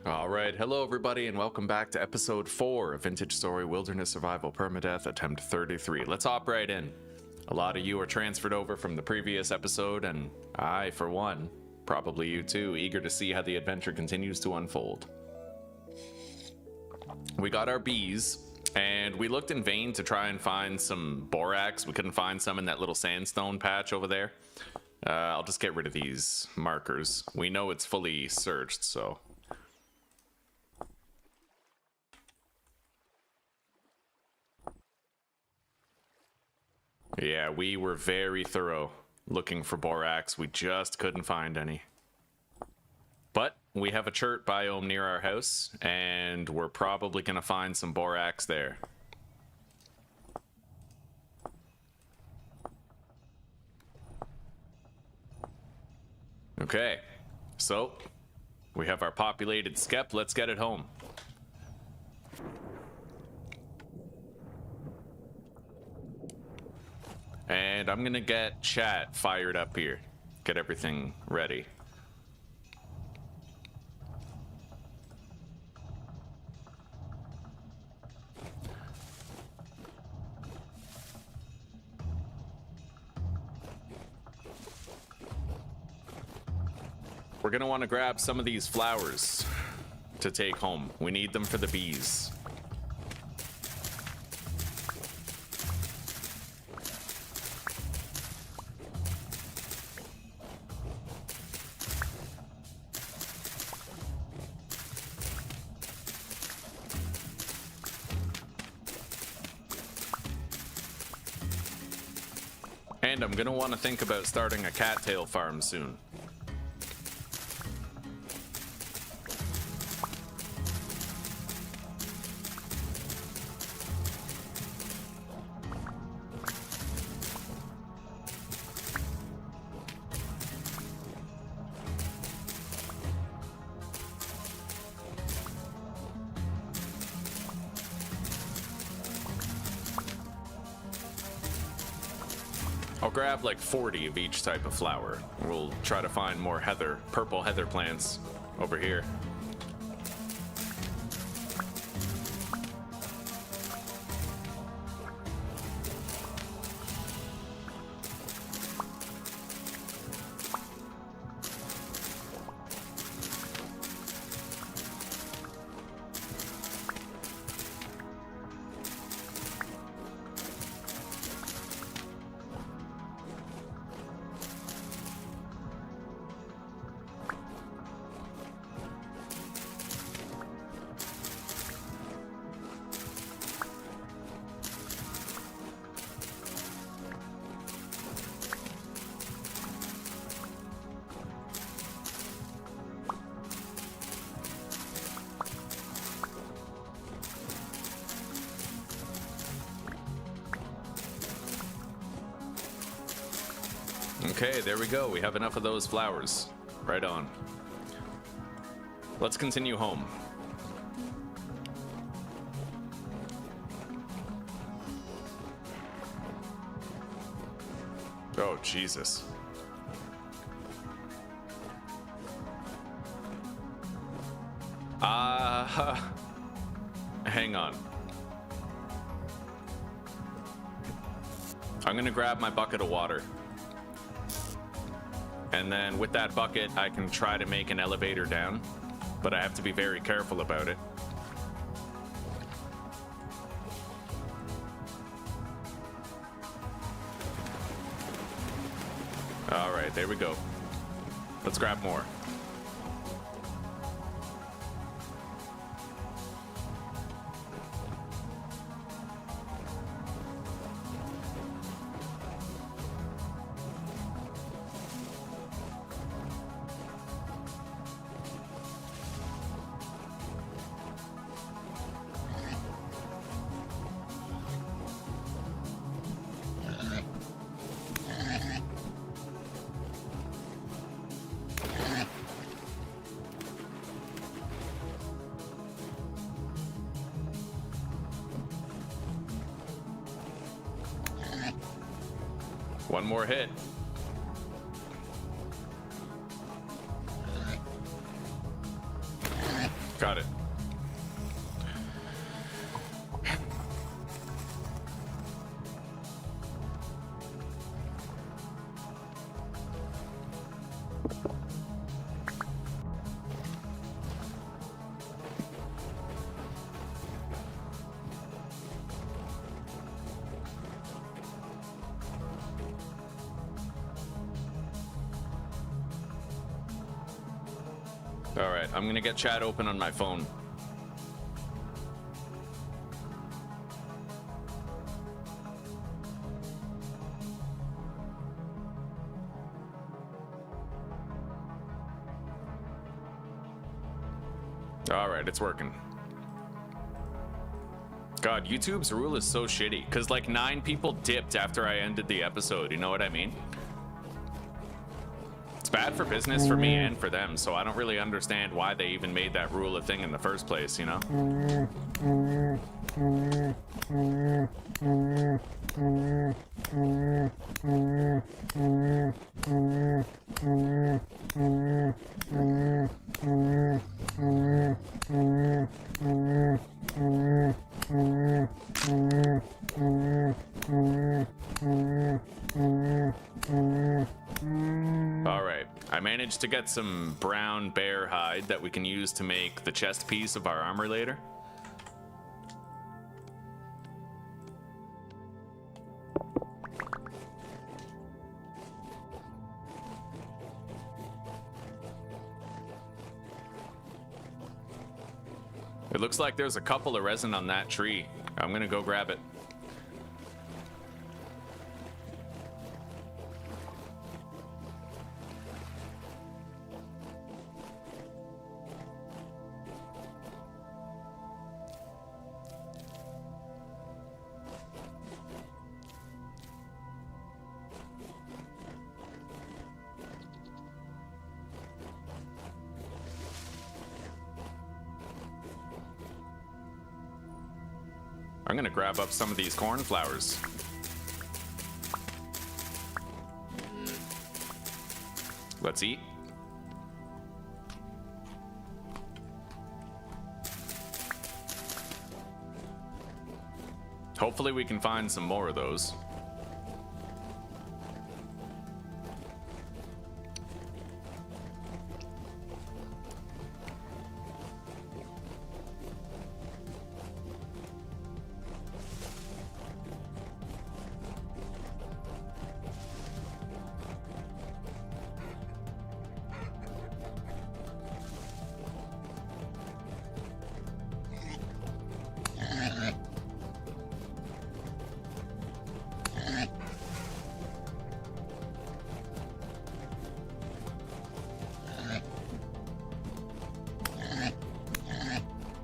Alright, hello everybody and welcome back to episode 4 of Vintage Story Wilderness Survival Permadeath Attempt 33. Let's hop right in. A lot of you are transferred over from the previous episode, and I, for one, probably you too, eager to see how the adventure continues to unfold. We got our bees, and we looked in vain to try and find some borax. We couldn't find some in that little sandstone patch over there. I'll just get rid of these markers. We know it's fully searched, so... Yeah, we were very thorough looking for borax. We just couldn't find any. But we have a chert biome near our house, and we're probably going to find some borax there. Okay, so we have our populated skep. Let's get it home. And I'm gonna get chat fired up here. Get everything ready. We're gonna want to grab some of these flowers to take home. We need them for the bees. And I'm gonna want to think about starting a cattail farm soon. I'll grab like 40 of each type of flower. We'll try to find more heather, purple heather plants over here. Okay, there we go. We have enough of those flowers. Right on. Let's continue home. Oh, Jesus. Hang on. I'm gonna grab my bucket of water. And then with that bucket, I can try to make an elevator down, but I have to be very careful about it. All right, there we go. Let's grab more. One more hit. Got it. All right, I'm gonna get chat open on my phone. All right, it's working. God, YouTube's rule is so shitty, because like 9 people dipped after I ended the episode, you know what I mean? It's bad for business for me and for them, so I don't really understand why they even made that rule a thing in the first place, you know? Alright, I managed to get some brown bear hide that we can use to make the chest piece of our armor later. It looks like there's a couple of resin on that tree. I'm gonna go grab it. I'm gonna grab up some of these cornflowers. Let's eat. Hopefully we can find some more of those.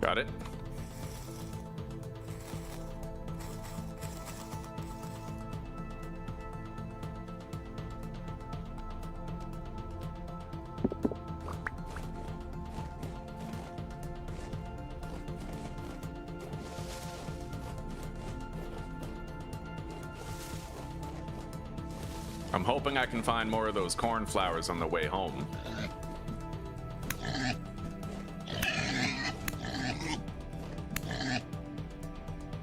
Got it. I'm hoping I can find more of those cornflowers on the way home.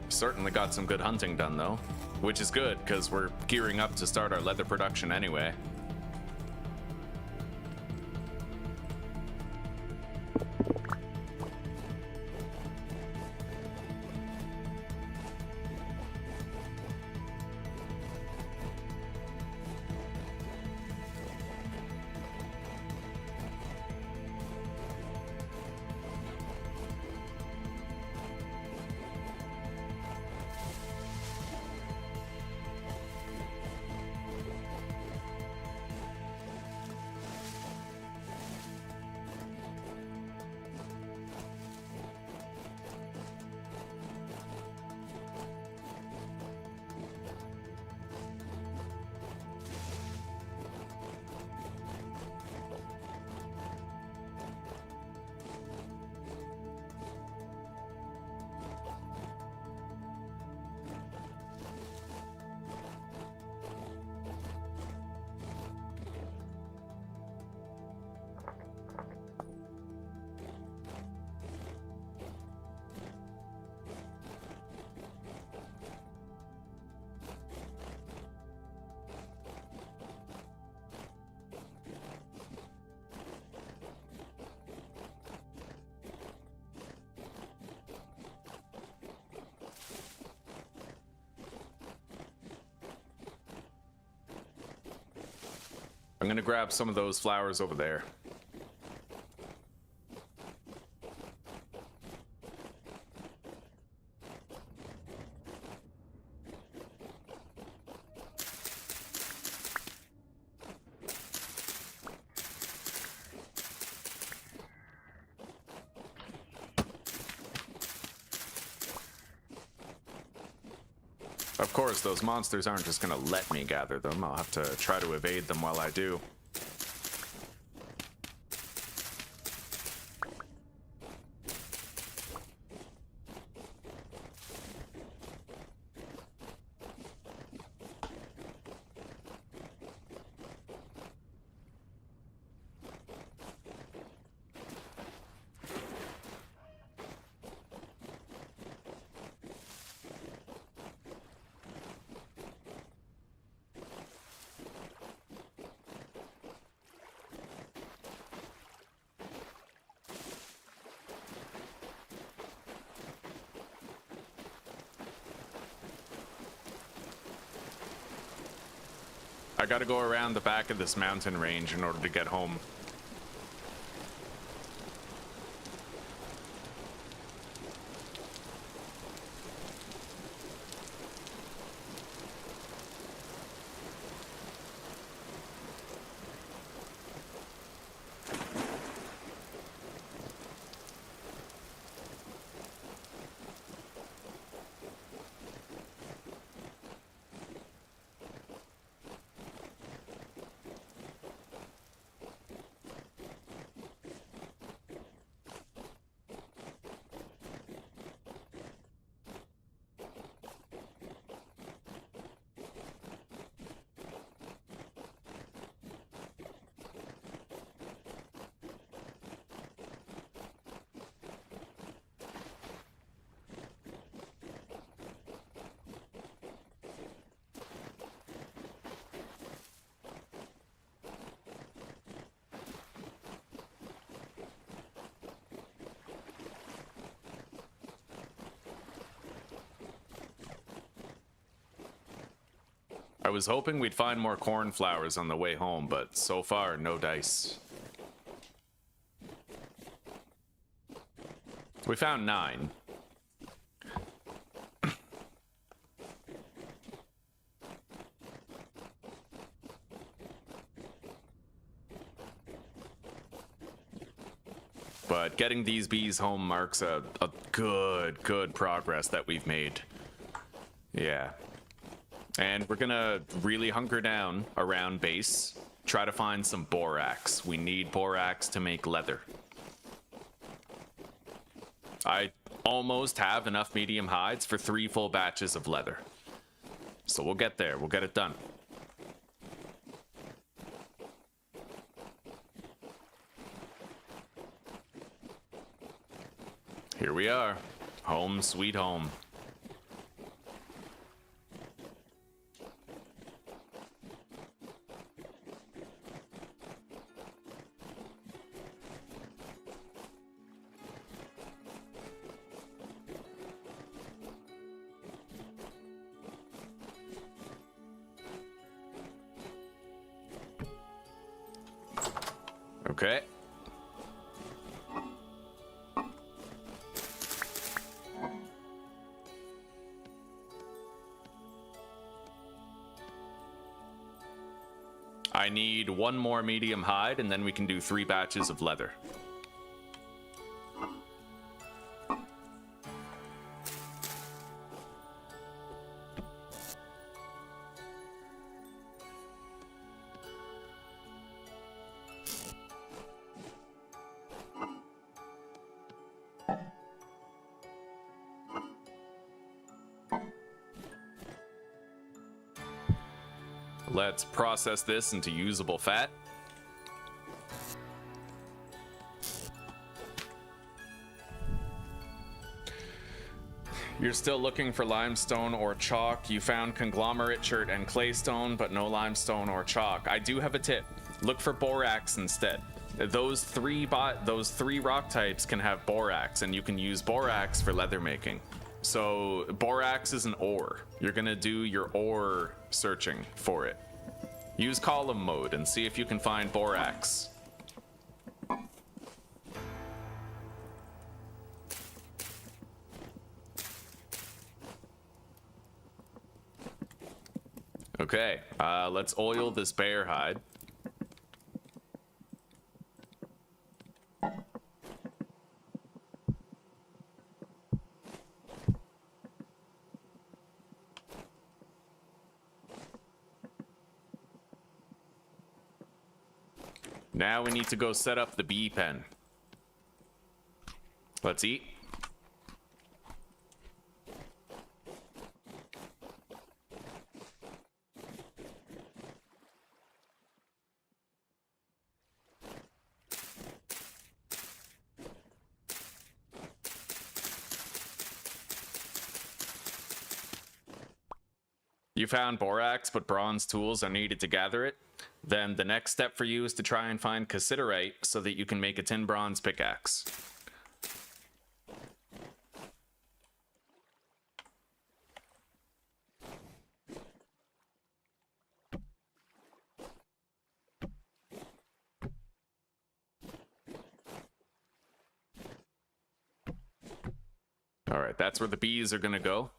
Certainly got some good hunting done though, which is good because we're gearing up to start our leather production anyway. I'm gonna grab some of those flowers over there. Of course, those monsters aren't just gonna let me gather them. I'll have to try to evade them while I do. I gotta go around the back of this mountain range in order to get home. I was hoping we'd find more cornflowers on the way home, but so far, no dice. We found 9. But getting these bees home marks a good progress that we've made. Yeah. And we're gonna really hunker down around base, try to find some borax. We need borax to make leather. I almost have enough medium hides for 3 full batches of leather. So we'll get there, we'll get it done. Here we are, home sweet home. Okay. I need 1 more medium hide, and then we can do 3 batches of leather. Let's process this into usable fat. You're still looking for limestone or chalk. You found conglomerate, chert, and claystone, but no limestone or chalk. I do have a tip. Look for borax instead. Those three rock types can have borax, and you can use borax for leather making. So borax is an ore. You're gonna do your ore searching for it. Use column mode and see if you can find borax. Okay, let's oil this bear hide. Now we need to go set up the bee pen. Let's eat. You found borax, but bronze tools are needed to gather it. Then the next step for you is to try and find cassiterite so that you can make a tin bronze pickaxe. All right, that's where the bees are gonna go.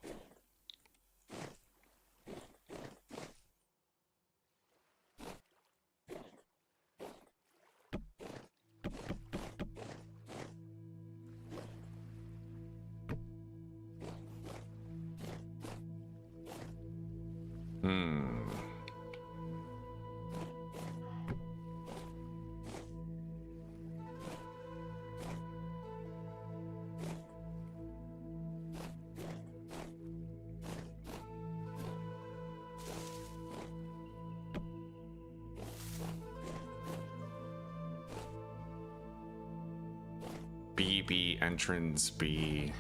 B, entrance, B,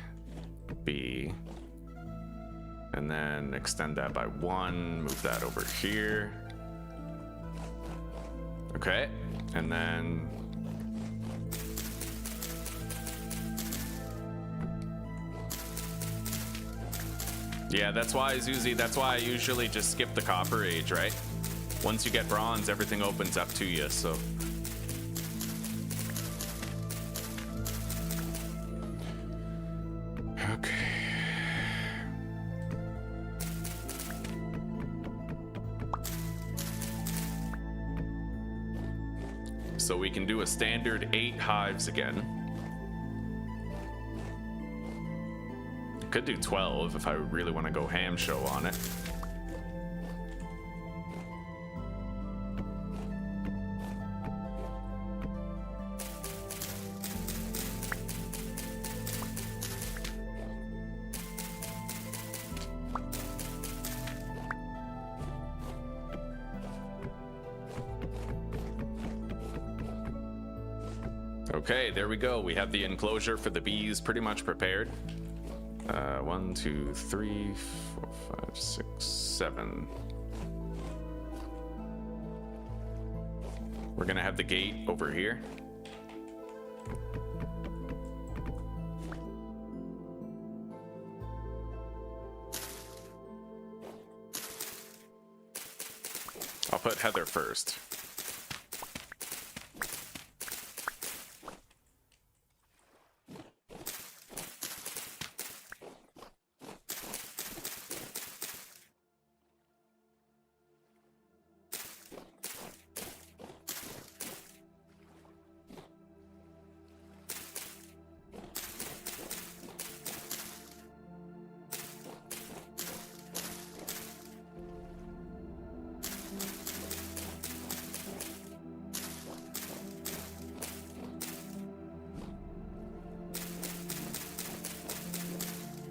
and then extend that by 1, move that over here. Okay, and then yeah, that's why, Zuzi, that's why I usually just skip the copper age, right? Once you get bronze, everything opens up to you, so. Okay. So we can do a standard 8 hives again. Could do 12 if I really want to go ham show on it. Okay, there we go. We have the enclosure for the bees pretty much prepared. 1, 2, 3, 4, 5, 6, 7. We're gonna have the gate over here. I'll put Heather first.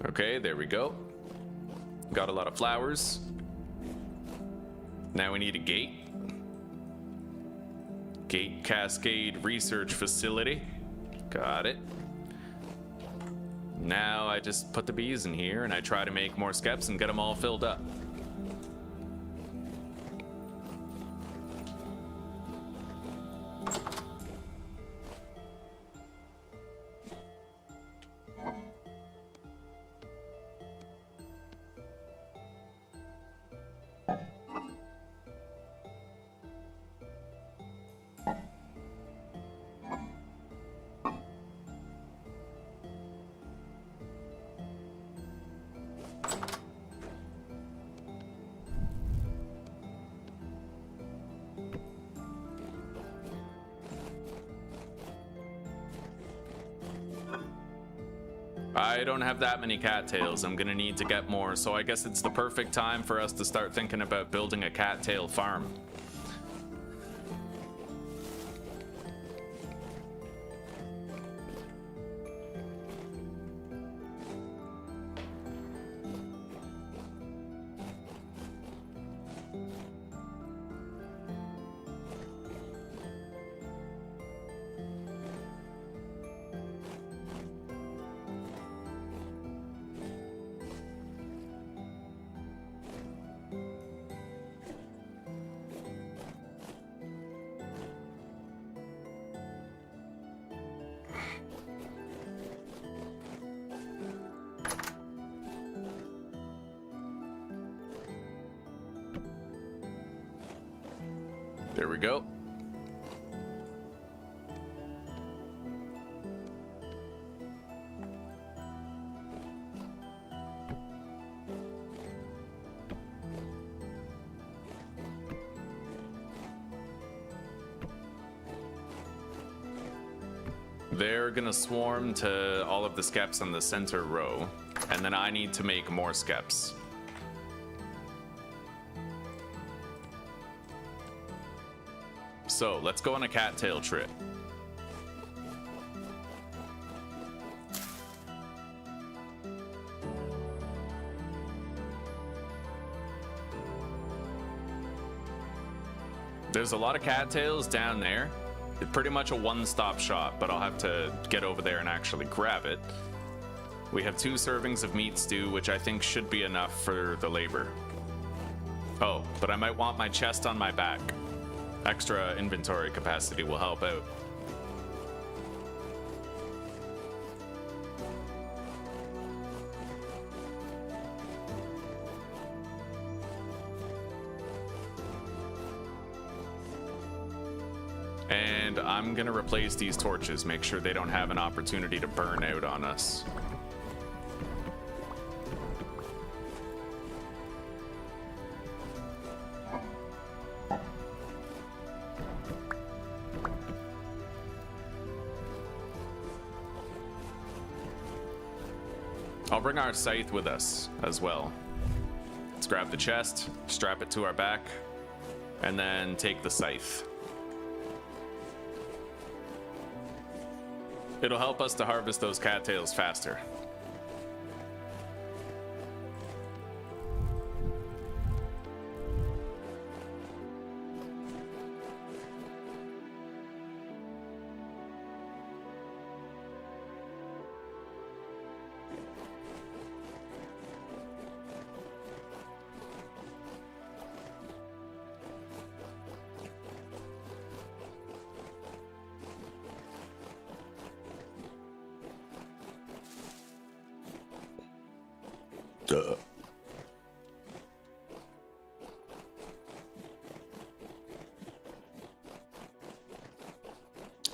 Okay, there we go. Got a lot of flowers. Now we need a gate. Gate Cascade Research Facility. Got it. Now I just put the bees in here and I try to make more skeps and get them all filled up. I don't have that many cattails. I'm gonna need to get more, so I guess it's the perfect time for us to start thinking about building a cattail farm. There we go. They're gonna swarm to all of the skeps on the center row, and then I need to make more skeps. So let's go on a cattail trip. There's a lot of cattails down there. It's pretty much a one-stop shop, but I'll have to get over there and actually grab it. We have 2 servings of meat stew, which I think should be enough for the labor. Oh, but I might want my chest on my back. Extra inventory capacity will help out. And I'm gonna replace these torches, make sure they don't have an opportunity to burn out on us. I'll bring our scythe with us as well. Let's grab the chest, strap it to our back, and then take the scythe. It'll help us to harvest those cattails faster.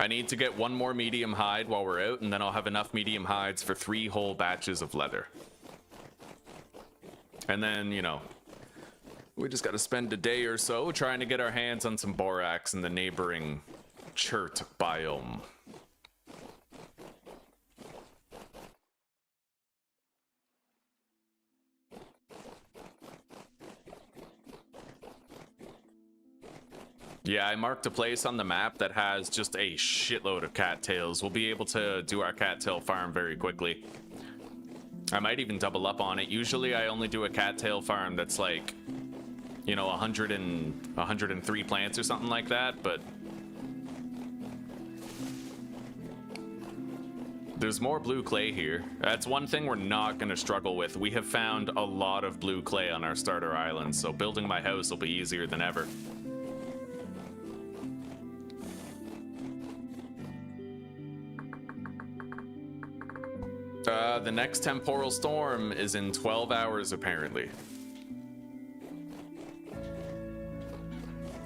I need to get 1 more medium hide while we're out, and then I'll have enough medium hides for 3 whole batches of leather. And then, you know, we just gotta spend a day or so trying to get our hands on some borax in the neighboring Chert biome. Yeah, I marked a place on the map that has just a shitload of cattails. We'll be able to do our cattail farm very quickly. I might even double up on it. Usually I only do a cattail farm that's like, you know, 103 plants or something like that, but there's more blue clay here. That's one thing we're not going to struggle with. We have found a lot of blue clay on our starter island, so building my house will be easier than ever. The next temporal storm is in 12 hours, apparently.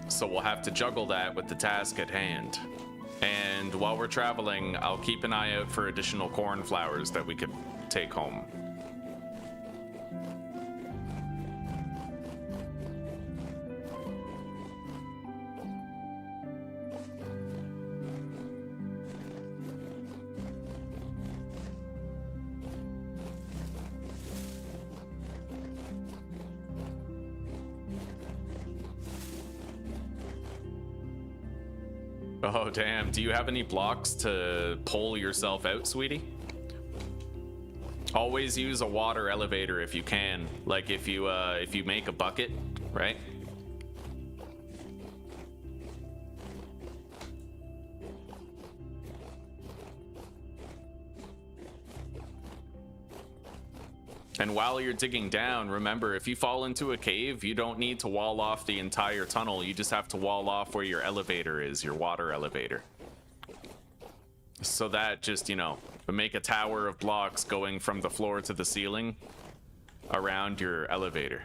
So we'll have to juggle that with the task at hand. And while we're traveling, I'll keep an eye out for additional cornflowers that we could take home. Oh, damn. Do you have any blocks to pull yourself out, sweetie? Always use a water elevator if you can. Like if you make a bucket, right? And while you're digging down, remember, if you fall into a cave, you don't need to wall off the entire tunnel. You just have to wall off where your elevator is, your water elevator. So that just, you know, make a tower of blocks going from the floor to the ceiling around your elevator.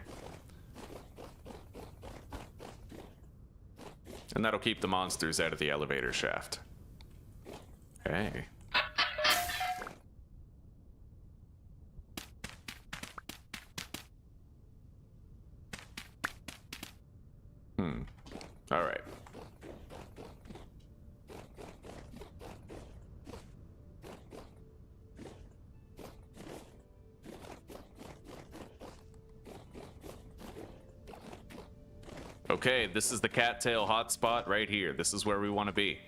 And that'll keep the monsters out of the elevator shaft. Hey. All right. Okay, this is the cattail hotspot right here. This is where we want to be.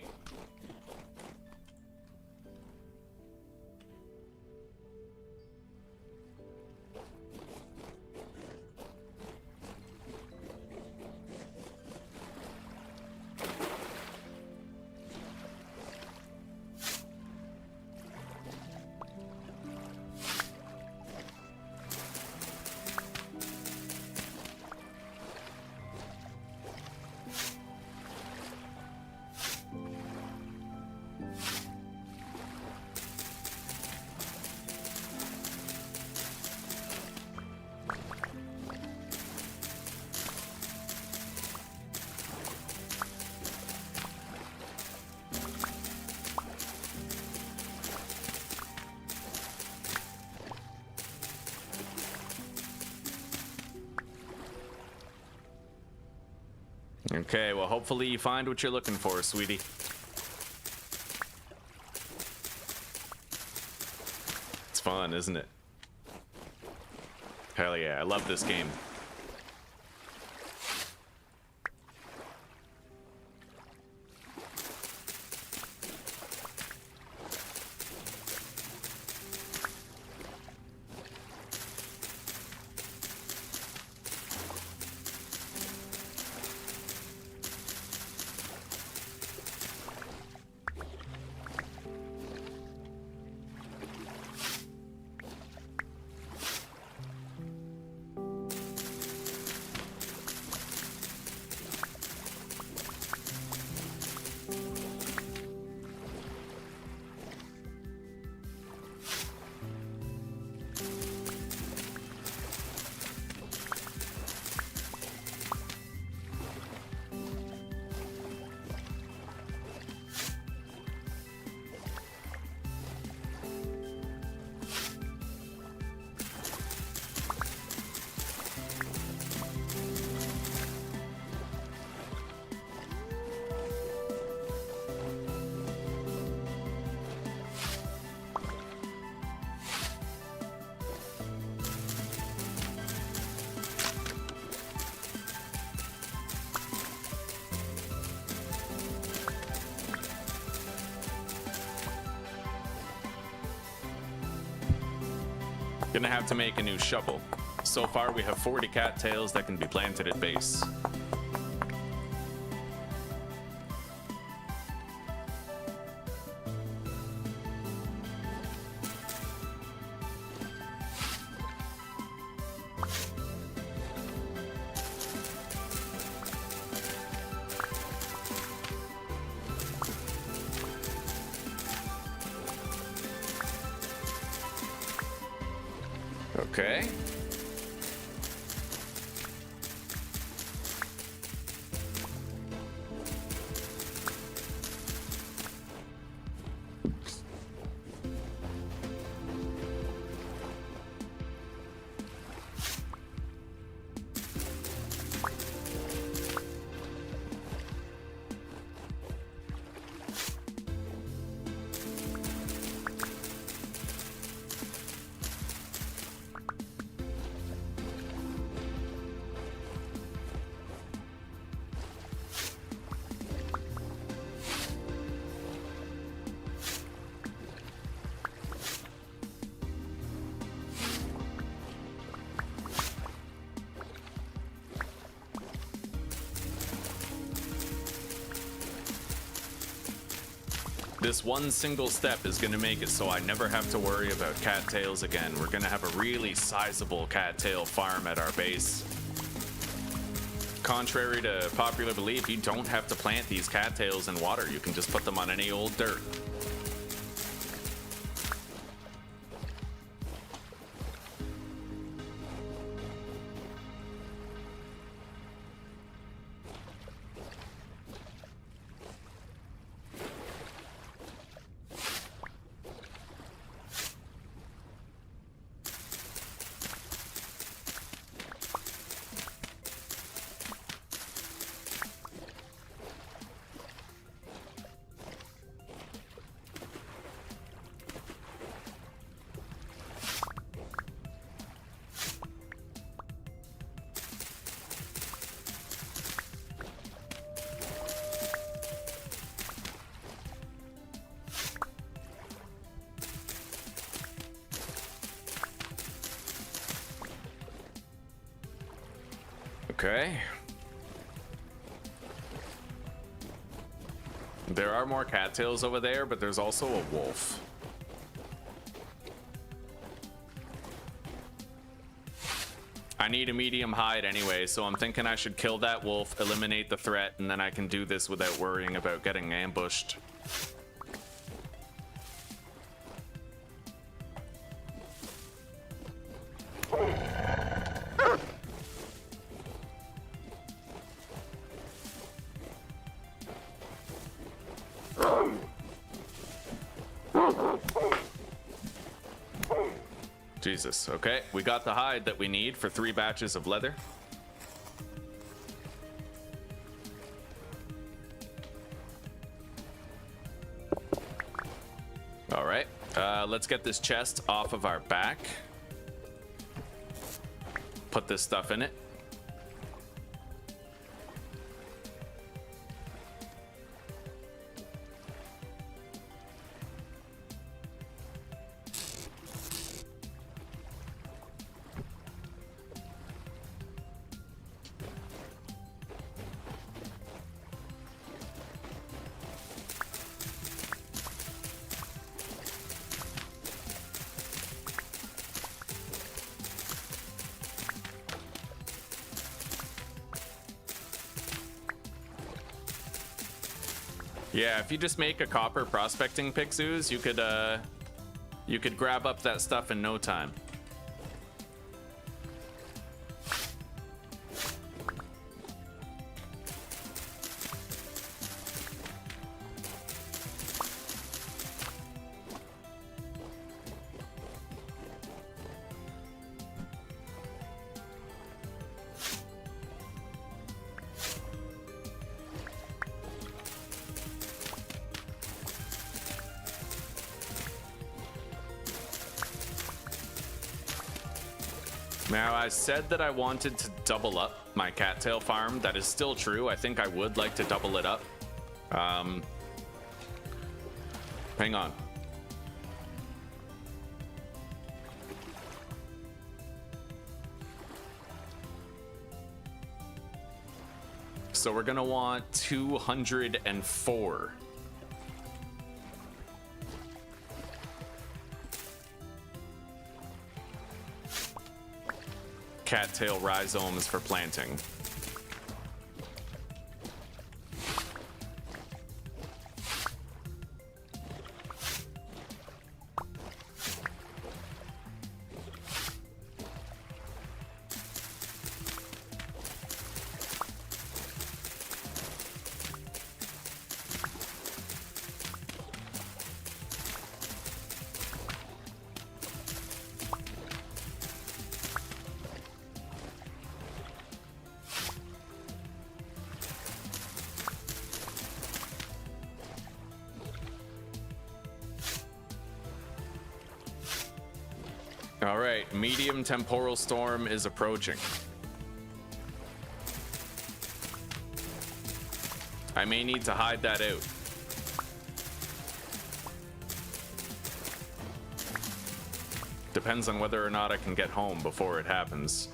Okay, well, hopefully you find what you're looking for, sweetie. It's fun, isn't it? Hell yeah, I love this game. Gonna have to make a new shovel. So far we have 40 cattails that can be planted at base. Okay. This one single step is gonna make it so I never have to worry about cattails again. We're gonna have a really sizable cattail farm at our base. Contrary to popular belief, you don't have to plant these cattails in water. You can just put them on any old dirt. Okay. There are more cattails over there, but there's also a wolf. I need a medium hide anyway, so I'm thinking I should kill that wolf, eliminate the threat, and then I can do this without worrying about getting ambushed. Jesus. Okay, we got the hide that we need for 3 batches of leather. All right, let's get this chest off of our back. Put this stuff in it. Yeah, if you just make a copper prospecting pick, Zeus, you could grab up that stuff in no time. Now, I said that I wanted to double up my cattail farm. That is still true. I think I would like to double it up. Hang on. So we're gonna want 204. Cattail rhizomes for planting. All right, medium temporal storm is approaching. I may need to hide that out. Depends on whether or not I can get home before it happens.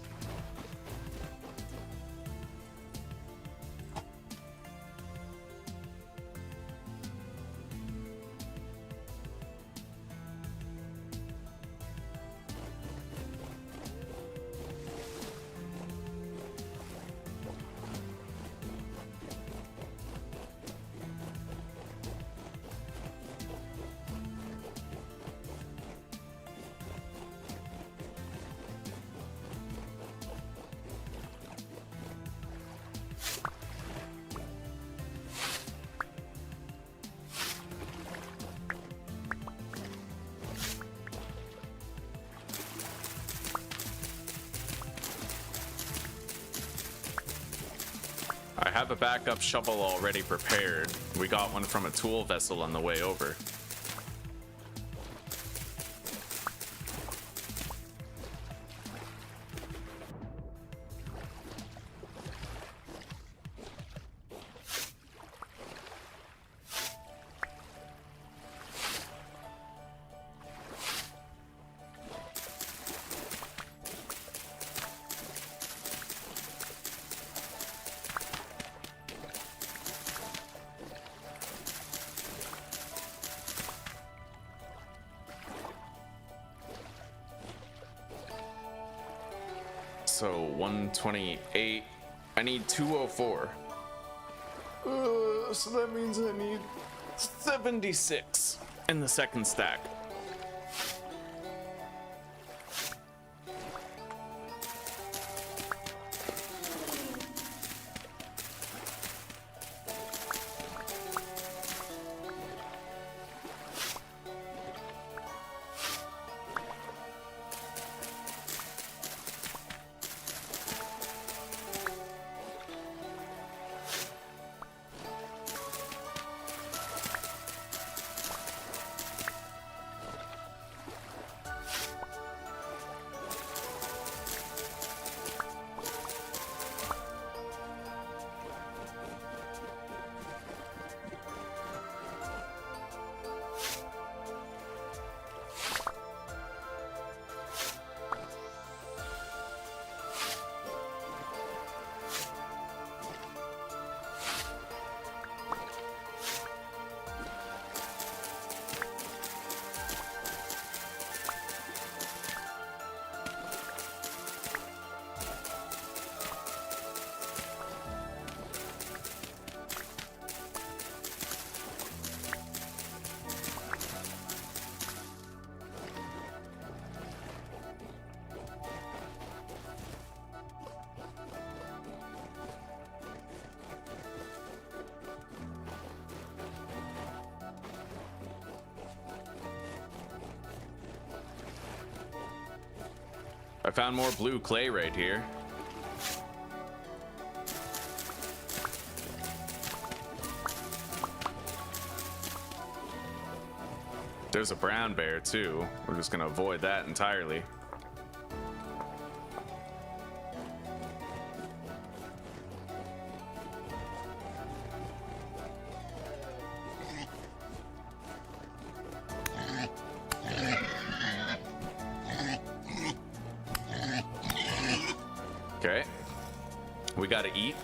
have a backup shovel already prepared. We got one from a tool vessel on the way over. So 128. I need 204. So that means I need 76 in the second stack. I found more blue clay right here. There's a brown bear too. We're just gonna avoid that entirely. Okay, we gotta eat.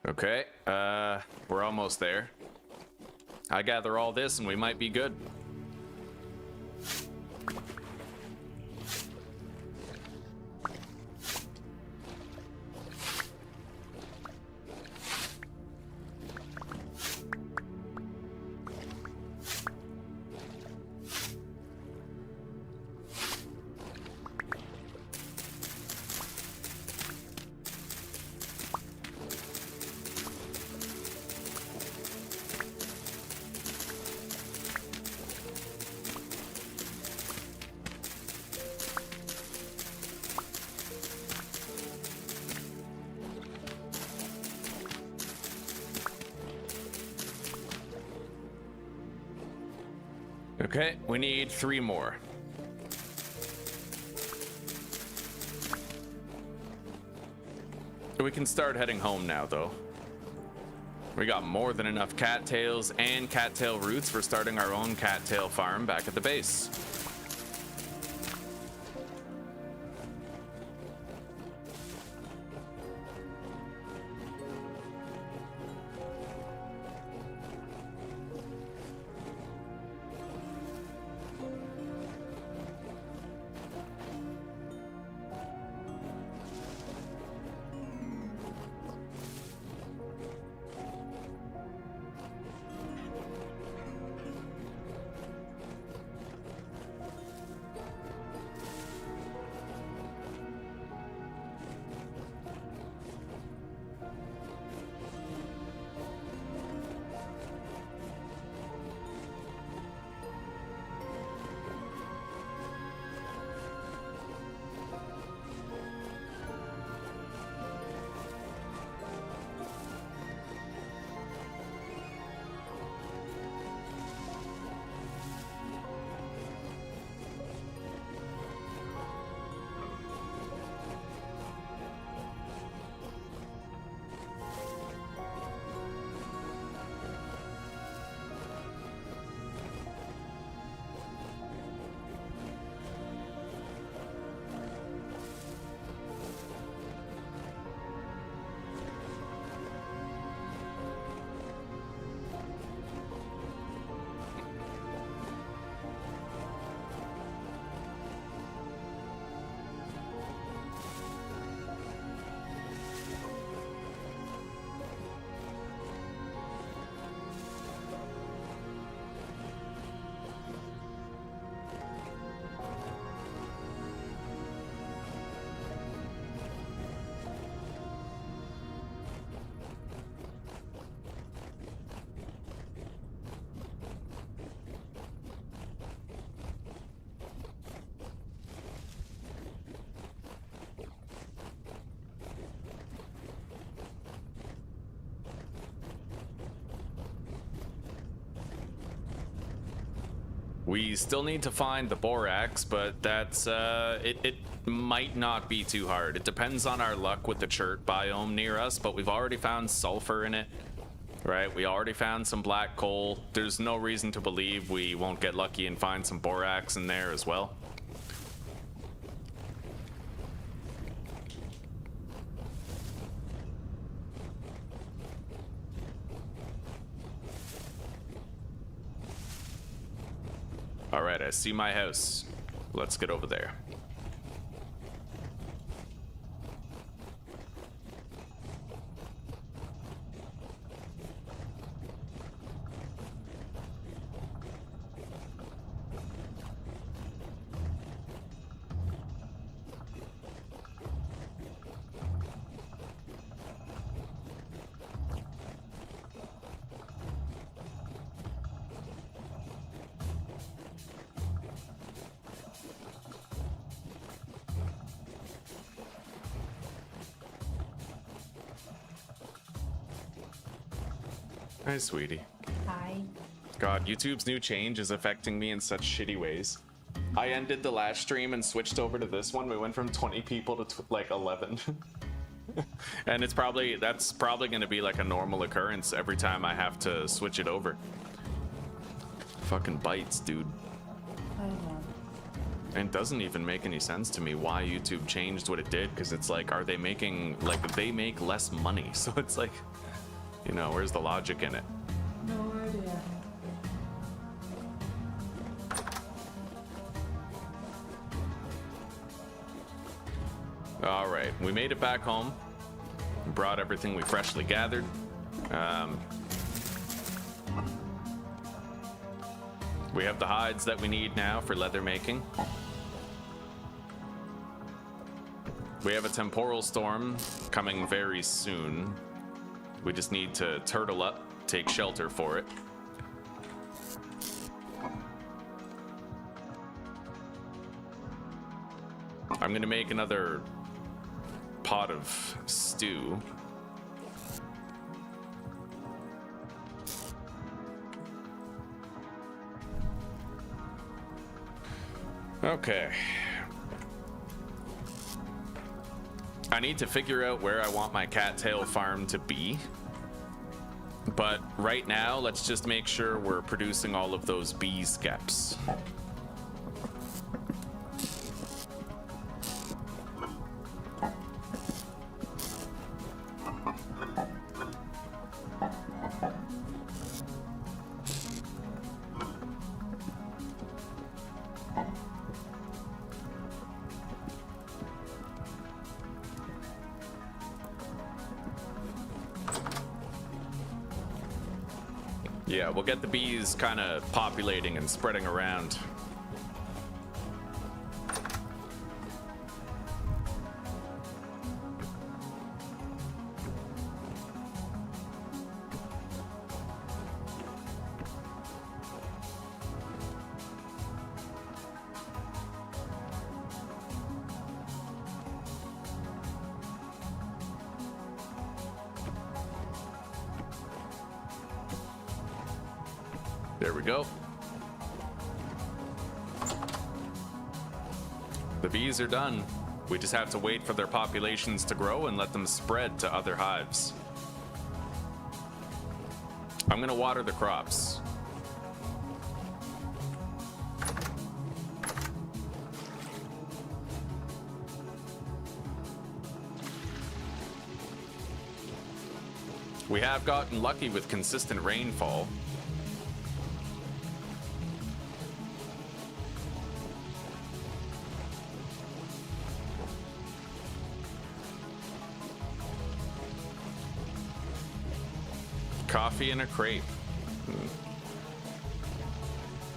Okay, we're almost there. I gather all this and we might be good. Okay, we need 3 more. We can start heading home now, though. We got more than enough cattails and cattail roots for starting our own cattail farm back at the base. We still need to find the borax, but that's it might not be too hard. It depends on our luck with the chert biome near us, but we've already found sulfur in it, right? We already found some black coal. There's no reason to believe we won't get lucky and find some borax in there as well. All right, I see my house. Let's get over there. Hi, sweetie. Hi. God, YouTube's new change is affecting me in such shitty ways. I ended the last stream and switched over to this one. We went from 20 people to like 11. And that's probably going to be like a normal occurrence every time I have to switch it over. Fucking bites, dude. I know. And it doesn't even make any sense to me why YouTube changed what it did, because it's like, are they making, like, they make less money, so it's like, you know, where's the logic in it? No idea. All right, we made it back home. Brought everything we freshly gathered. We have the hides that we need now for leather making. We have a temporal storm coming very soon. We just need to turtle up, take shelter for it. I'm gonna make another pot of stew. Okay. I need to figure out where I want my cattail farm to be. But right now, let's just make sure we're producing all of those bee skeps. Yeah, we'll get the bees kind of populating and spreading around. There we go. The bees are done. We just have to wait for their populations to grow and let them spread to other hives. I'm gonna water the crops. We have gotten lucky with consistent rainfall. Coffee in a crepe.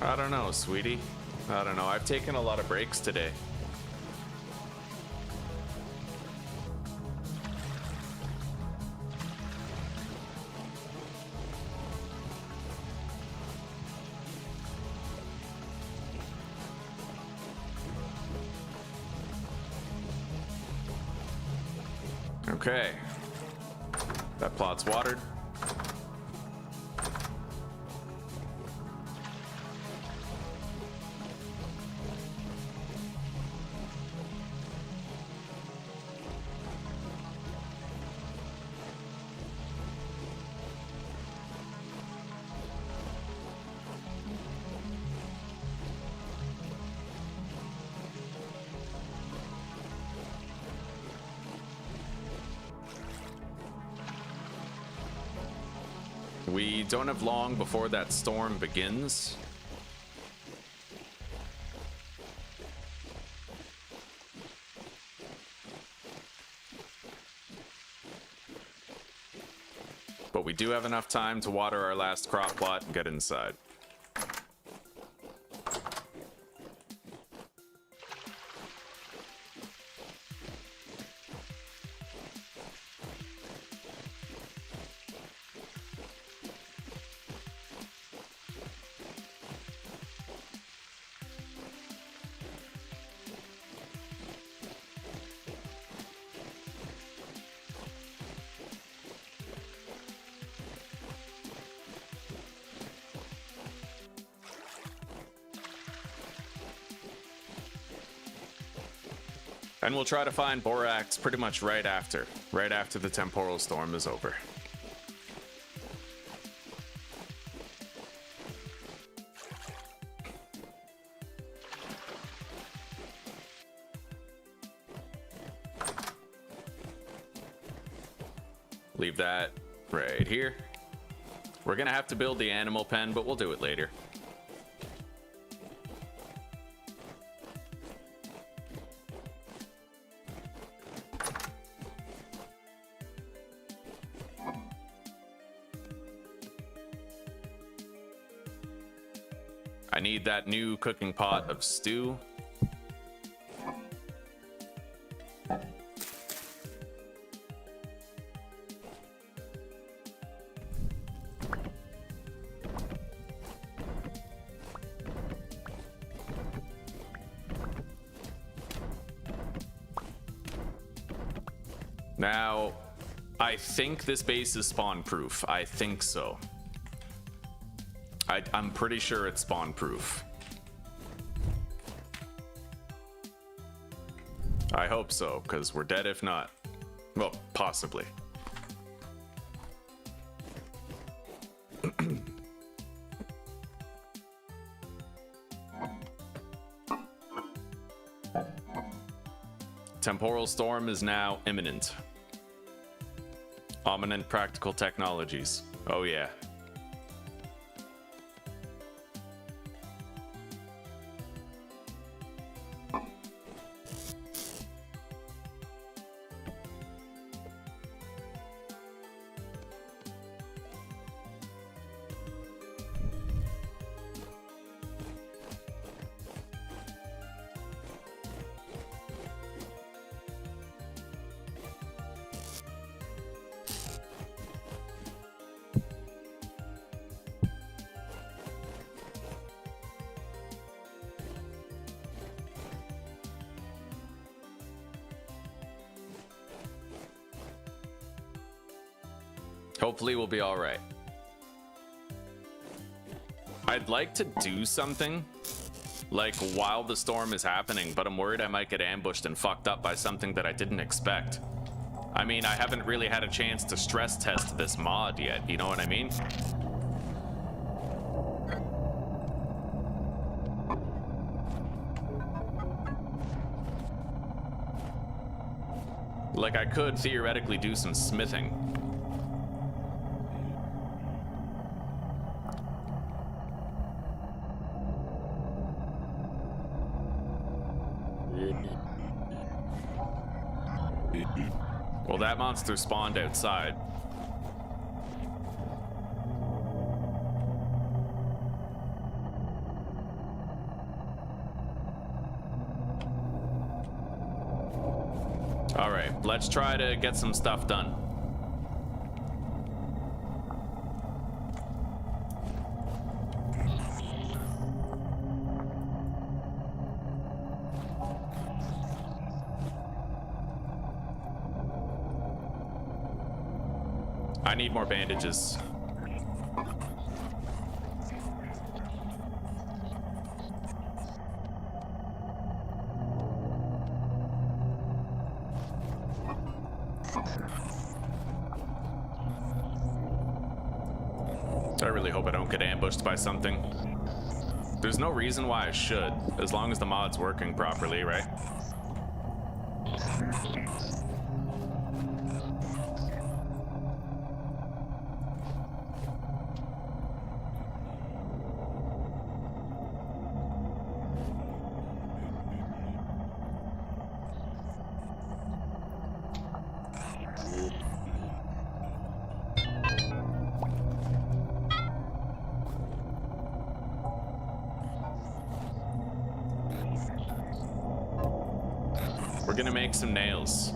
I don't know, sweetie. I don't know. I've taken a lot of breaks today. Okay. That plot's watered. We don't have long before that storm begins. But we do have enough time to water our last crop plot and get inside. And we'll try to find borax pretty much right after the temporal storm is over. Leave that right here. We're gonna have to build the animal pen, but we'll do it later. I need that new cooking pot of stew. Now, I think this base is spawn proof. I think so. I'm pretty sure it's spawn proof. I hope so, because we're dead if not. Well, possibly. Temporal storm is now imminent. Ominent practical technologies. Oh yeah. Hopefully we'll be all right. I'd like to do something like while the storm is happening, but I'm worried I might get ambushed and fucked up by something that I didn't expect. I mean, I haven't really had a chance to stress test this mod yet, you know what I mean? Like, I could theoretically do some smithing. Well, that monster spawned outside. All right, let's try to get some stuff done. I need more bandages. I really hope I don't get ambushed by something. There's no reason why I should, as long as the mod's working properly, right? We're gonna make some nails.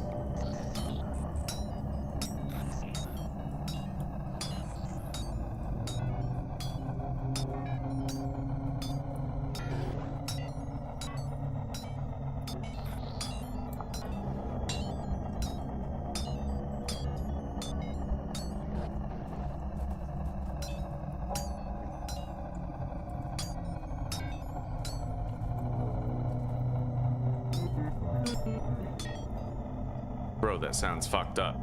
Bro, that sounds fucked up.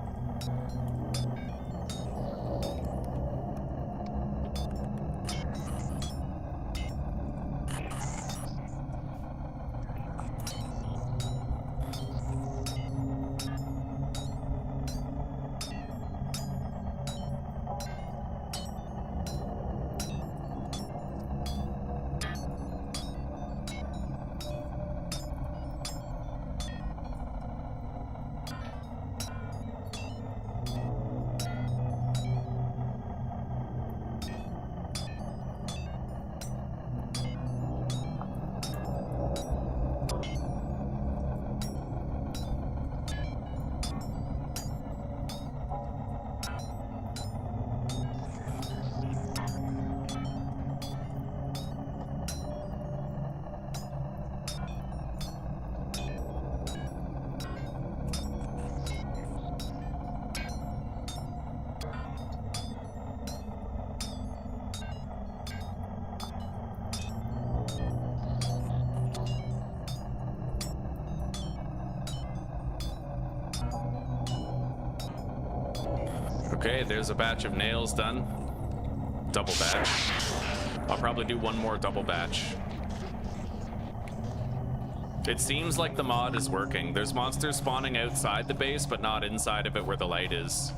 Okay, there's a batch of nails done. Double batch. I'll probably do one more double batch. It seems like the mod is working. There's monsters spawning outside the base, but not inside of it where the light is.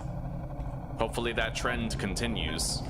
Hopefully that trend continues.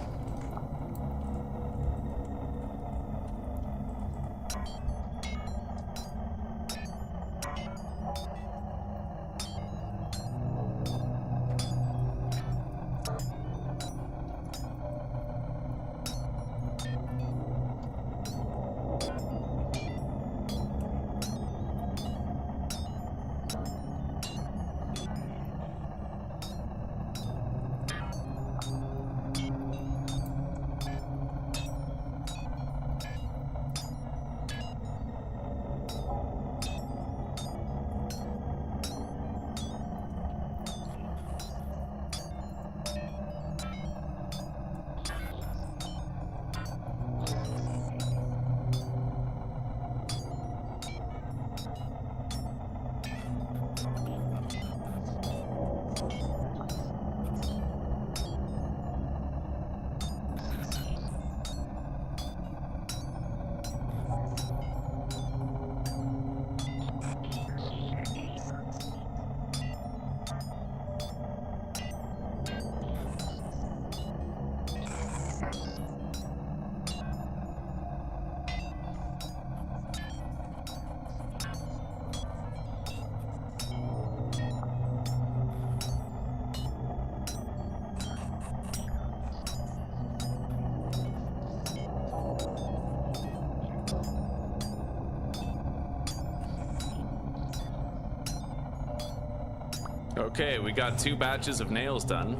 Okay, we got 2 batches of nails done,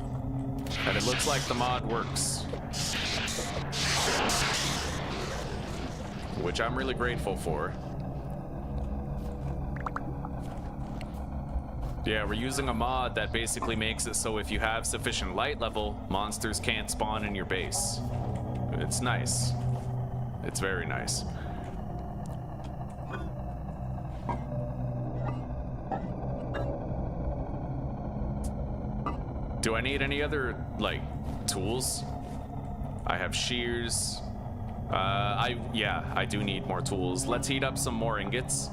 and it looks like the mod works. Which I'm really grateful for. Yeah, we're using a mod that basically makes it so if you have sufficient light level, monsters can't spawn in your base. It's nice. It's very nice. Do I need any other, like, tools? I have shears. Yeah, I do need more tools. Let's heat up some more ingots.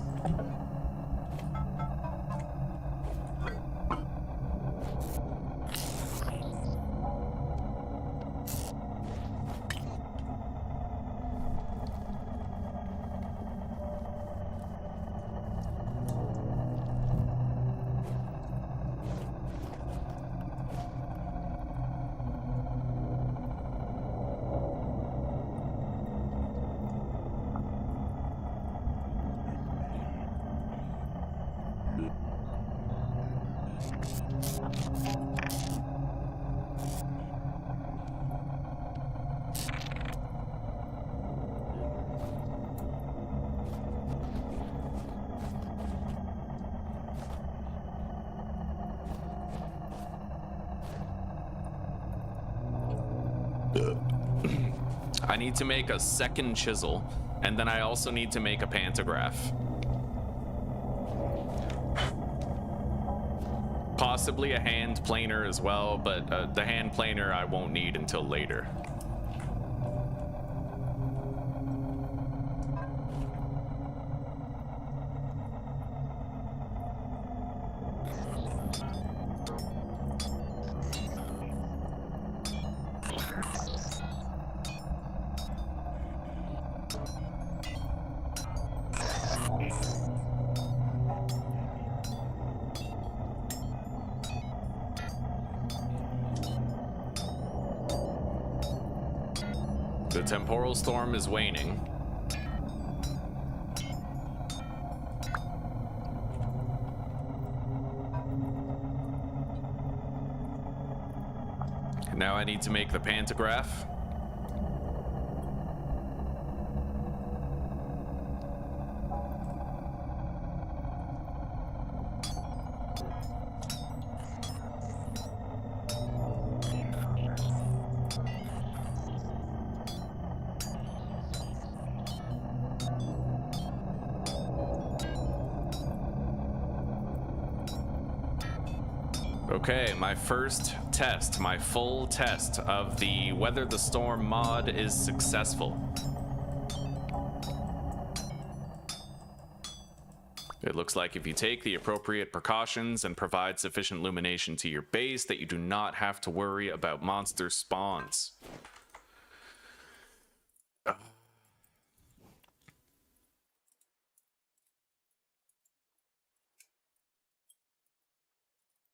I need to make a second chisel, and then I also need to make a pantograph. Possibly a hand planer as well, but the hand planer I won't need until later. The temporal storm is waning. Now I need to make the pantograph. Okay, my first test, my full test of the Weather the Storm mod is successful. It looks like if you take the appropriate precautions and provide sufficient illumination to your base, that you do not have to worry about monster spawns.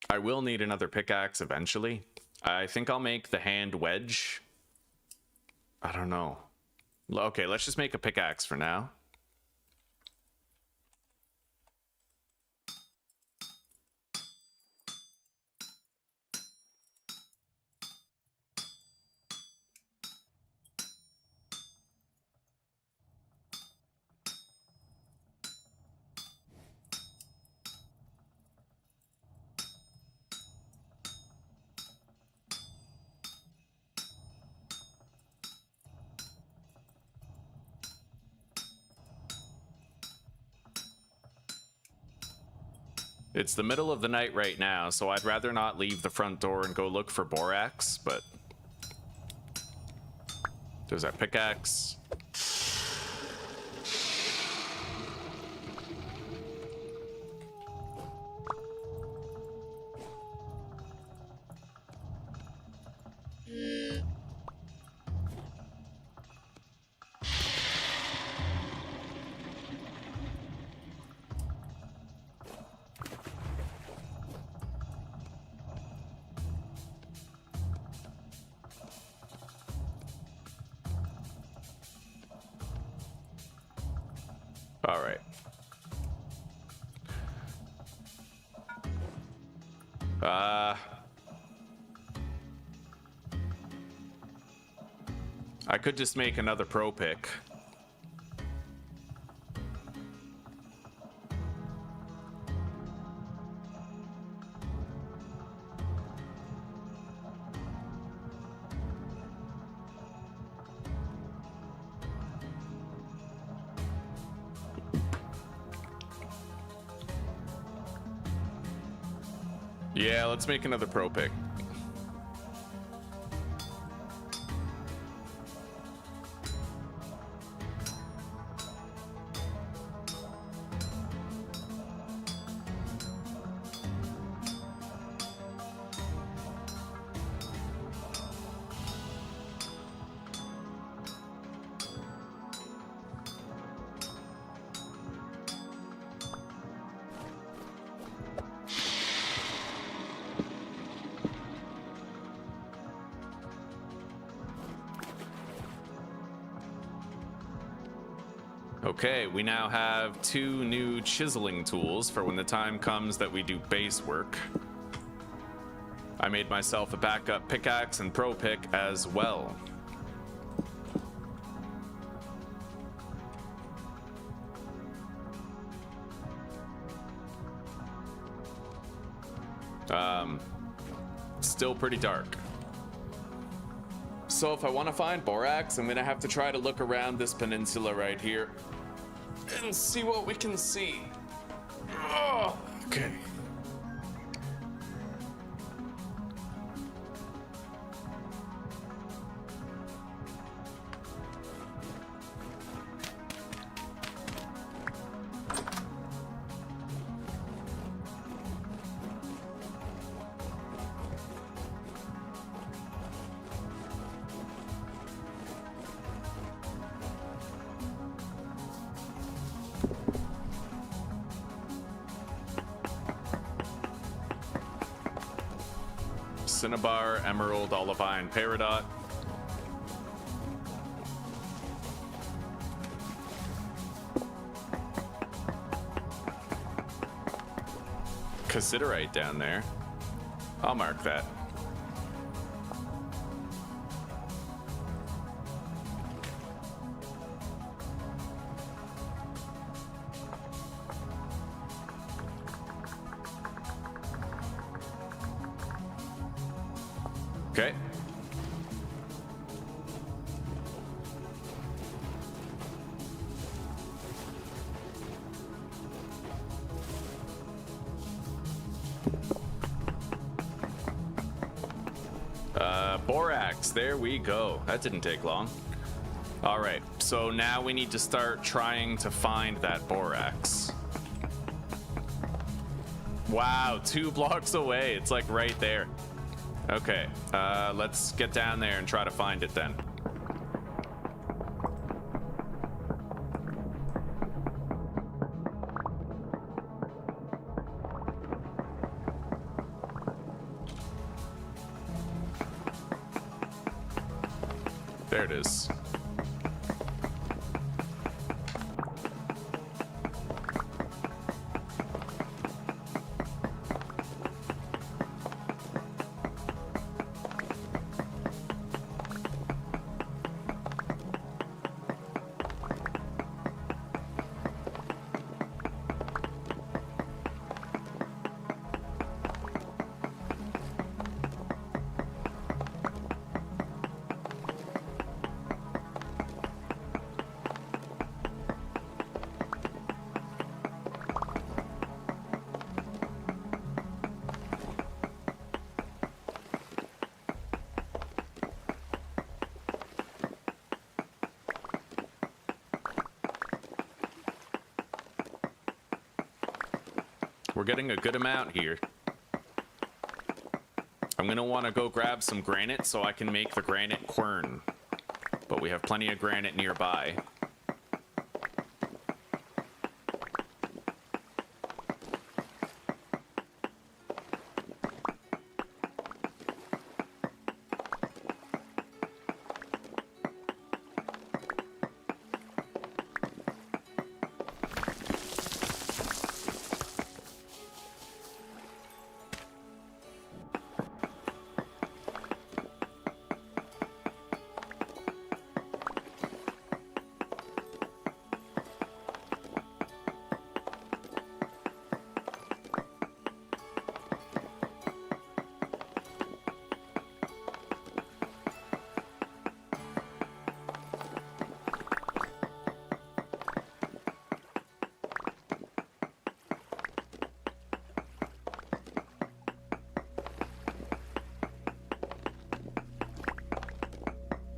I will need another pickaxe eventually. I think I'll make the hand wedge. I don't know. Okay, let's just make a pickaxe for now. It's the middle of the night right now, so I'd rather not leave the front door and go look for borax, but there's our pickaxe. All right. I could just make another pro pick. Yeah, let's make another pro pick. Okay, we now have 2 new chiseling tools for when the time comes that we do base work. I made myself a backup pickaxe and pro pick as well. Still pretty dark. So if I want to find borax, I'm gonna have to try to look around this peninsula right here and see what we can see. Oh, okay. Cinnabar, Emerald, Olivine, Peridot. Cassiterite down there. I'll mark that. Okay. Borax, there we go. That didn't take long. All right, so now we need to start trying to find that borax. Wow, 2 blocks away. It's like right there. Okay, let's get down there and try to find it then. There it is. We're getting a good amount here. I'm gonna want to go grab some granite so I can make the granite quern. But we have plenty of granite nearby.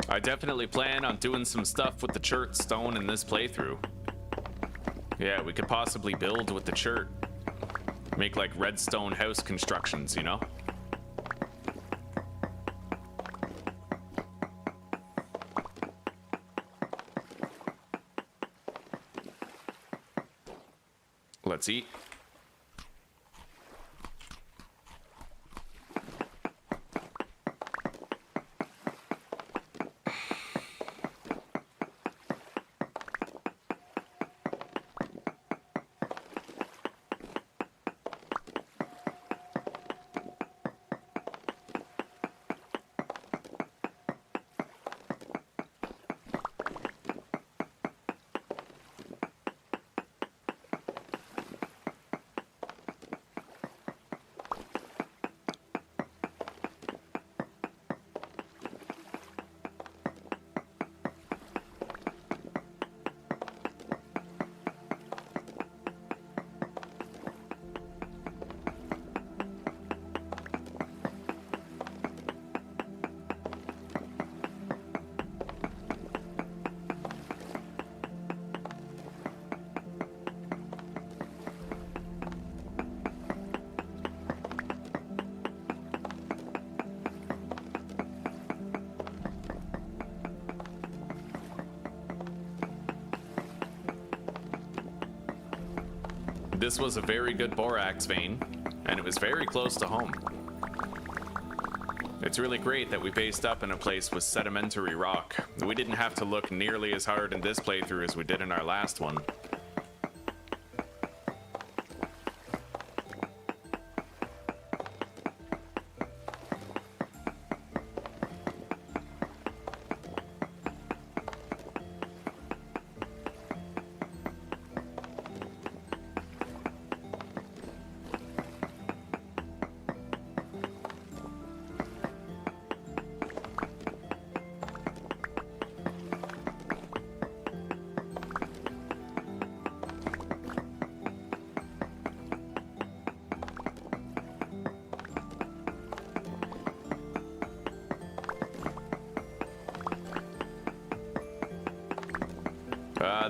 I definitely plan on doing some stuff with the chert stone in this playthrough. Yeah, we could possibly build with the chert. Make like redstone house constructions, you know? Let's eat. This was a very good borax vein, and it was very close to home. It's really great that we based up in a place with sedimentary rock. We didn't have to look nearly as hard in this playthrough as we did in our last one.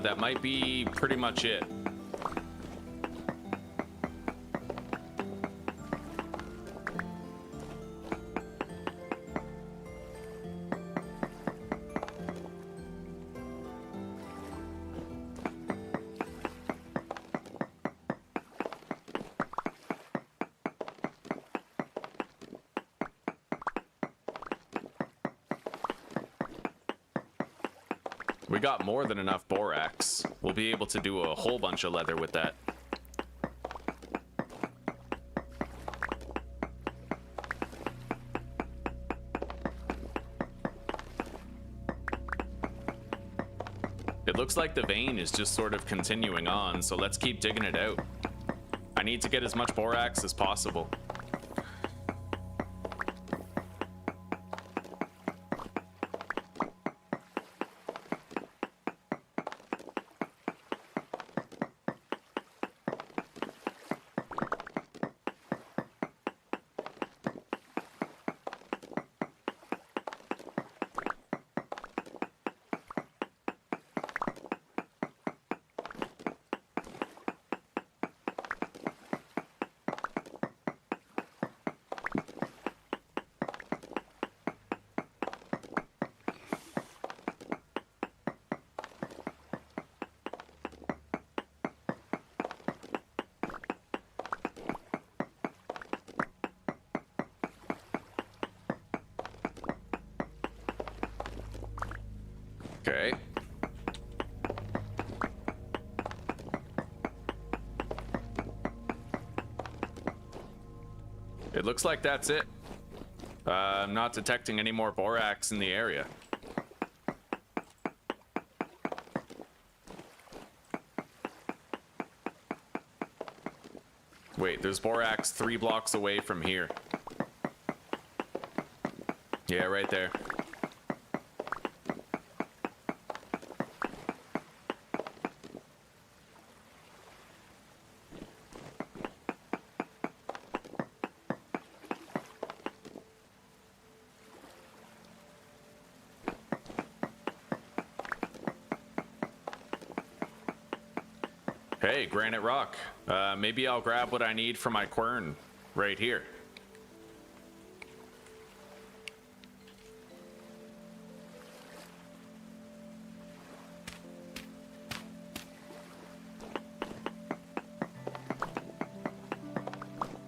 That might be pretty much it. We got more than enough borax. We'll be able to do a whole bunch of leather with that. It looks like the vein is just sort of continuing on, so let's keep digging it out. I need to get as much borax as possible. Okay. It looks like that's it. I'm not detecting any more borax in the area. Wait, there's borax 3 blocks away from here. Yeah, right there. Hey, granite rock. Maybe I'll grab what I need for my quern right here.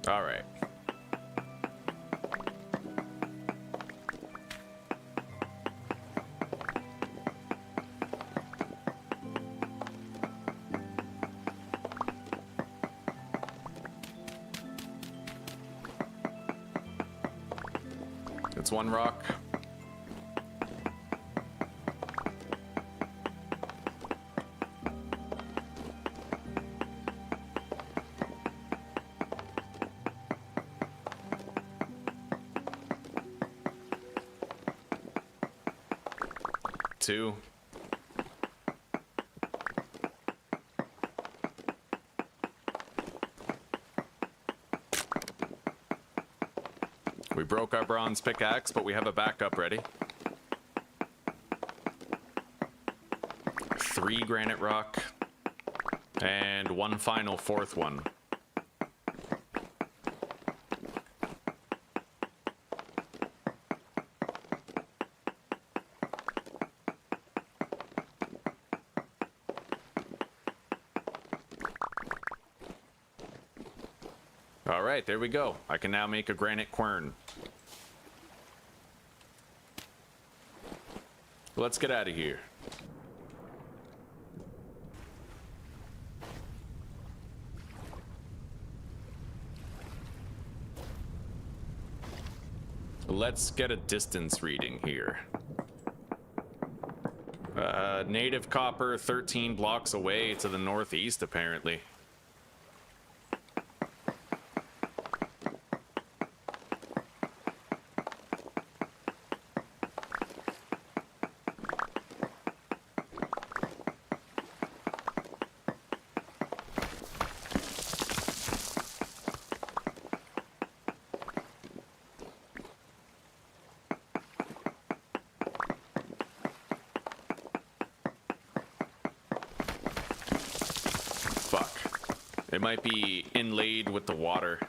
All right. It's 1 rock. Two. We broke our bronze pickaxe, but we have a backup ready. 3 granite rock. And 1 final 4th one. All right, there we go. I can now make a granite quern. Let's get out of here. Let's get a distance reading here. Native copper 13 blocks away to the northeast, apparently. It might be inlaid with the water.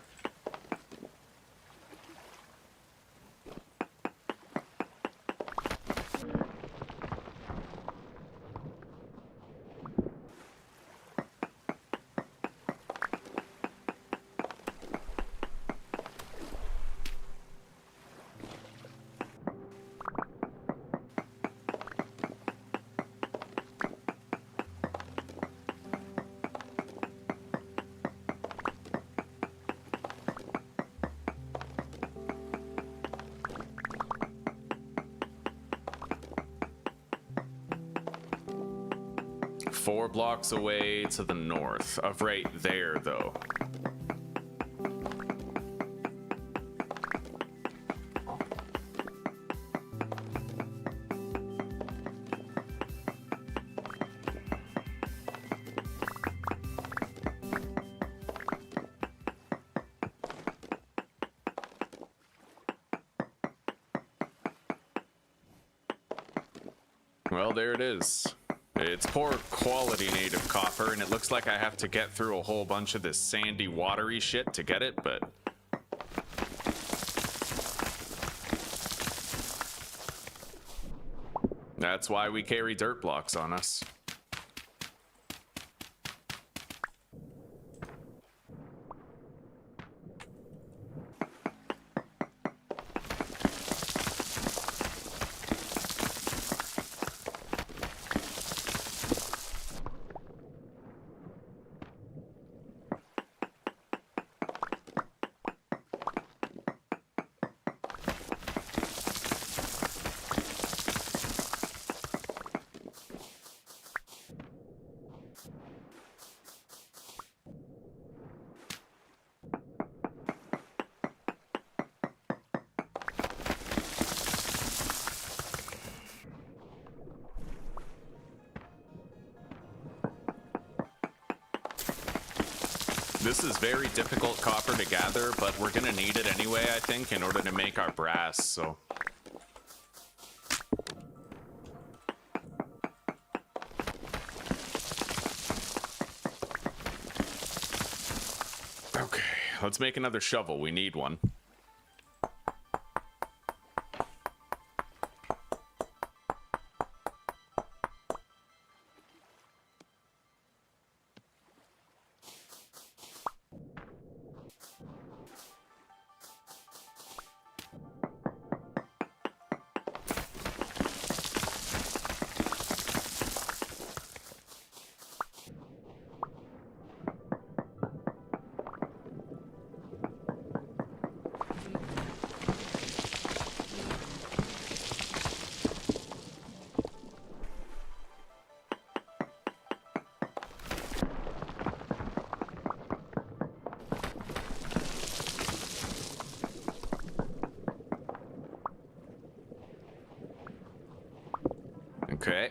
Four blocks away to the north of right there, though. Well, there it is. It's poor quality native copper, and it looks like I have to get through a whole bunch of this sandy, watery shit to get it, but... that's why we carry dirt blocks on us. This is very difficult copper to gather, but we're gonna need it anyway, I think, in order to make our brass, so... okay, let's make another shovel. We need one. Okay.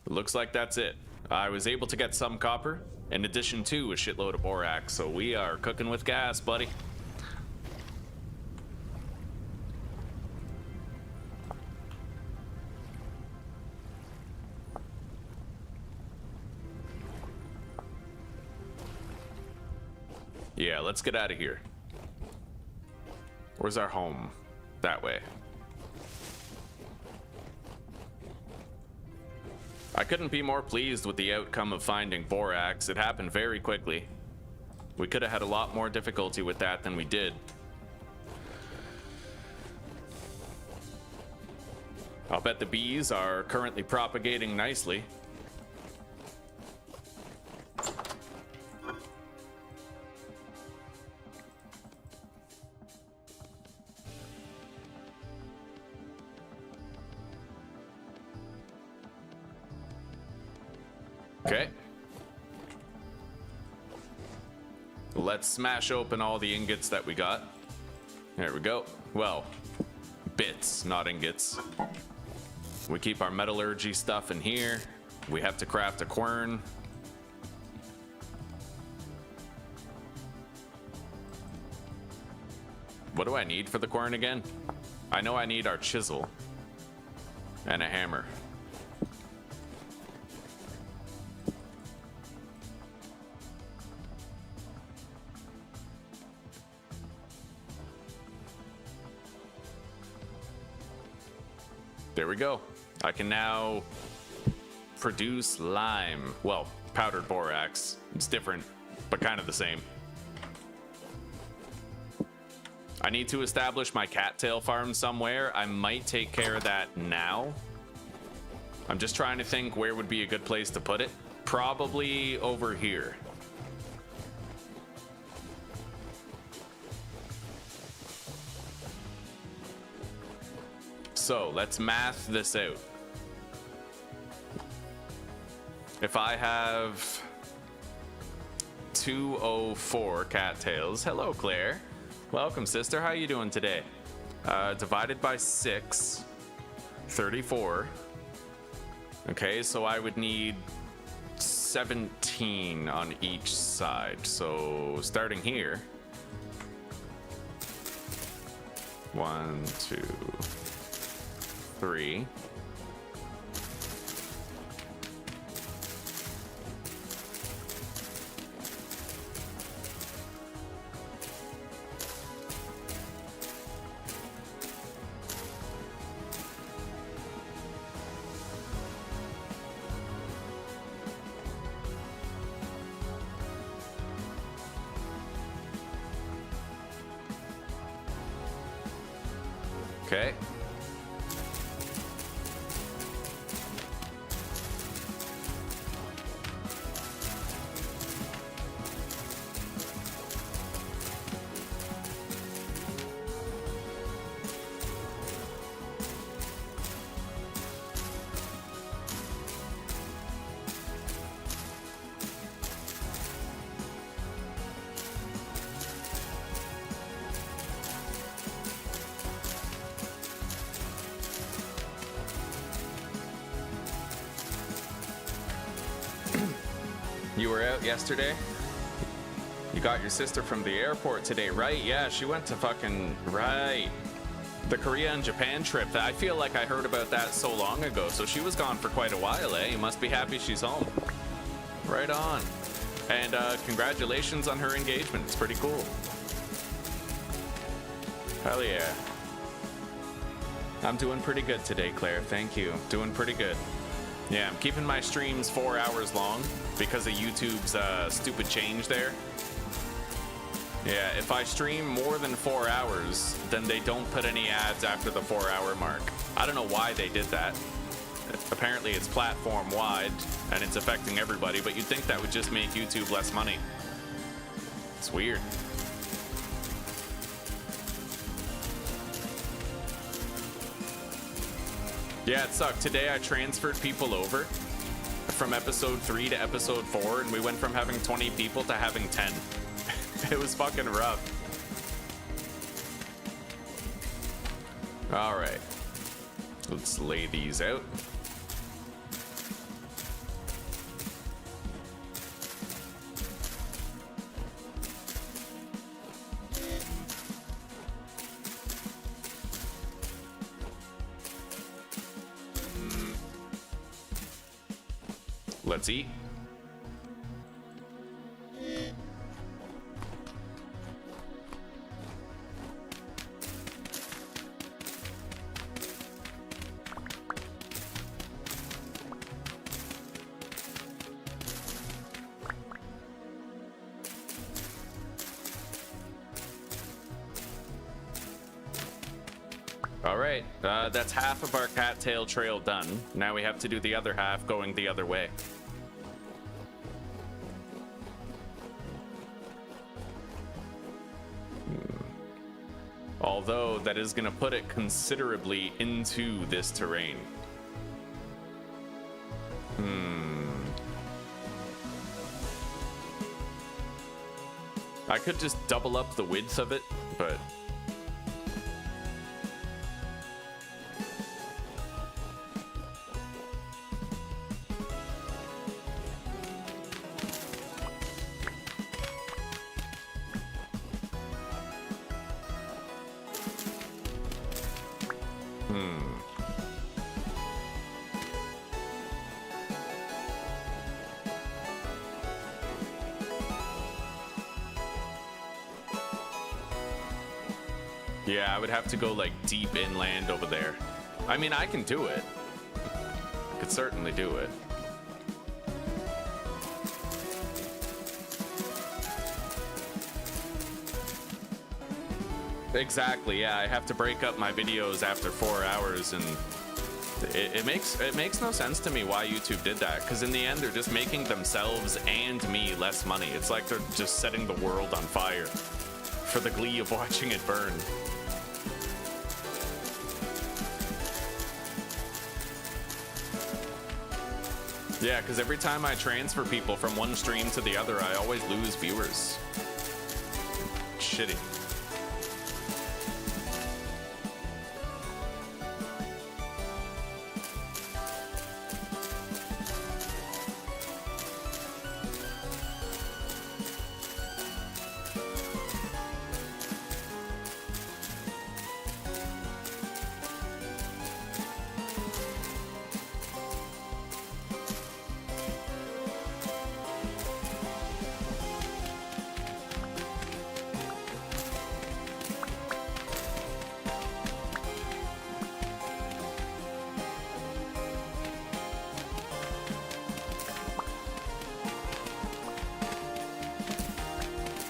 Looks like that's it. I was able to get some copper, in addition to a shitload of borax, so we are cooking with gas, buddy. Yeah, let's get out of here. Where's our home? That way. I couldn't be more pleased with the outcome of finding borax. It happened very quickly. We could have had a lot more difficulty with that than we did. I'll bet the bees are currently propagating nicely. Okay. Let's smash open all the ingots that we got. There we go. Well, bits, not ingots. We keep our metallurgy stuff in here. We have to craft a quern. What do I need for the quern again? I know I need our chisel and a hammer. There we go. I can now produce lime. Well, powdered borax. It's different, but kind of the same. I need to establish my cattail farm somewhere. I might take care of that now. I'm just trying to think where would be a good place to put it. Probably over here. So let's math this out. If I have 204 cattails, hello Claire. Welcome sister, how you doing today? Divided by 6, 34. Okay, so I would need 17 on each side. So starting here. 1, 2, 3. Okay. You were out yesterday? You got your sister from the airport today, right? Yeah, she went to fucking... Right. The Korea and Japan trip. I feel like I heard about that so long ago, so she was gone for quite a while, eh? You must be happy she's home. Right on. And congratulations on her engagement. It's pretty cool. Hell yeah. I'm doing pretty good today, Claire. Thank you. Doing pretty good. Yeah, I'm keeping my streams 4 hours long because of YouTube's stupid change there. Yeah, if I stream more than 4 hours, then they don't put any ads after the 4-hour mark. I don't know why they did that. Apparently it's platform-wide, and it's affecting everybody, but you'd think that would just make YouTube less money. It's weird. Yeah, it sucked. Today I transferred people over from episode 3 to episode 4, and we went from having 20 people to having 10. It was fucking rough. All right. Let's lay these out. Let's eat. All right, that's half of our cattail trail done. Now we have to do the other half going the other way. Although that is going to put it considerably into this terrain. I could just double up the width of it, but... Yeah, I would have to go like deep inland over there. I mean, I can do it. I could certainly do it. Exactly, yeah, I have to break up my videos after 4 hours, and it makes no sense to me why YouTube did that, because in the end they're just making themselves and me less money. It's like they're just setting the world on fire for the glee of watching it burn. Yeah, because every time I transfer people from one stream to the other, I always lose viewers. Shitty.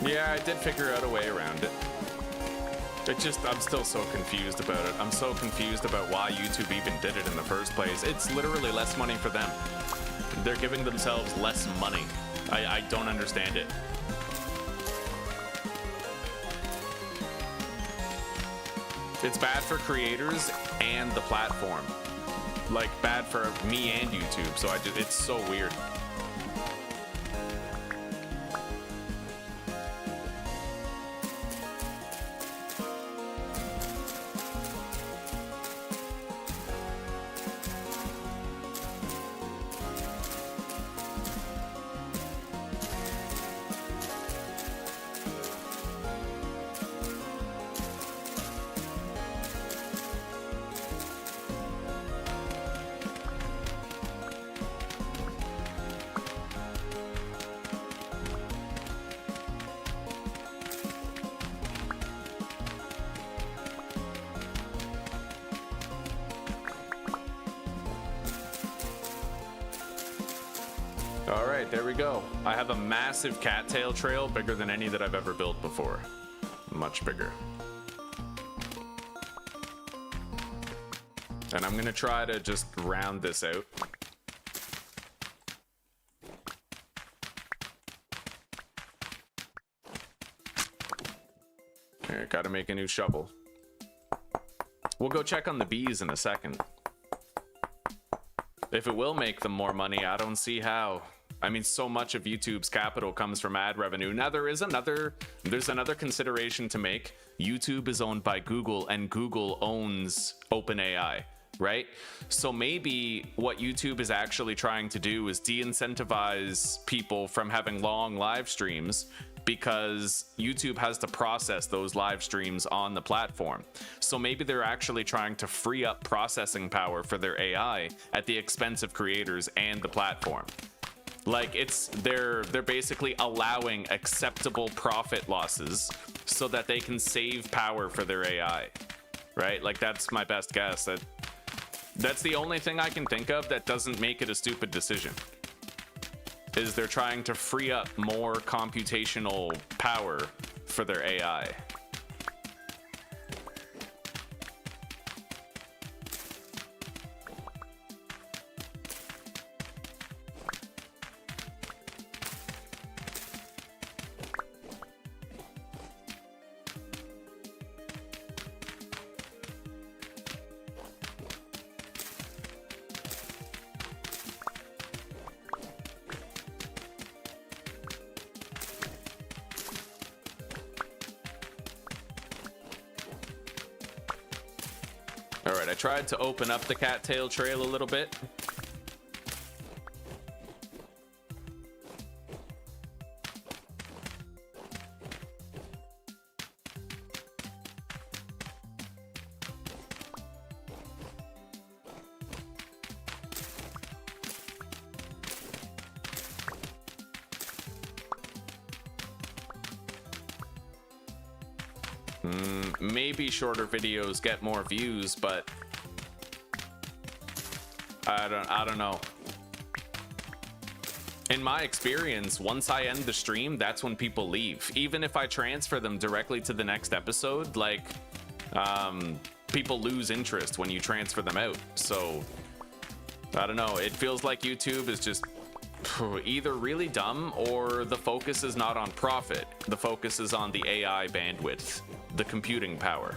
Yeah, I did figure out a way around it. I'm still so confused about it. I'm so confused about why YouTube even did it in the first place. It's literally less money for them. They're giving themselves less money. I don't understand it. It's bad for creators and the platform. Like, bad for me and YouTube, so it's so weird. All right, there we go. I have a massive cattail trail, bigger than any that I've ever built before. Much bigger. And I'm gonna try to just round this out. Here, gotta make a new shovel. We'll go check on the bees in a second. If it will make them more money, I don't see how. I mean, so much of YouTube's capital comes from ad revenue. Now, there's another consideration to make. YouTube is owned by Google, and Google owns OpenAI, right? So maybe what YouTube is actually trying to do is de-incentivize people from having long live streams, because YouTube has to process those live streams on the platform. So maybe they're actually trying to free up processing power for their AI at the expense of creators and the platform. Like, they're basically allowing acceptable profit losses so that they can save power for their AI, right? Like, that's my best guess. That's the only thing I can think of that doesn't make it a stupid decision. Is they're trying to free up more computational power for their AI. All right, I tried to open up the cattail trail a little bit. Maybe shorter videos get more views, but I don't know. In my experience, once I end the stream, that's when people leave. Even if I transfer them directly to the next episode, like, people lose interest when you transfer them out. So, I don't know. It feels like YouTube is just either really dumb or the focus is not on profit. The focus is on the AI bandwidth, the computing power.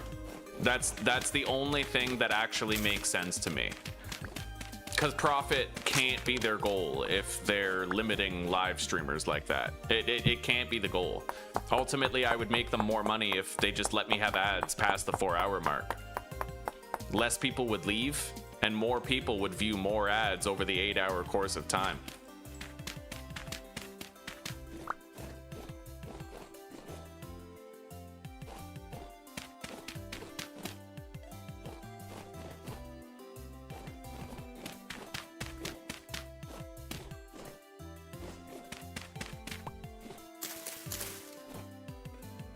That's the only thing that actually makes sense to me. Because profit can't be their goal if they're limiting live streamers like that. It can't be the goal. Ultimately, I would make them more money if they just let me have ads past the 4-hour mark. Less people would leave, and more people would view more ads over the 8-hour course of time.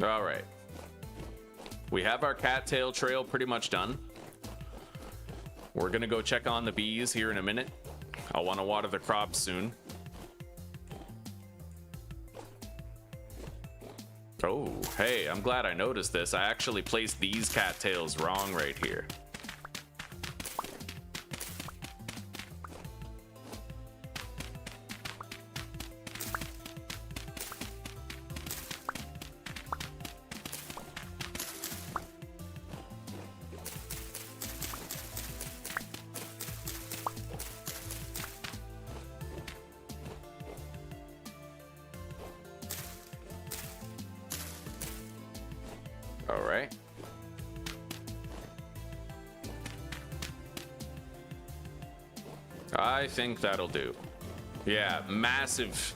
All right. We have our cattail trail pretty much done. We're gonna go check on the bees here in a minute. I want to water the crops soon. Oh, hey, I'm glad I noticed this. I actually placed these cattails wrong right here. I think that'll do. Yeah, massive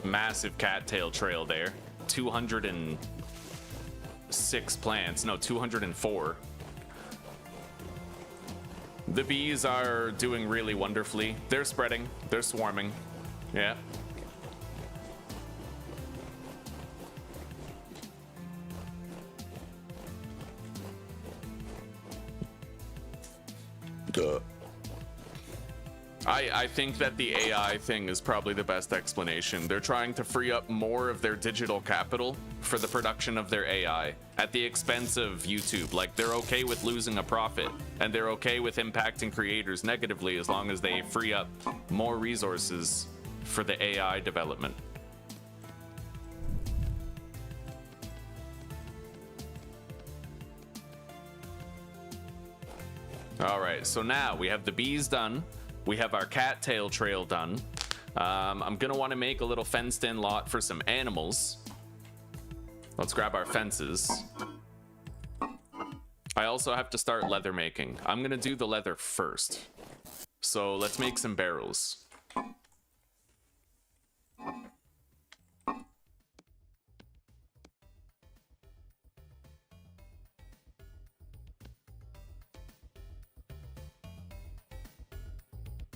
cattail trail there. 206 plants. No, 204. The bees are doing really wonderfully. They're spreading. They're swarming. Yeah. Duh. I think that the AI thing is probably the best explanation. They're trying to free up more of their digital capital for the production of their AI at the expense of YouTube. Like, they're okay with losing a profit, and they're okay with impacting creators negatively as long as they free up more resources for the AI development. All right, so now we have the bees done. We have our cattail trail done. I'm gonna want to make a little fenced-in lot for some animals. Let's grab our fences. I also have to start leather making. I'm gonna do the leather first. So let's make some barrels.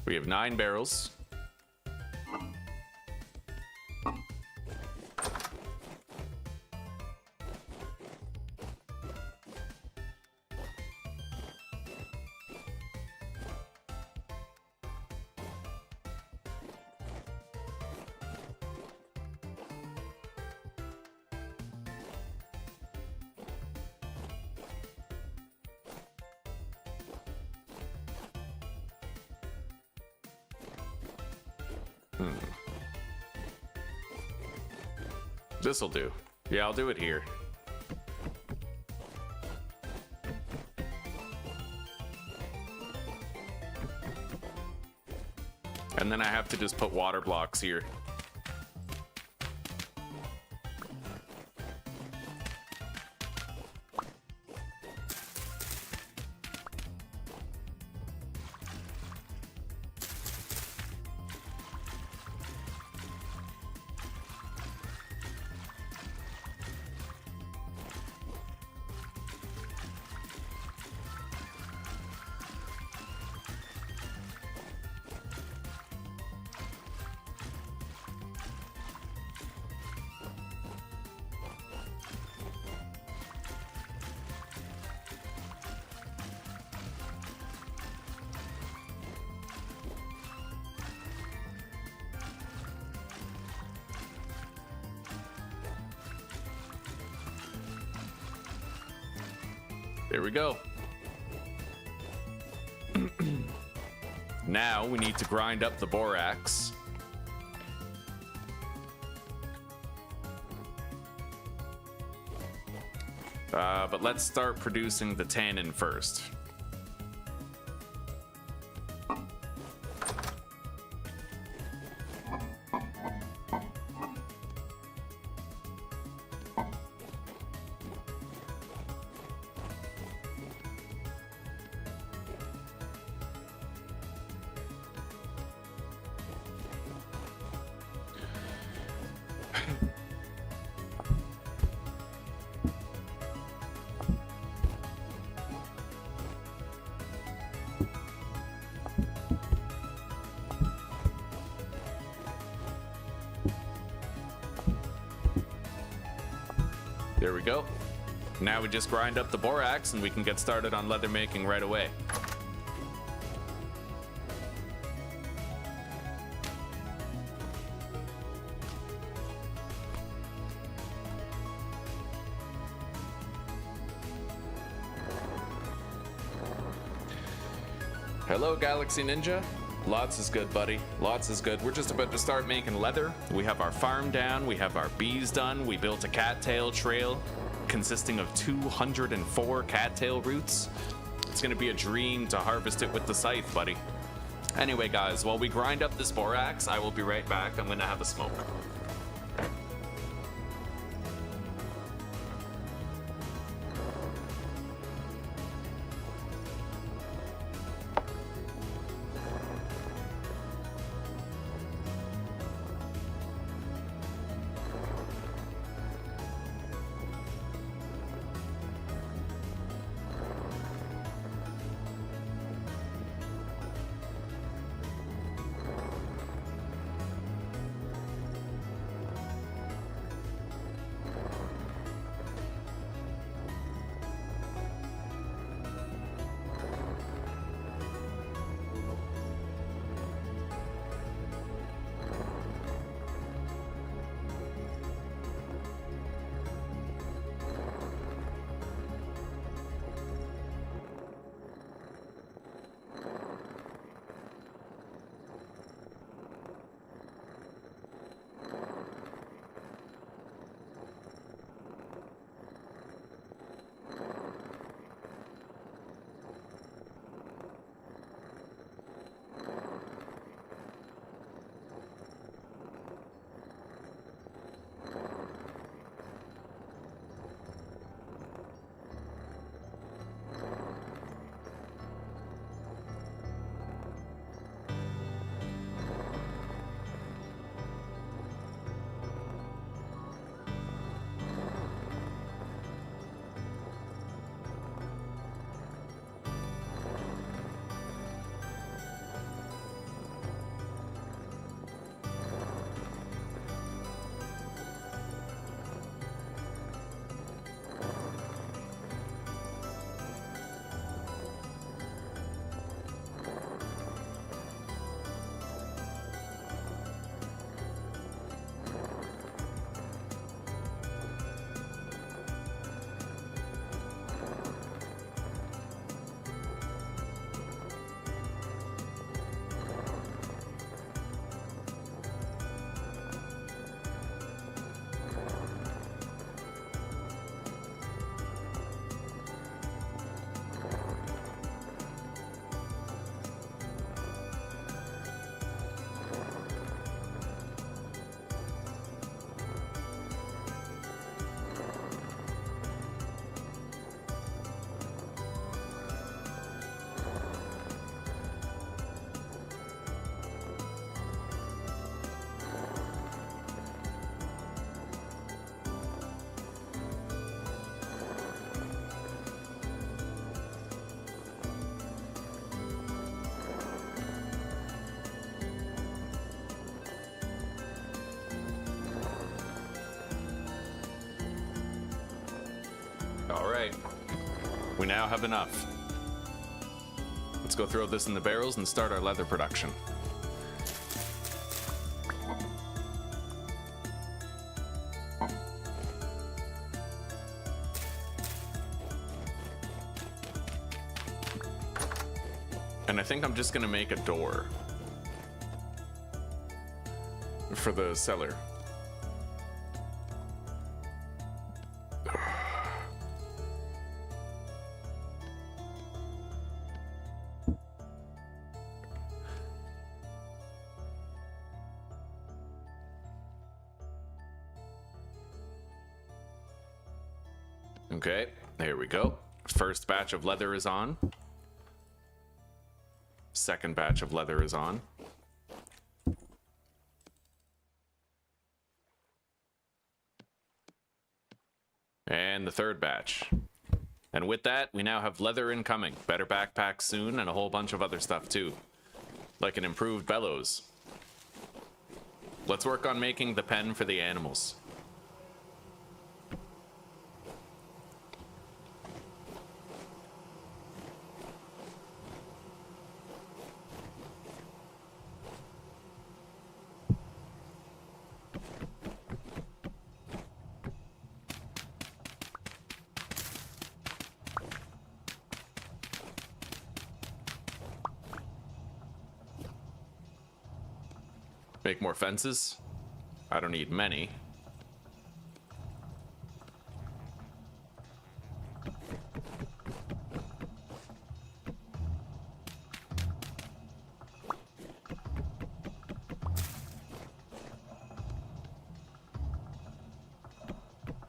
We have 9 barrels. This'll do. Yeah, I'll do it here. And then I have to just put water blocks here. There we go. Now we need to grind up the borax. But let's start producing the tannin first. There we go. Now we just grind up the borax and we can get started on leather making right away. Hello, Galaxy Ninja. Lots is good, buddy. Lots is good. We're just about to start making leather. We have our farm down. We have our bees done. We built a cattail trail consisting of 204 cattail roots. It's going to be a dream to harvest it with the scythe, buddy. Anyway, guys, while we grind up this borax, I will be right back. I'm going to have a smoke. All right, we now have enough. Let's go throw this in the barrels and start our leather production. And I think I'm just gonna make a door for the cellar. Okay, there we go. First batch of leather is on. Second batch of leather is on. And the third batch. And with that, we now have leather incoming. Better backpacks soon, and a whole bunch of other stuff too. Like an improved bellows. Let's work on making the pen for the animals. Make more fences. I don't need many.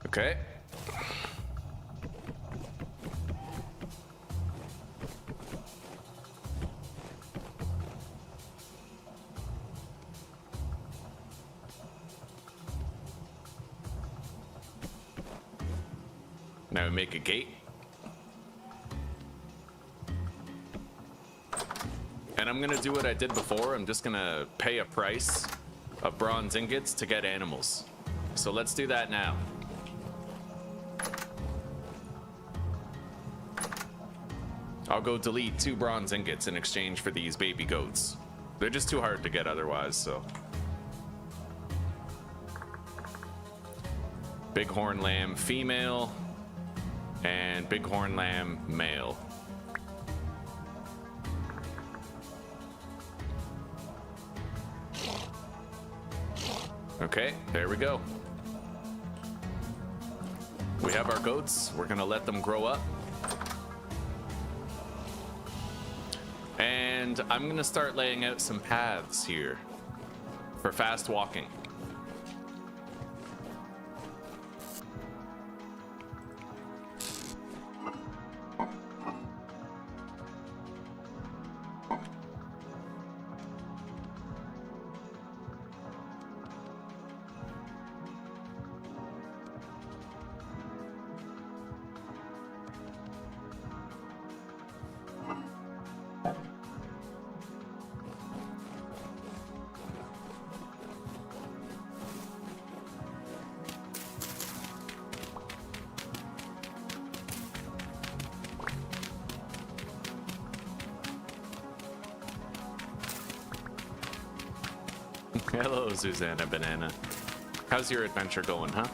Okay. Now we make a gate. And I'm gonna do what I did before. I'm just gonna pay a price of bronze ingots to get animals. So let's do that now. I'll go delete 2 bronze ingots in exchange for these baby goats. They're just too hard to get otherwise, so. Bighorn lamb female. And bighorn lamb male. Okay, there we go. We have our goats. We're gonna let them grow up. And I'm gonna start laying out some paths here for fast walking. Hello, Susanna Banana. How's your adventure going, huh?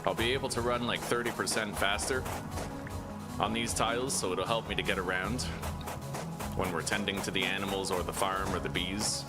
I'll be able to run like 30% faster on these tiles, so it'll help me to get around when we're tending to the animals or the farm or the bees.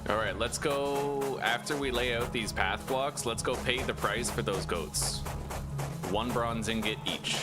All right, let's go. After we lay out these path blocks, let's go pay the price for those goats. 1 bronze ingot each.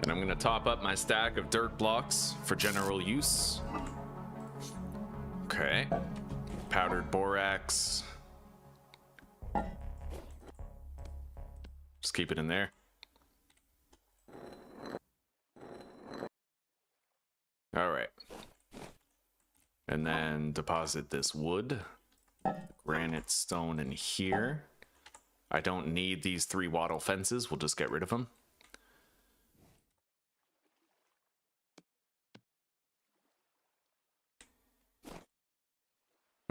And I'm gonna top up my stack of dirt blocks for general use. Okay. Powdered borax. Just keep it in there. All right. And then deposit this wood, granite stone in here. I don't need these 3 wattle fences. We'll just get rid of them.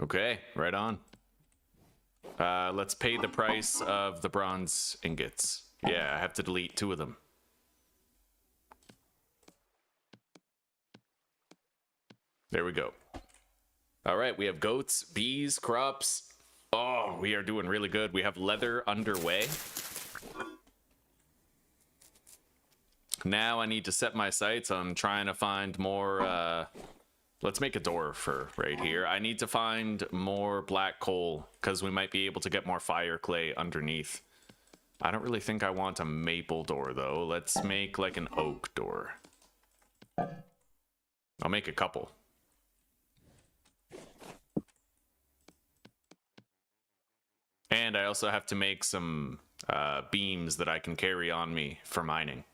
Okay, right on. Let's pay the price of the bronze ingots. Yeah, I have to delete 2 of them. There we go. All right, we have goats, bees, crops. Oh, we are doing really good. We have leather underway. Now I need to set my sights on trying to find more... Let's make a door for right here. I need to find more black coal because we might be able to get more fire clay underneath. I don't really think I want a maple door though. Let's make like an oak door. I'll make a couple. And I also have to make some beams that I can carry on me for mining.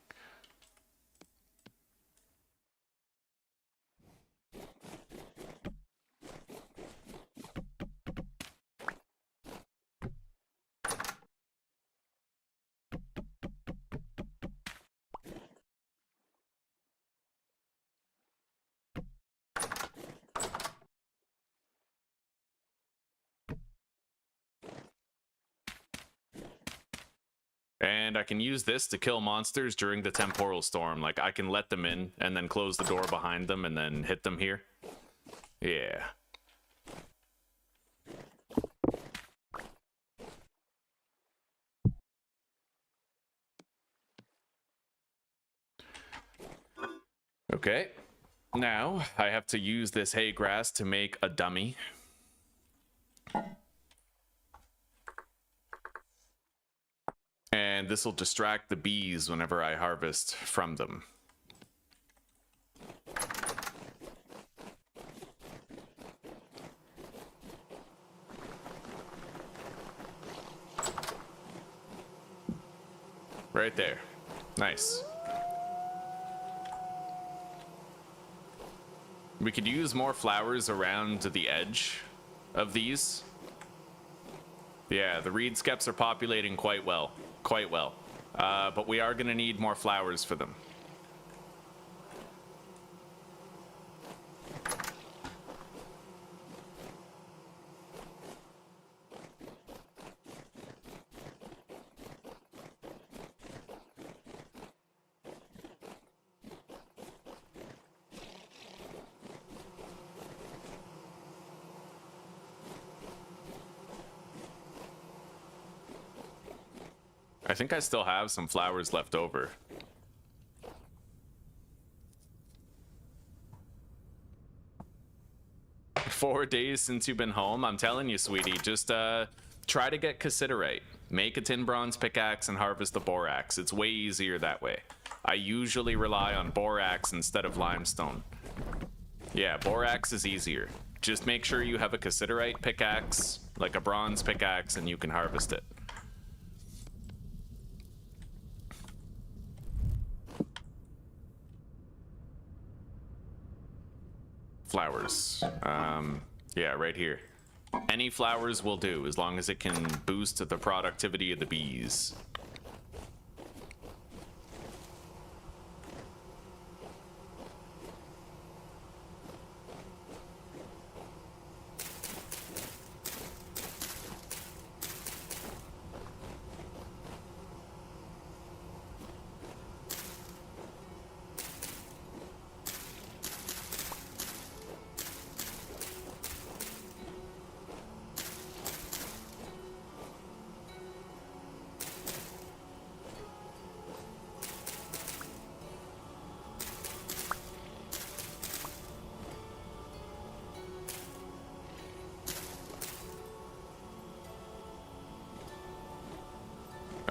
And I can use this to kill monsters during the temporal storm. Like, I can let them in and then close the door behind them and then hit them here. Yeah. Okay. Now, I have to use this hay grass to make a dummy. And this will distract the bees whenever I harvest from them. Right there. Nice. We could use more flowers around the edge of these. Yeah, the reed skeps are populating quite well. But we are going to need more flowers for them. I think I still have some flowers left over. Four days since you've been home. I'm telling you, sweetie, just try to get cassiterite. Make a tin bronze pickaxe and harvest the borax. It's way easier that way. I usually rely on borax instead of limestone. Yeah, borax is easier. Just make sure you have a cassiterite pickaxe, like a bronze pickaxe, and you can harvest it. Flowers. Yeah, right here. Any flowers will do, as long as it can boost the productivity of the bees.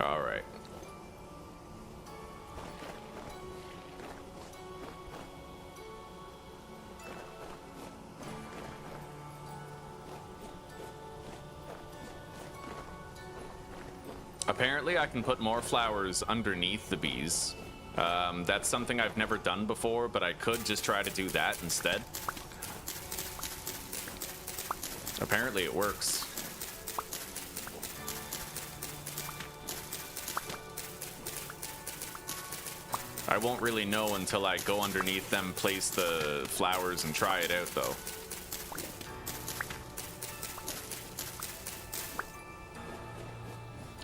All right. Apparently I can put more flowers underneath the bees. That's something I've never done before, but I could just try to do that instead. Apparently it works. I won't really know until I go underneath them, place the flowers, and try it out, though.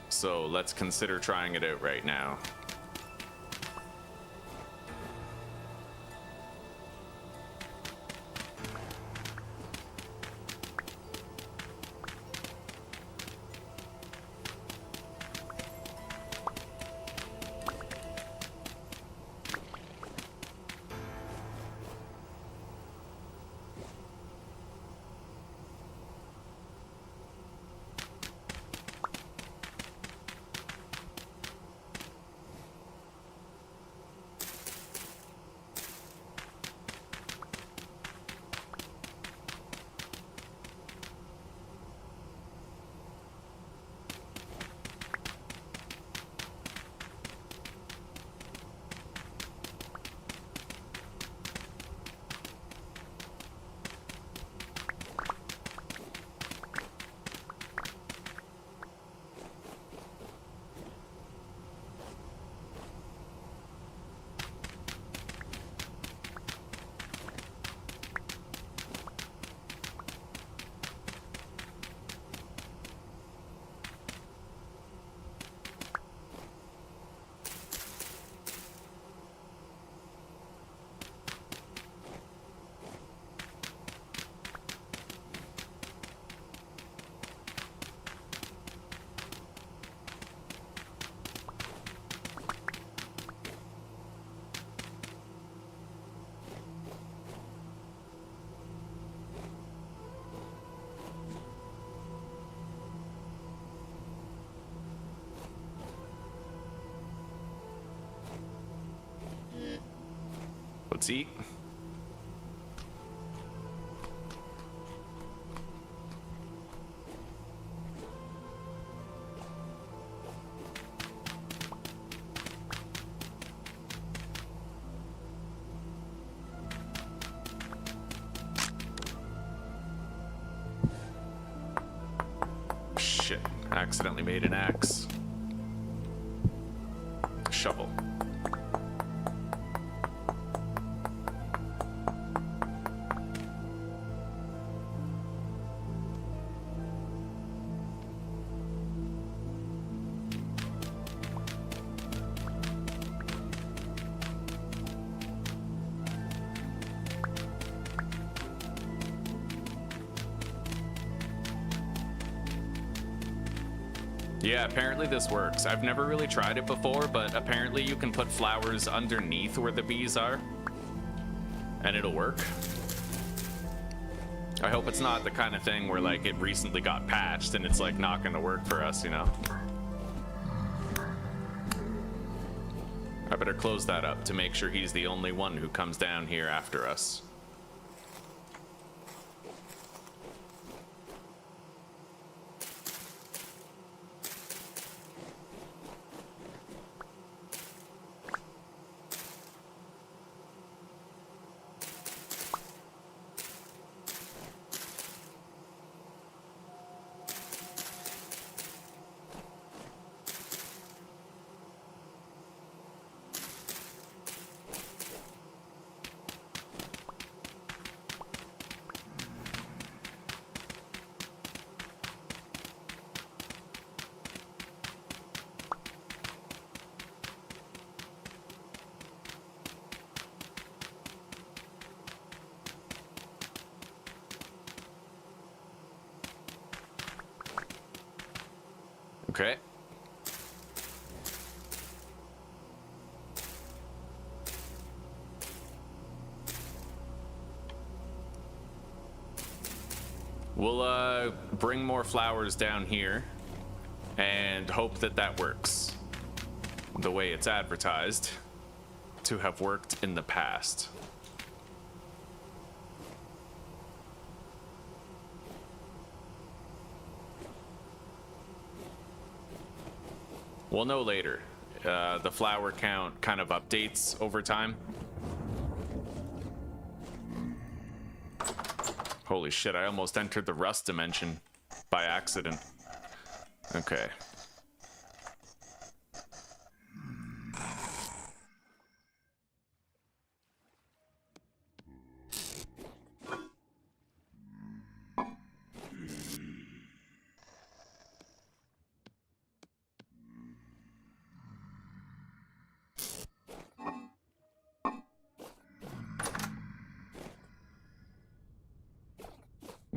So let's consider trying it out right now. Let's eat. Shit, I accidentally made an axe. Shovel. Yeah, apparently this works. I've never really tried it before, but apparently you can put flowers underneath where the bees are, and it'll work. I hope it's not the kind of thing where, like, it recently got patched and it's, like, not gonna work for us, you know? I better close that up to make sure he's the only one who comes down here after us. Okay. We'll bring more flowers down here. and hope that that works the way it's advertised to have worked in the past. We'll know later. The flower count kind of updates over time. Holy shit, I almost entered the rust dimension by accident. Okay.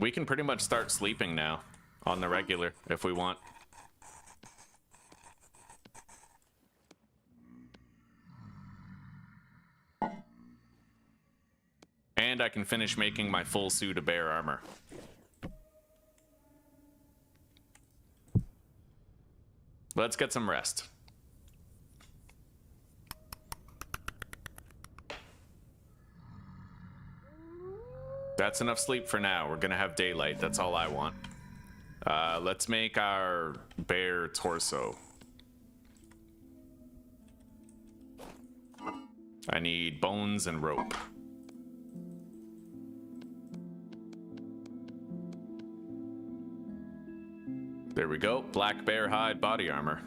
We can pretty much start sleeping now on the regular if we want. And I can finish making my full suit of bear armor. Let's get some rest. That's enough sleep for now. We're gonna have daylight. That's all I want. Let's make our bear torso. I need bones and rope. There we go. Black bear hide body armor.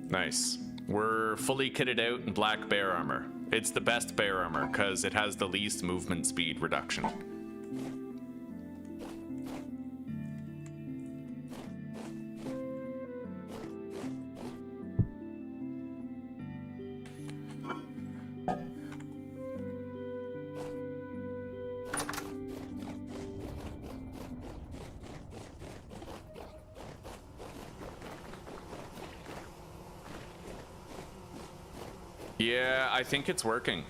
Nice. We're fully kitted out in black bear armor. It's the best bear armor because it has the least movement speed reduction. Yeah, I think it's working.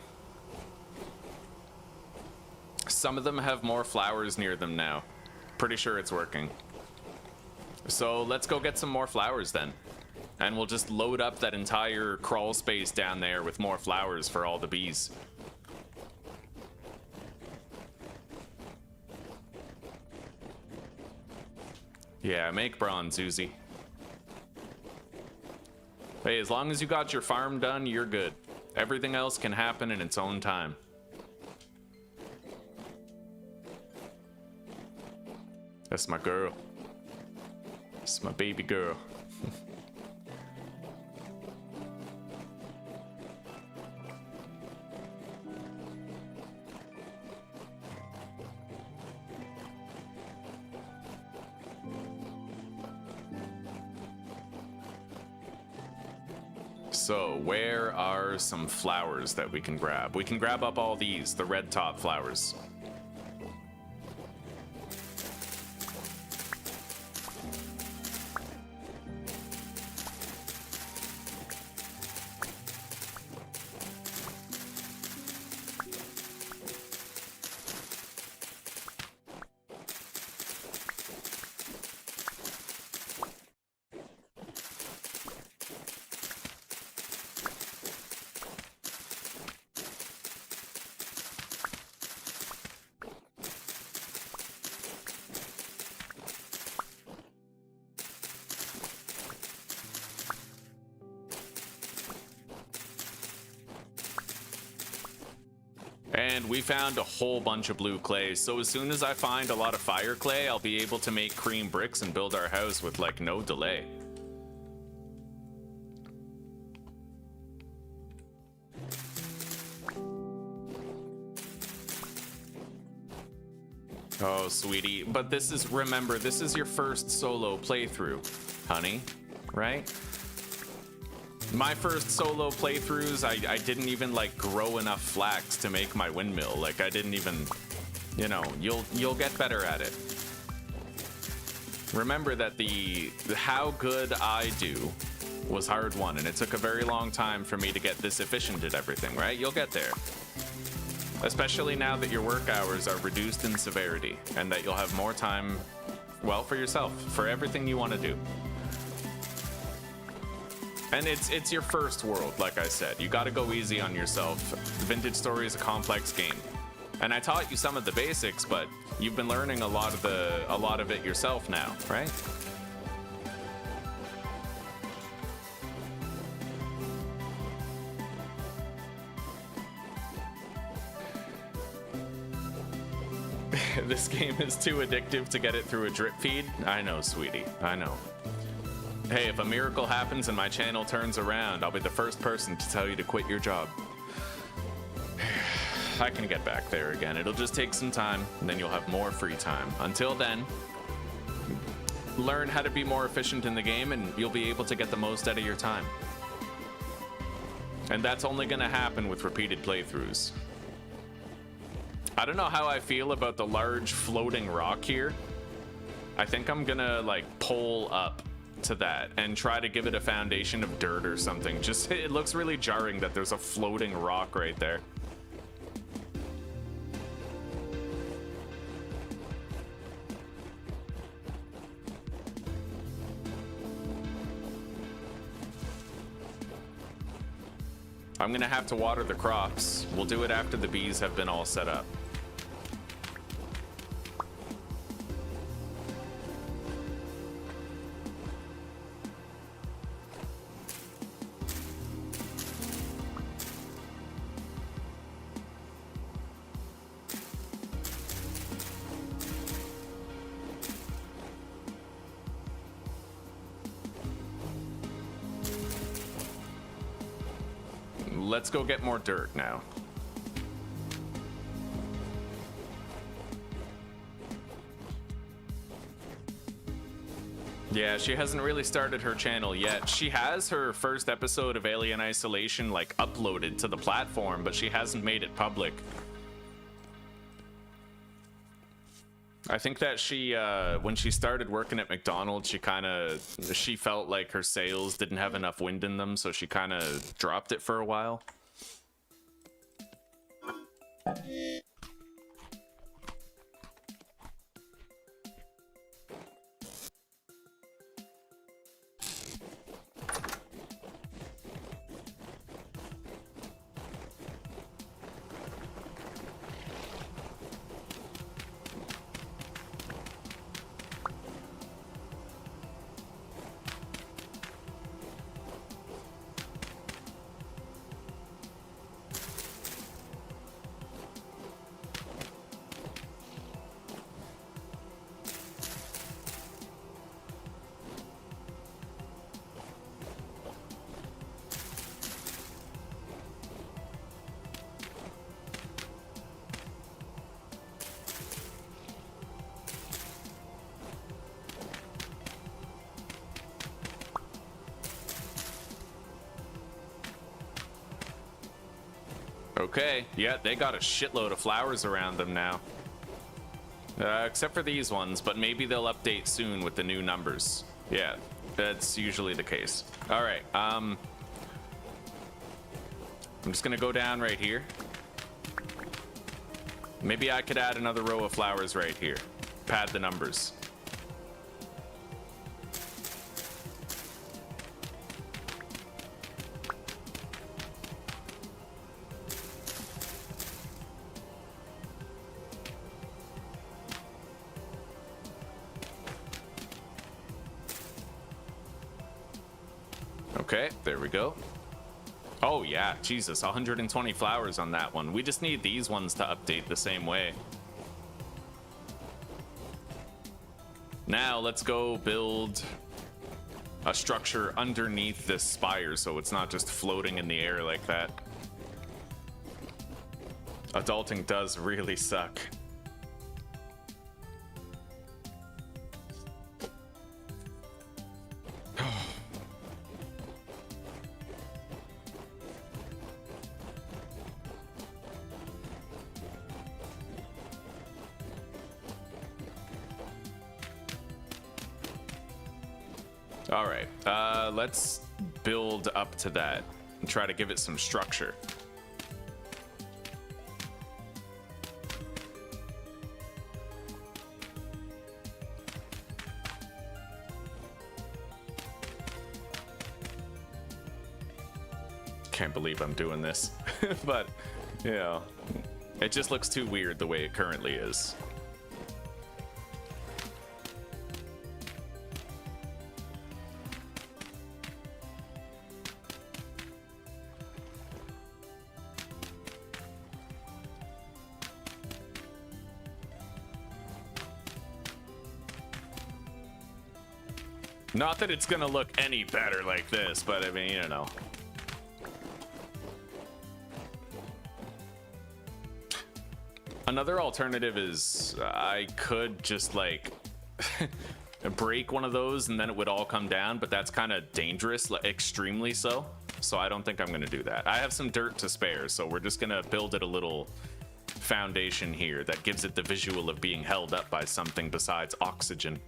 Some of them have more flowers near them now. Pretty sure it's working. So let's go get some more flowers then. And we'll just load up that entire crawl space down there with more flowers for all the bees. Yeah, make bronze, Uzi. Hey, as long as you got your farm done, you're good. Everything else can happen in its own time. That's my girl. That's my baby girl. So, where are some flowers that we can grab? We can grab up all these, the red top flowers. And we found a whole bunch of blue clay, so as soon as I find a lot of fire clay, I'll be able to make cream bricks and build our house with like no delay. Oh, sweetie, but this is, remember, this is your first solo playthrough, honey, right? My first solo playthroughs, I didn't even like grow enough flax to make my windmill. Like I didn't even, you know, you'll get better at it. Remember that the how good I do was hard won, and it took a very long time for me to get this efficient at everything, right? You'll get there. Especially now that your work hours are reduced in severity and that you'll have more time well, for yourself, for everything you want to do. And it's your first world, like I said. You got to go easy on yourself. Vintage Story is a complex game, and I taught you some of the basics, but you've been learning a lot of it yourself now, right? This game is too addictive to get it through a drip feed. I know, sweetie. I know. Hey, if a miracle happens and my channel turns around, I'll be the first person to tell you to quit your job. I can get back there again. It'll just take some time, and then you'll have more free time. Until then, learn how to be more efficient in the game, and you'll be able to get the most out of your time. And that's only going to happen with repeated playthroughs. I don't know how I feel about the large floating rock here. I think I'm gonna like pull up to that and try to give it a foundation of dirt or something. Just, it looks really jarring that there's a floating rock right there. I'm gonna have to water the crops. We'll do it after the bees have been all set up. Let's go get more dirt now. Yeah, she hasn't really started her channel yet. She has her first episode of Alien Isolation like uploaded to the platform, but she hasn't made it public. I think that she, when she started working at McDonald's, she felt like her sales didn't have enough wind in them, so she kind of dropped it for a while. Okay, yeah, they got a shitload of flowers around them now. Except for these ones, but maybe they'll update soon with the new numbers. Yeah, that's usually the case. All right, I'm just gonna go down right here. Maybe I could add another row of flowers right here. Pad the numbers. Okay, there we go. Oh yeah, Jesus, 120 flowers on that one. We just need these ones to update the same way. Now let's go build a structure underneath this spire so it's not just floating in the air like that. Adulting does really suck. All right, let's build up to that and try to give it some structure. Can't believe I'm doing this. But, you know, it just looks too weird the way it currently is. Not that it's gonna look any better like this, but I mean, you know. Another alternative is I could just like break one of those and then it would all come down, but that's kind of dangerous, like extremely so. So I don't think I'm gonna do that. I have some dirt to spare, so we're just gonna build it a little foundation here that gives it the visual of being held up by something besides oxygen.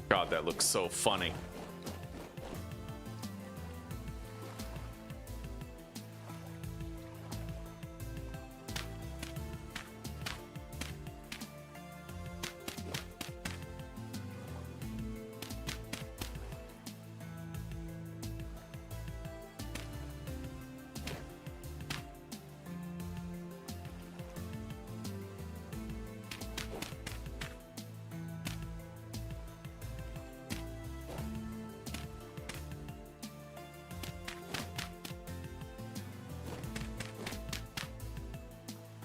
God, that looks so funny.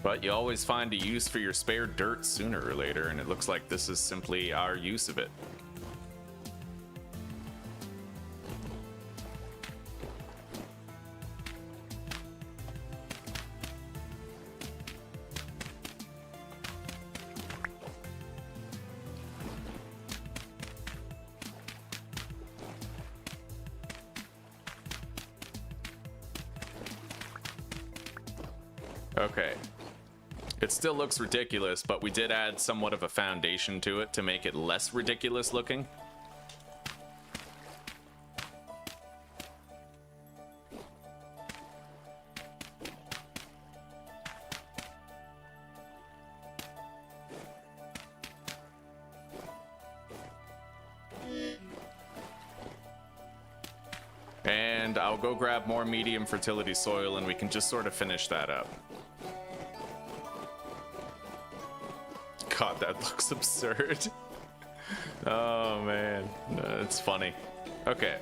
But you always find a use for your spare dirt sooner or later, and it looks like this is simply our use of it. Okay. It still looks ridiculous, but we did add somewhat of a foundation to it to make it less ridiculous looking. And I'll go grab more medium fertility soil and we can just sort of finish that up. God, that looks absurd. Oh man, it's funny. Okay.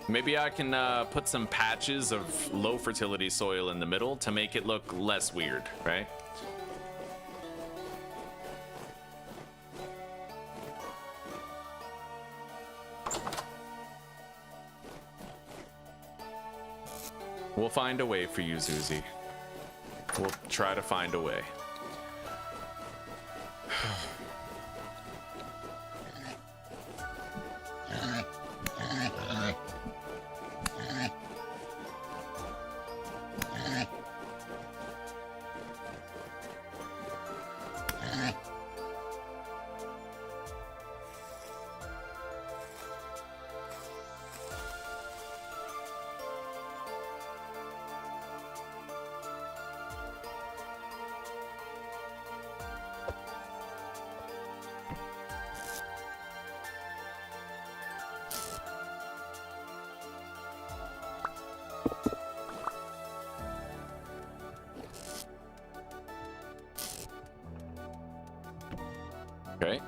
Maybe I can put some patches of low fertility soil in the middle to make it look less weird, right? We'll find a way for you, Zuzi. We'll try to find a way. Okay.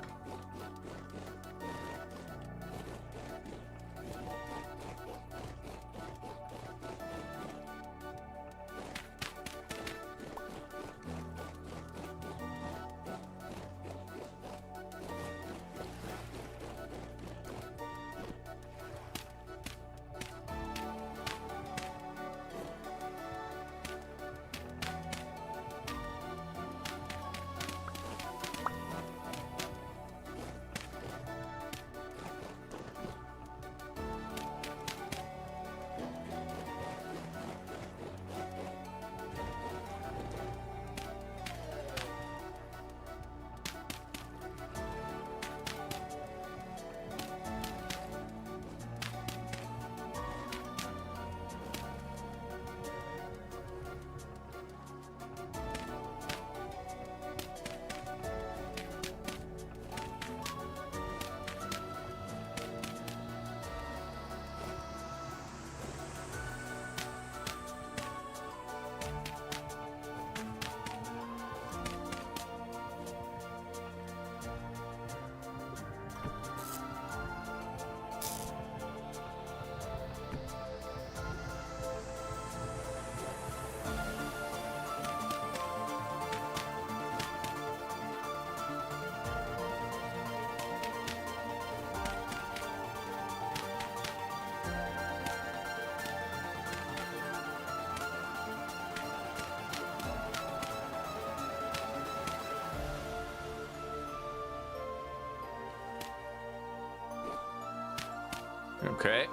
Okay.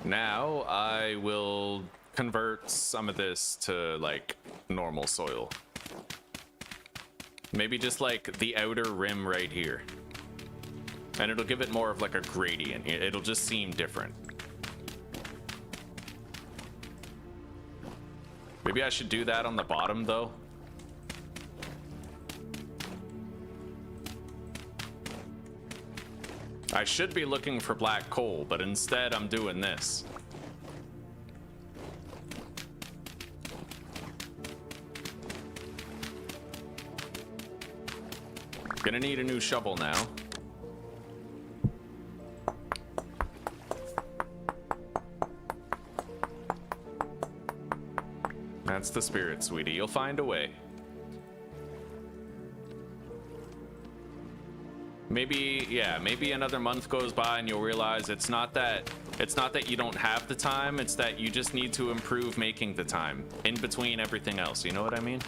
Now I will convert some of this to like normal soil. Maybe just like the outer rim right here. And it'll give it more of like a gradient. It'll just seem different. Maybe I should do that on the bottom though. I should be looking for black coal, but instead I'm doing this. Gonna need a new shovel now. That's the spirit, sweetie. You'll find a way. Maybe, yeah, maybe another month goes by and you'll realize it's not that you don't have the time, it's that you just need to improve making the time in between everything else. You know what I mean?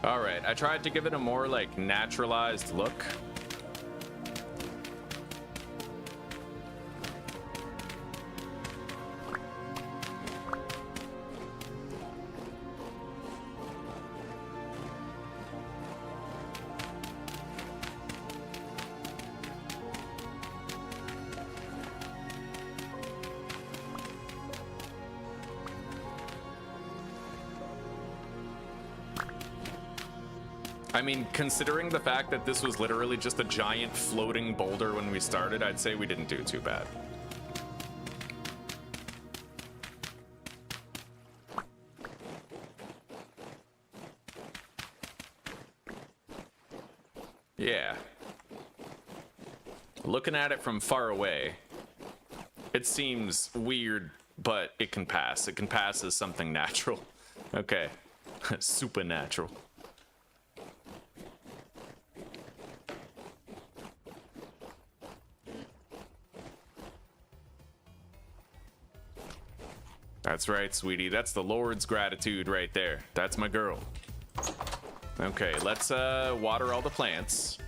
All right, I tried to give it a more like naturalized look. I mean, considering the fact that this was literally just a giant floating boulder when we started, I'd say we didn't do too bad. Yeah. Looking at it from far away, it seems weird, but it can pass. It can pass as something natural. Okay. Supernatural. That's right, sweetie. That's the Lord's gratitude right there. That's my girl. Okay, let's water all the plants.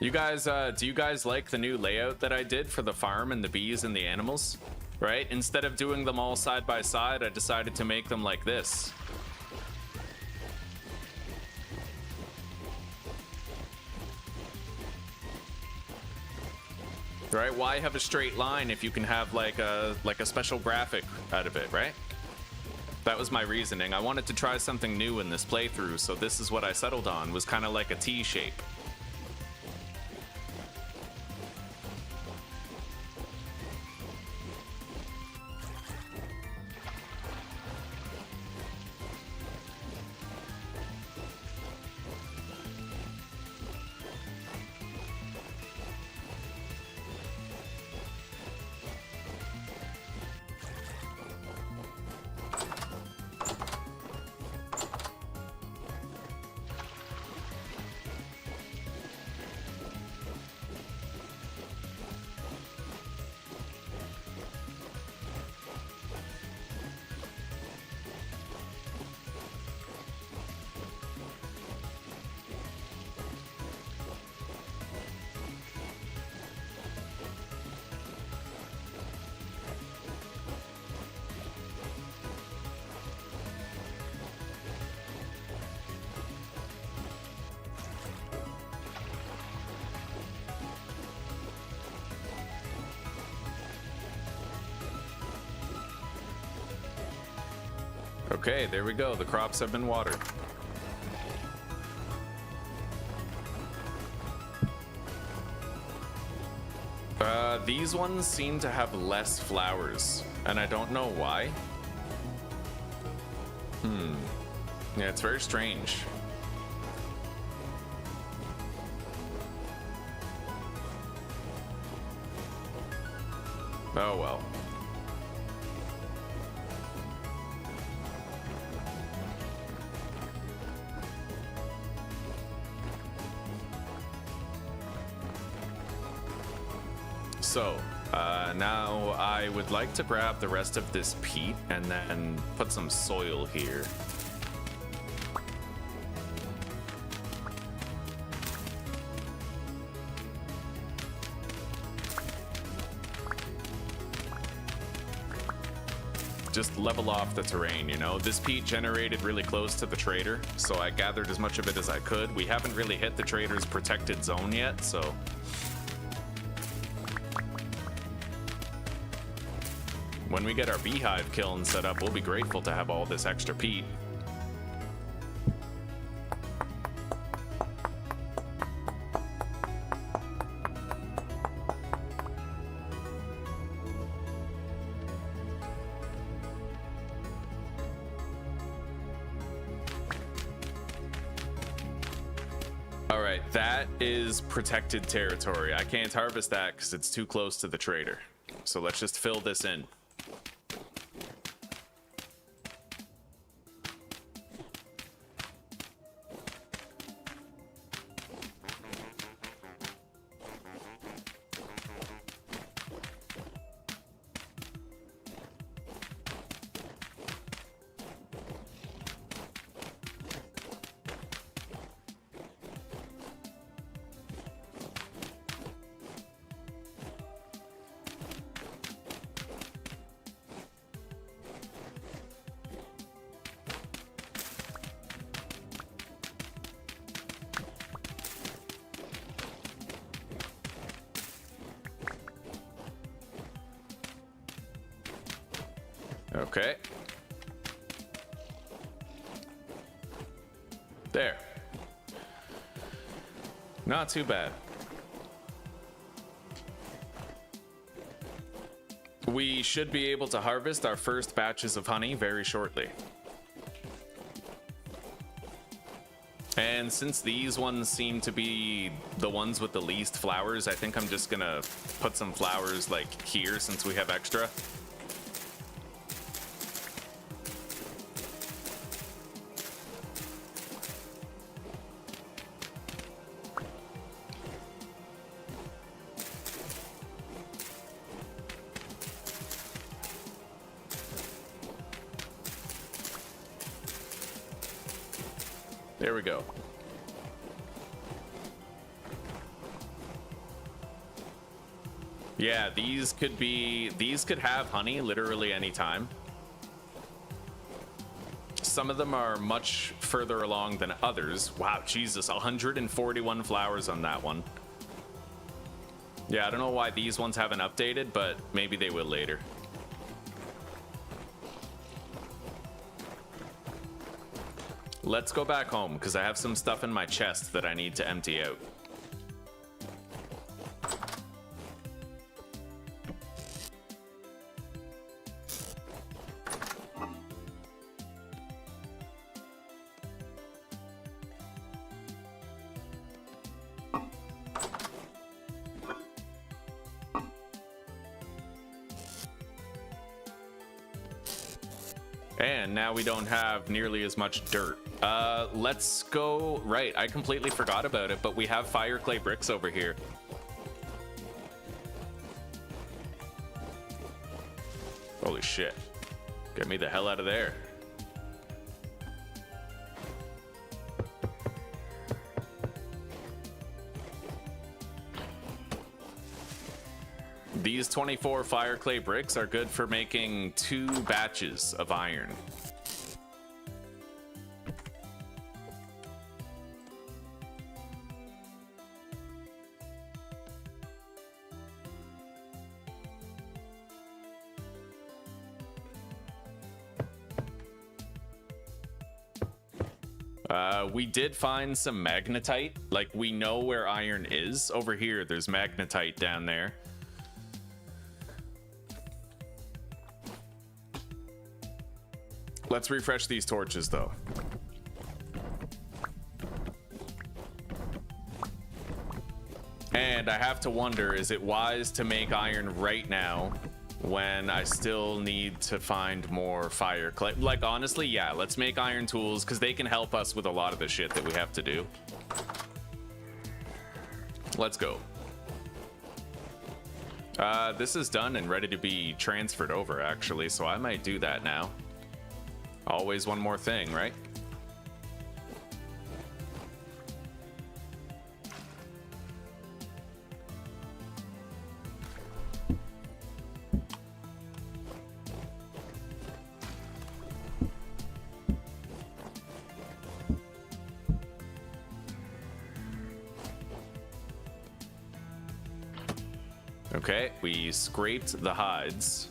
You guys, do you guys like the new layout that I did for the farm and the bees and the animals? Right? Instead of doing them all side by side, I decided to make them like this. Right? Why have a straight line if you can have like a special graphic out of it, right? That was my reasoning. I wanted to try something new in this playthrough, so this is what I settled on, was kind of like a T shape. Okay, there we go. The crops have been watered. These ones seem to have less flowers, and I don't know why. Yeah, it's very strange. Oh well. So, now I would like to grab the rest of this peat and then put some soil here. Just level off the terrain, you know? This peat generated really close to the trader, so I gathered as much of it as I could. We haven't really hit the trader's protected zone yet, so... when we get our beehive kiln set up, we'll be grateful to have all this extra peat. All right, that is protected territory. I can't harvest that because it's too close to the trader. So let's just fill this in. Okay. There. Not too bad. We should be able to harvest our first batches of honey very shortly. And since these ones seem to be the ones with the least flowers, I think I'm just gonna put some flowers like here since we have extra. There we go. Yeah, these could have honey literally any time. Some of them are much further along than others. Wow, Jesus, 141 flowers on that one. Yeah, I don't know why these ones haven't updated, but maybe they will later. Let's go back home, because I have some stuff in my chest that I need to empty out. And now we don't have nearly as much dirt. Let's go. Right, I completely forgot about it, but we have fire clay bricks over here. Holy shit. Get me the hell out of there. These 24 fire clay bricks are good for making 2 batches of iron. We did find some magnetite. Like, we know where iron is. Over here, there's magnetite down there. Let's refresh these torches, though. And I have to wonder, is it wise to make iron right now when I still need to find more fire clay? Like, honestly, yeah, let's make iron tools, because they can help us with a lot of the shit that we have to do. Let's go. This is done and ready to be transferred over, actually, so I might do that now. Always one more thing, right? Okay, we scraped the hides.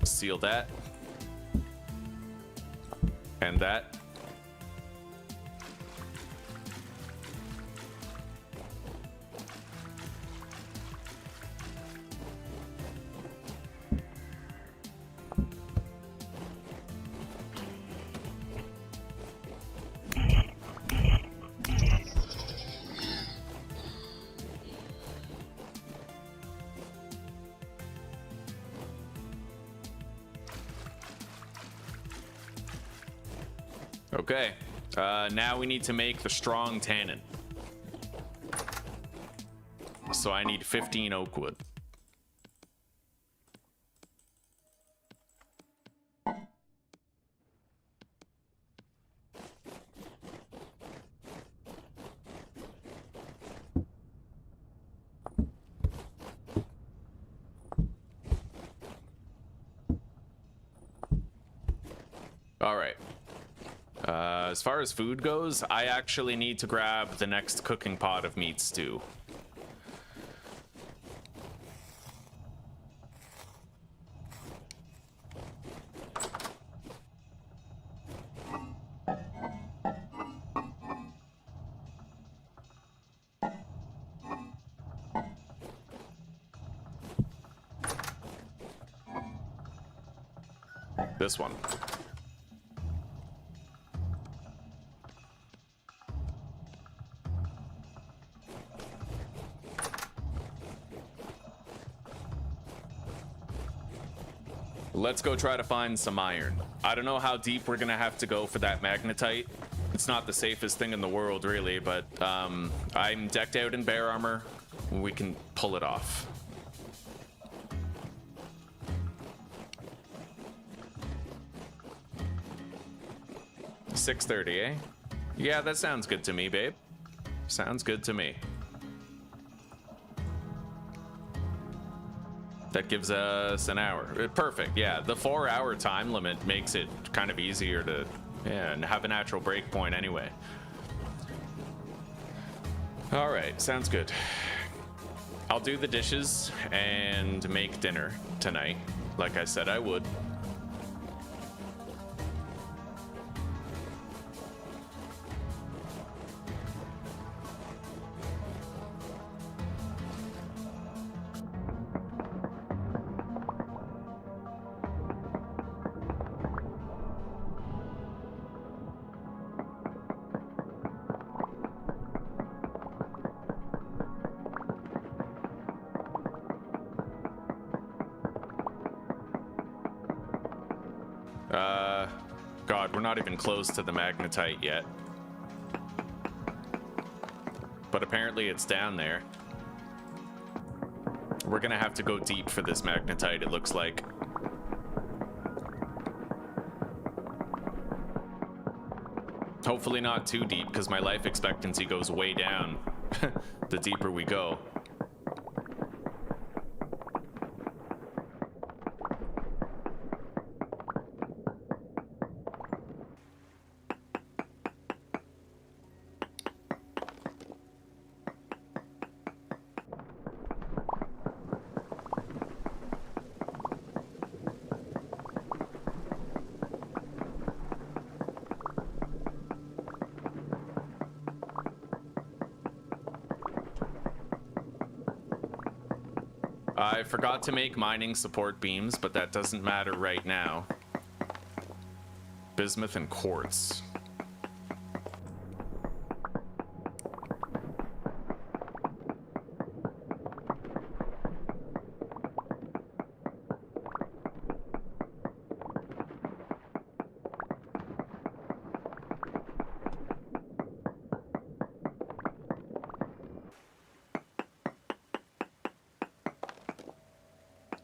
Seal that. And that. Okay, now we need to make the strong tannin. So I need 15 oak wood. All right. As far as food goes, I actually need to grab the next cooking pot of meat stew. This one. Let's go try to find some iron. I don't know how deep we're gonna have to go for that magnetite. It's not the safest thing in the world, really, but I'm decked out in bear armor. We can pull it off. $6:30, eh? Yeah, that sounds good to me, babe. Sounds good to me. That gives us an hour. Perfect, yeah. The 4-hour time limit makes it kind of easier to Yeah, and have a natural break point anyway. All right, sounds good. I'll do the dishes and make dinner tonight, like I said I would. God, we're not even close to the magnetite yet. But apparently it's down there. We're gonna have to go deep for this magnetite, it looks like. Hopefully not too deep, because my life expectancy goes way down the deeper we go. I forgot to make mining support beams, but that doesn't matter right now. Bismuth and quartz.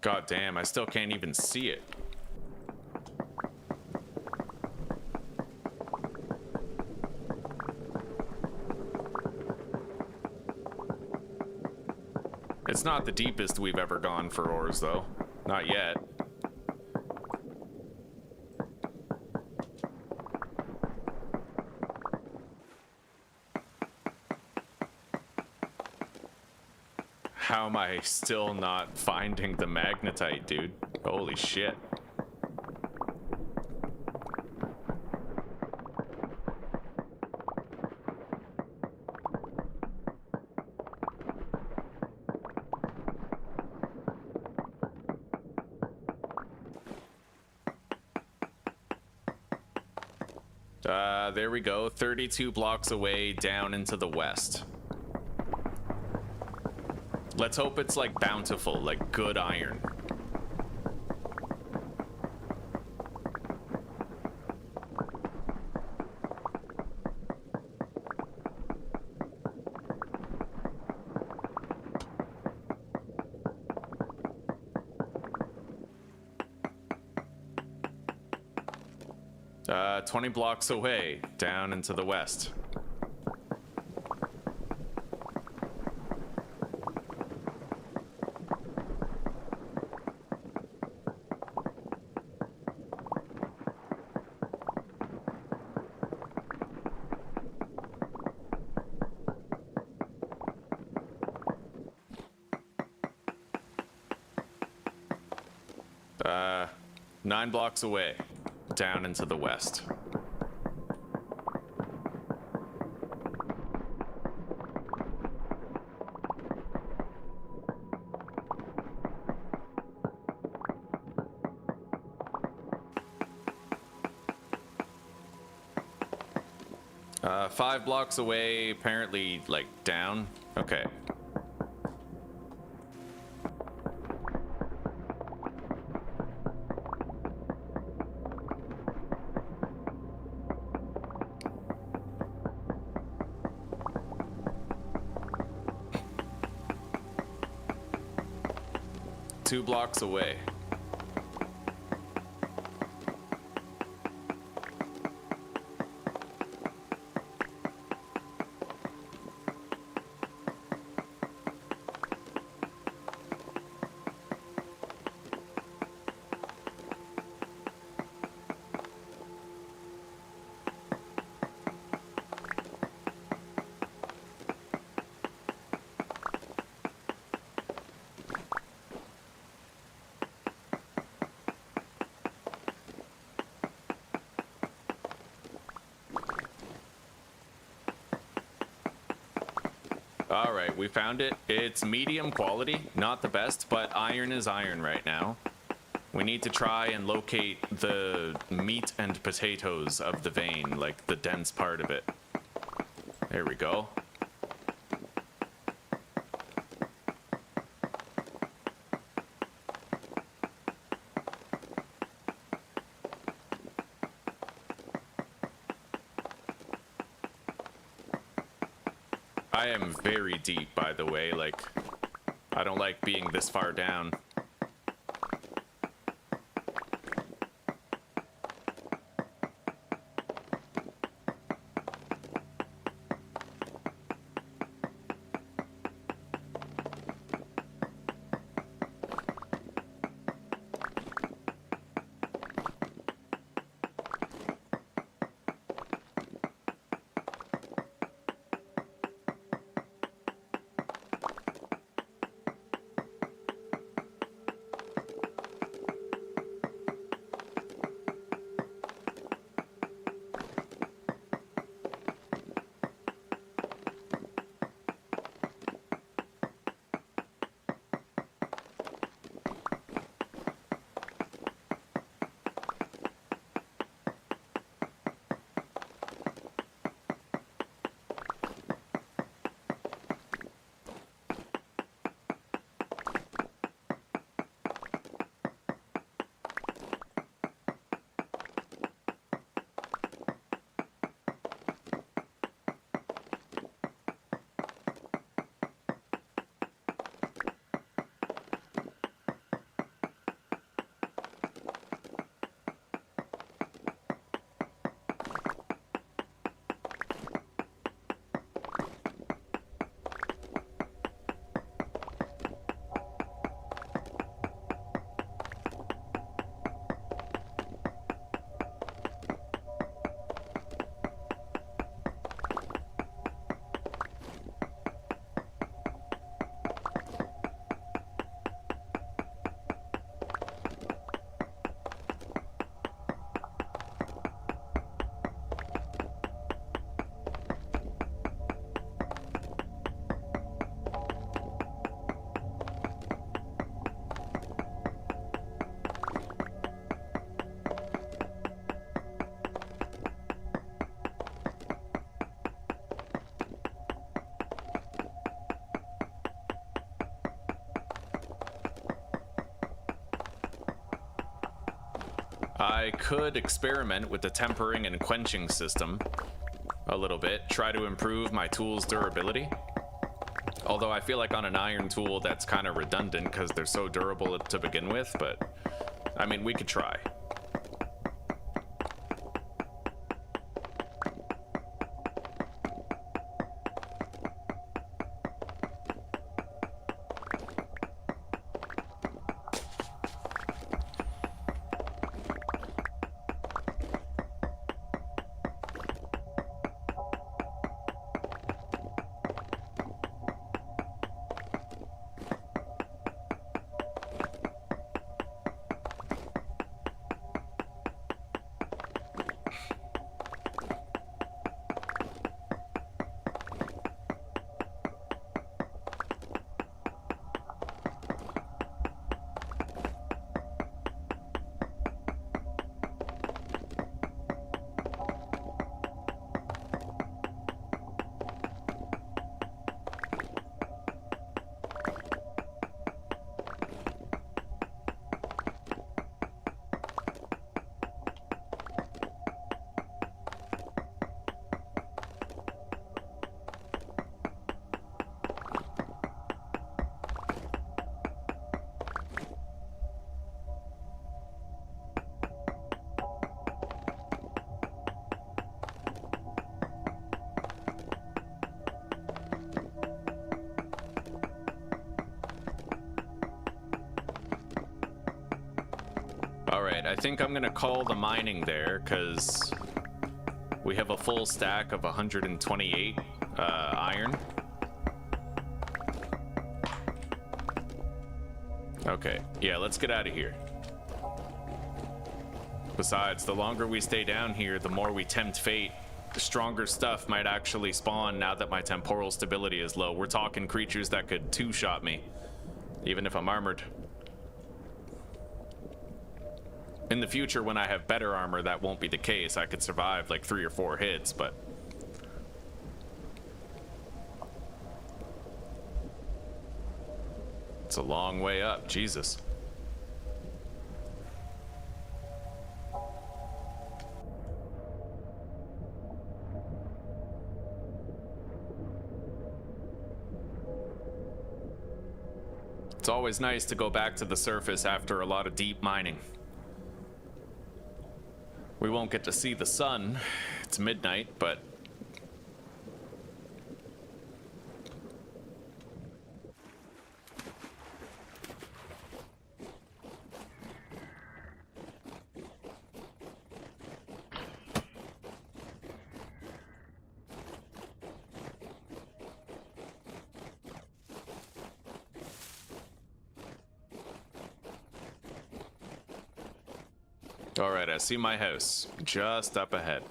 God damn, I still can't even see it. It's not the deepest we've ever gone for ores, though. Not yet. How am I still not finding the magnetite, dude? Holy shit. There we go. 32 blocks away down into the west. Let's hope it's like bountiful, like good iron. 20 blocks away, down into the west. Uh, 9 blocks away, down into the west. Five blocks away, apparently, like, down. Okay. Two blocks away. right, we found it. It's medium quality, not the best, but iron is iron right now. We need to try and locate the meat and potatoes of the vein, like the dense part of it. There we go. I am very deep, by the way, like, I don't like being this far down. I could experiment with the tempering and quenching system a little bit, try to improve my tool's durability. Although I feel like on an iron tool that's kind of redundant because they're so durable to begin with, but I mean, we could try. Alright, I think I'm gonna call the mining there, because we have a full stack of 128 iron. Okay, yeah, let's get out of here. Besides, the longer we stay down here, the more we tempt fate stronger stuff might actually spawn now that my temporal stability is low. We're talking creatures that could two-shot me, even if I'm armored. In the future, when I have better armor, that won't be the case. I could survive like 3 or 4 hits, but... it's a long way up, Jesus. It's always nice to go back to the surface after a lot of deep mining. We won't get to see the sun. It's midnight, but... all right, I see my house just up ahead.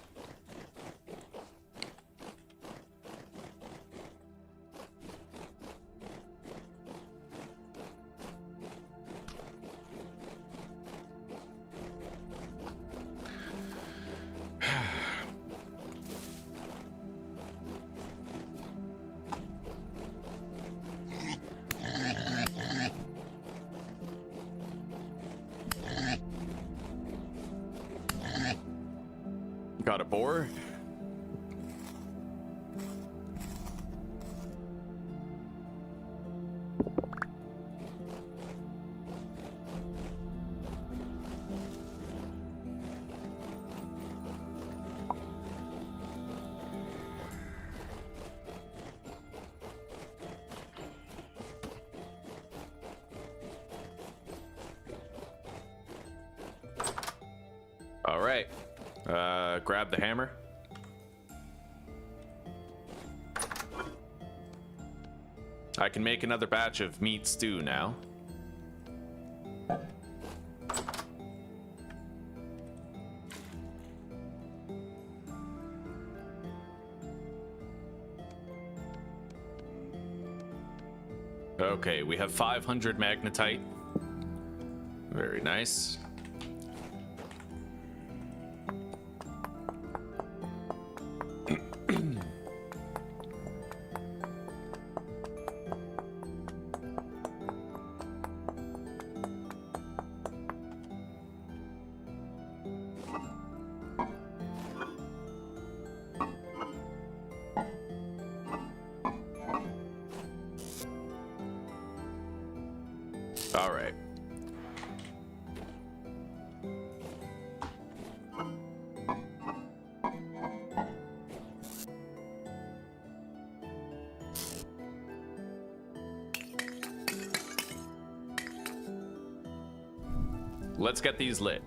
Got a boar? All right. Grab the hammer. I can make another batch of meat stew now. Okay, we have 500 magnetite. Very nice. All right. Let's get these lit.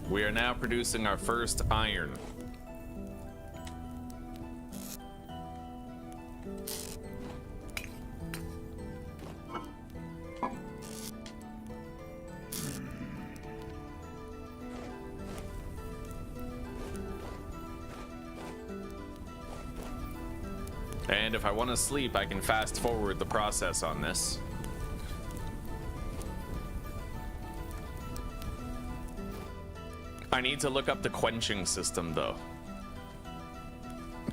We are now producing our first iron. And if I want to sleep, I can fast forward the process on this. I need to look up the quenching system though.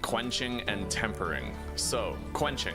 Quenching and tempering. So, quenching.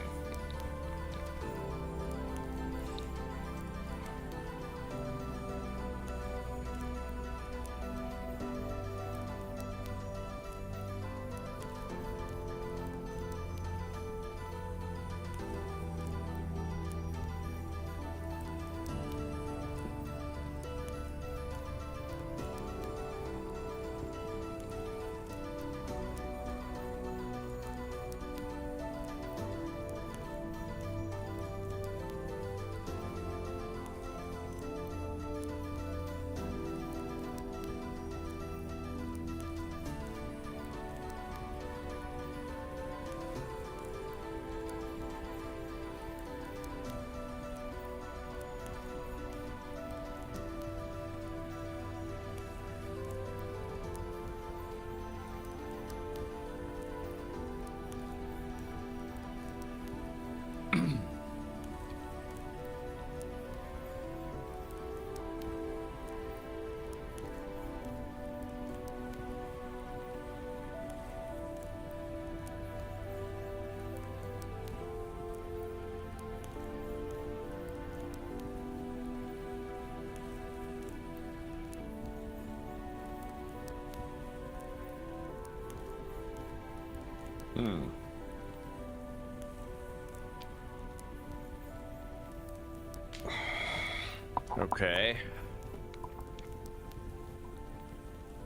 Okay.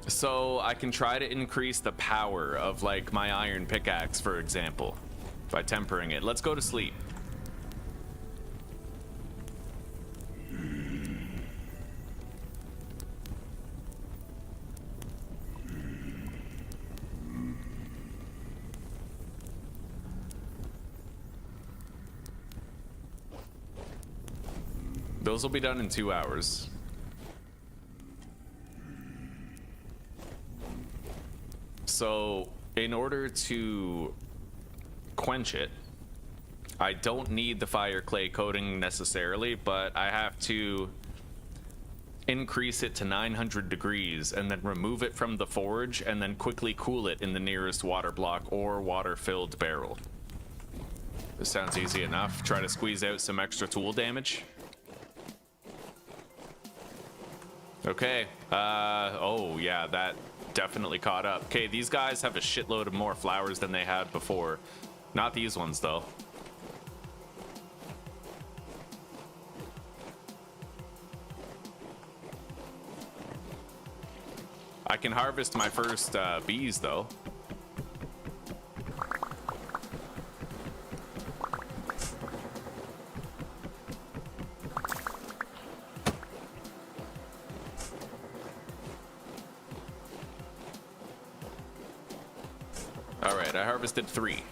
So I can try to increase the power of like my iron pickaxe, for example, by tempering it. Let's go to sleep. Those will be done in 2 hours. So, in order to quench it, I don't need the fire clay coating necessarily, but I have to increase it to 900 degrees and then remove it from the forge and then quickly cool it in the nearest water block or water-filled barrel. This sounds easy enough. Try to squeeze out some extra tool damage. Okay, oh yeah, that definitely caught up. Okay, these guys have a shitload of more flowers than they had before. Not these ones, though. I can harvest my first bees, though. All right, I harvested 3.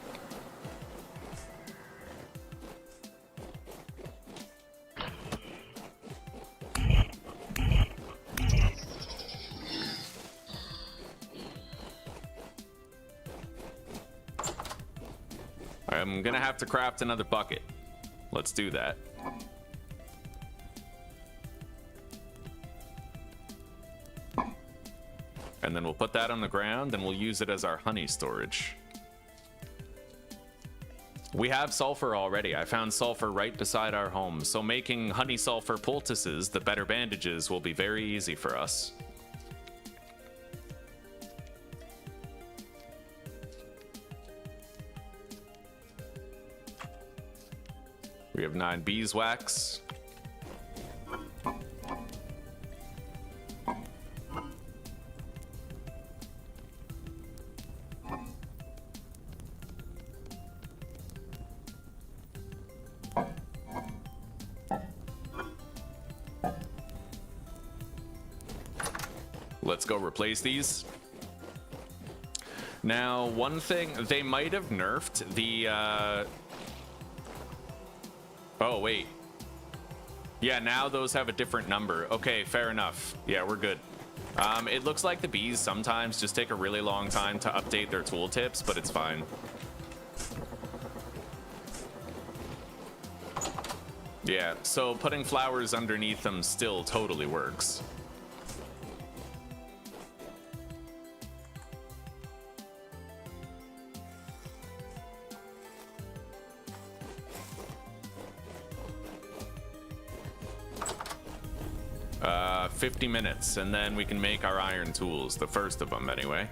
I'm gonna have to craft another bucket. Let's do that. And then we'll put that on the ground and we'll use it as our honey storage. We have sulfur already. I found sulfur right beside our home, so making honey sulfur poultices, the better bandages, will be very easy for us. We have 9 beeswax. Let's go replace these. Now, one thing, they might have nerfed the, oh, wait. Yeah, now those have a different number. Okay, fair enough. Yeah, we're good. It looks like the bees sometimes just take a really long time to update their tooltips, but it's fine. Yeah, so putting flowers underneath them still totally works. Uh, 50 minutes, and then we can make our iron tools, the first of them anyway.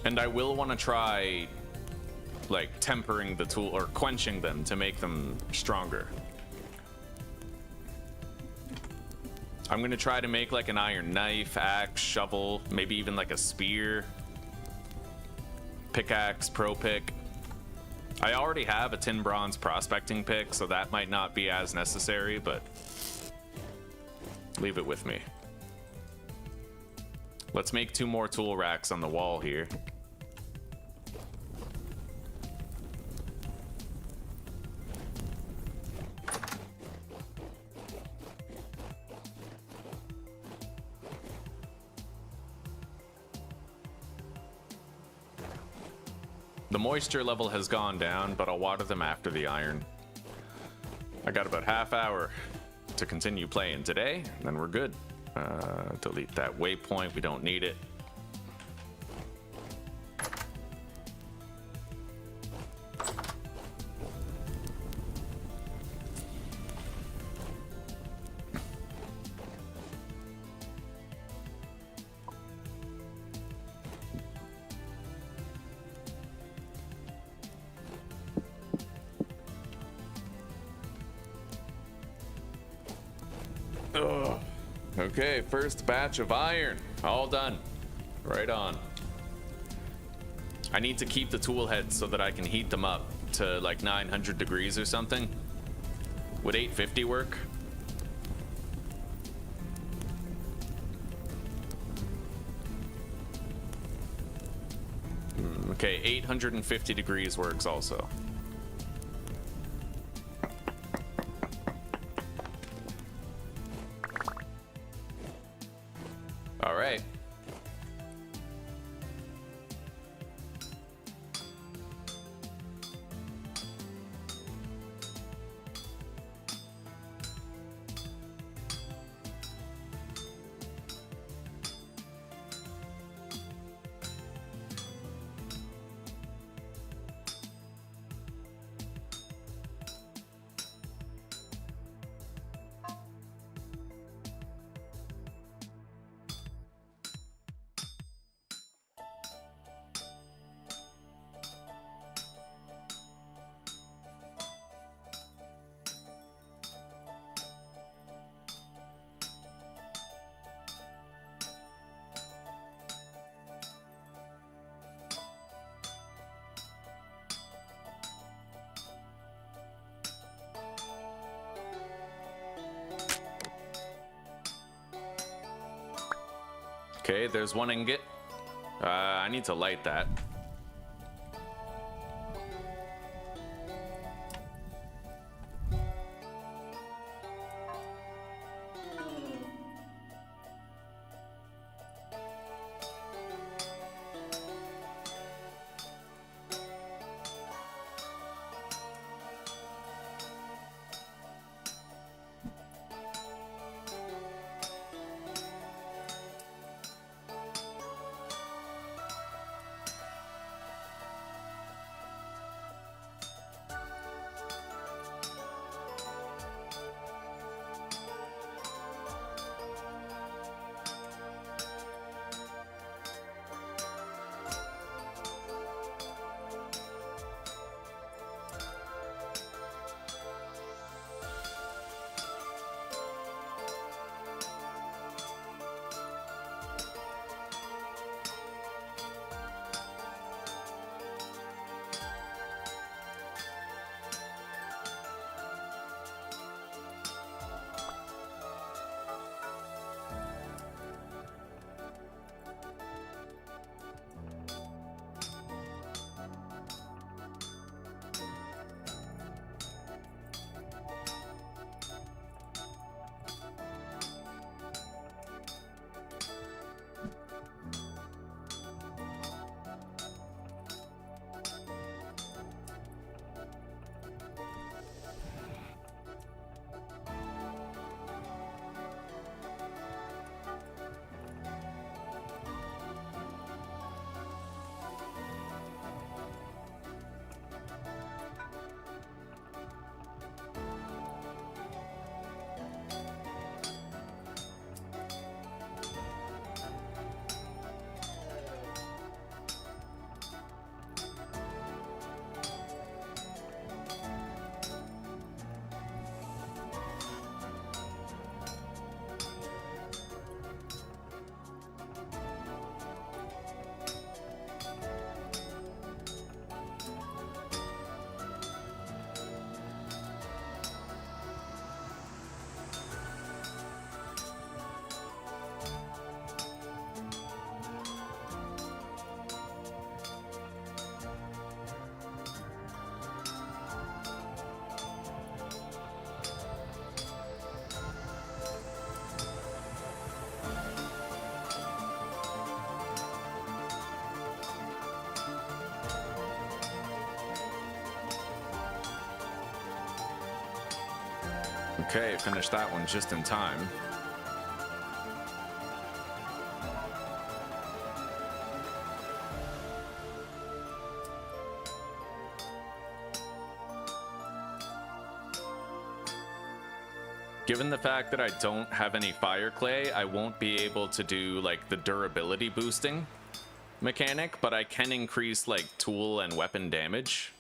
And I will want to try, like, tempering the tool, or quenching them to make them stronger. I'm gonna try to make, like, an iron knife, axe, shovel, maybe even, like, a spear. Pickaxe, pro pick. I already have a tin bronze prospecting pick, so that might not be as necessary, but leave it with me. Let's make 2 more tool racks on the wall here. The moisture level has gone down, but I'll water them after the iron. I got about half hour to continue playing today, and then we're good. Delete that waypoint, we don't need it. Ugh. Okay, first batch of iron. All done. Right on. I need to keep the tool heads so that I can heat them up to like 900 degrees or something. Would 850 work? Okay, 850 degrees works also. All right. Okay, there's one ingot. I need to light that. Okay, finished that one just in time. Given the fact that I don't have any fire clay, I won't be able to do like the durability boosting mechanic, but I can increase like tool and weapon damage.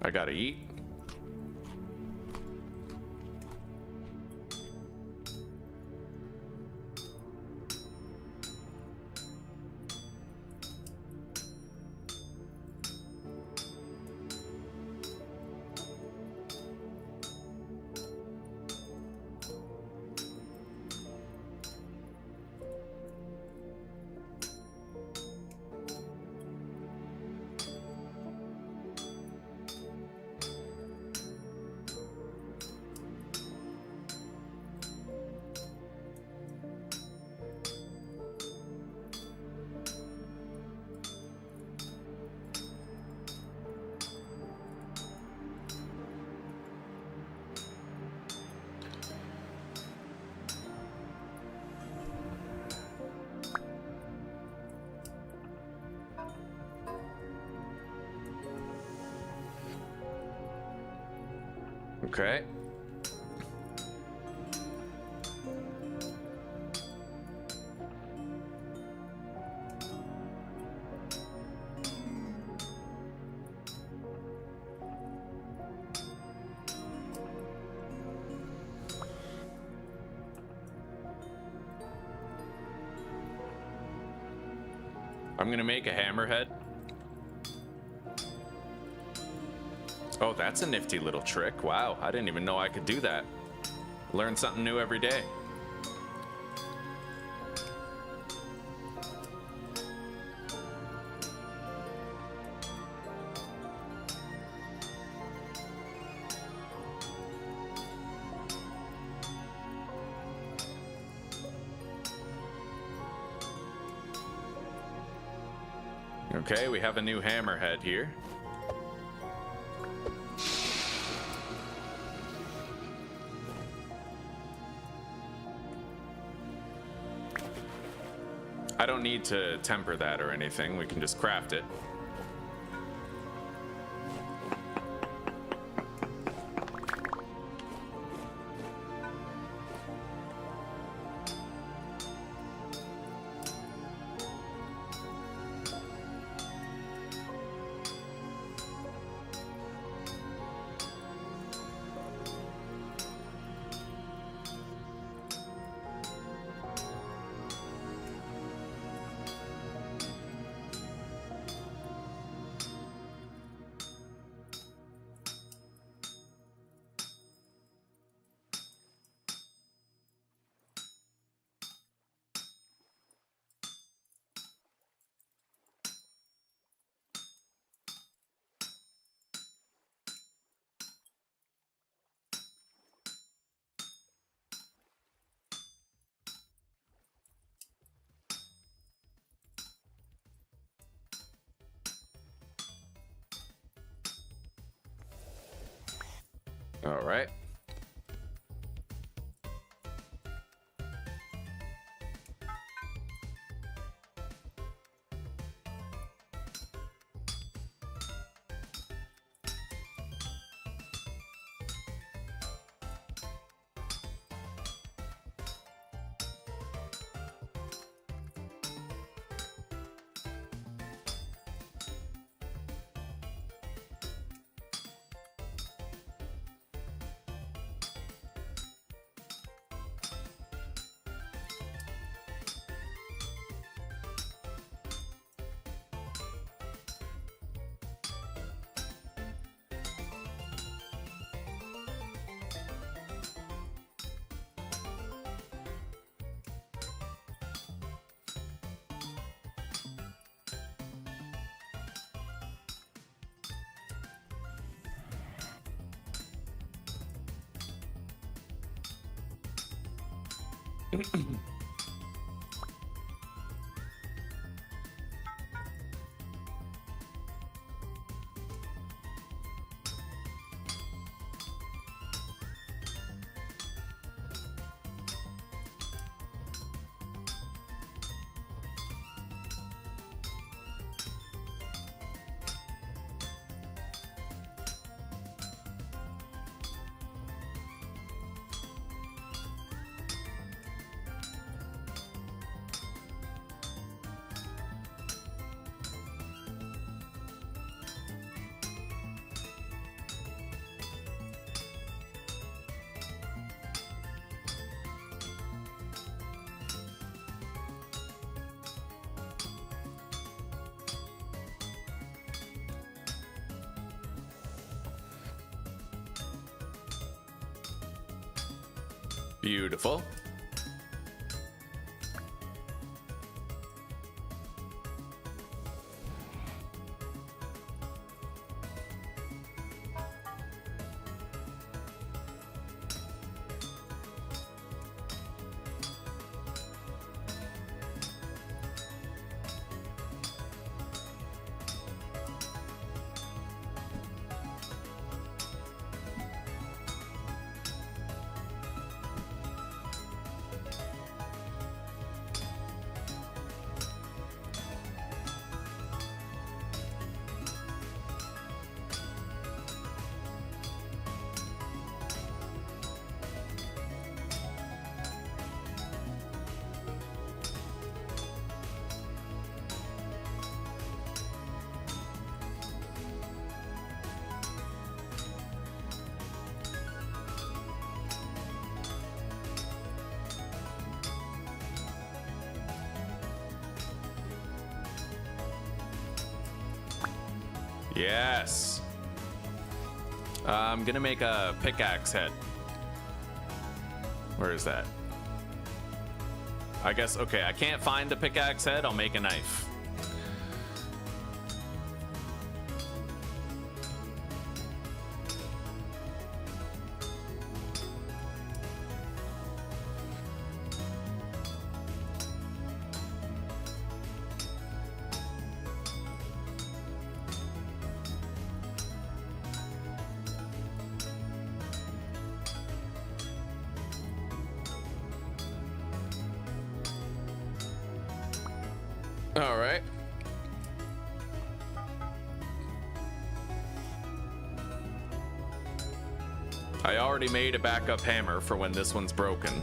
I gotta eat. Okay. I'm gonna make a hammerhead. Oh, that's a nifty little trick. Wow, I didn't even know I could do that. Learn something new every day. Okay, we have a new hammerhead here. I don't need to temper that or anything. We can just craft it. All right. Beautiful. Yes. I'm gonna make a pickaxe head. Where is that? I guess, okay, I can't find the pickaxe head. I'll make a knife. All right. I already made a backup hammer for when this one's broken.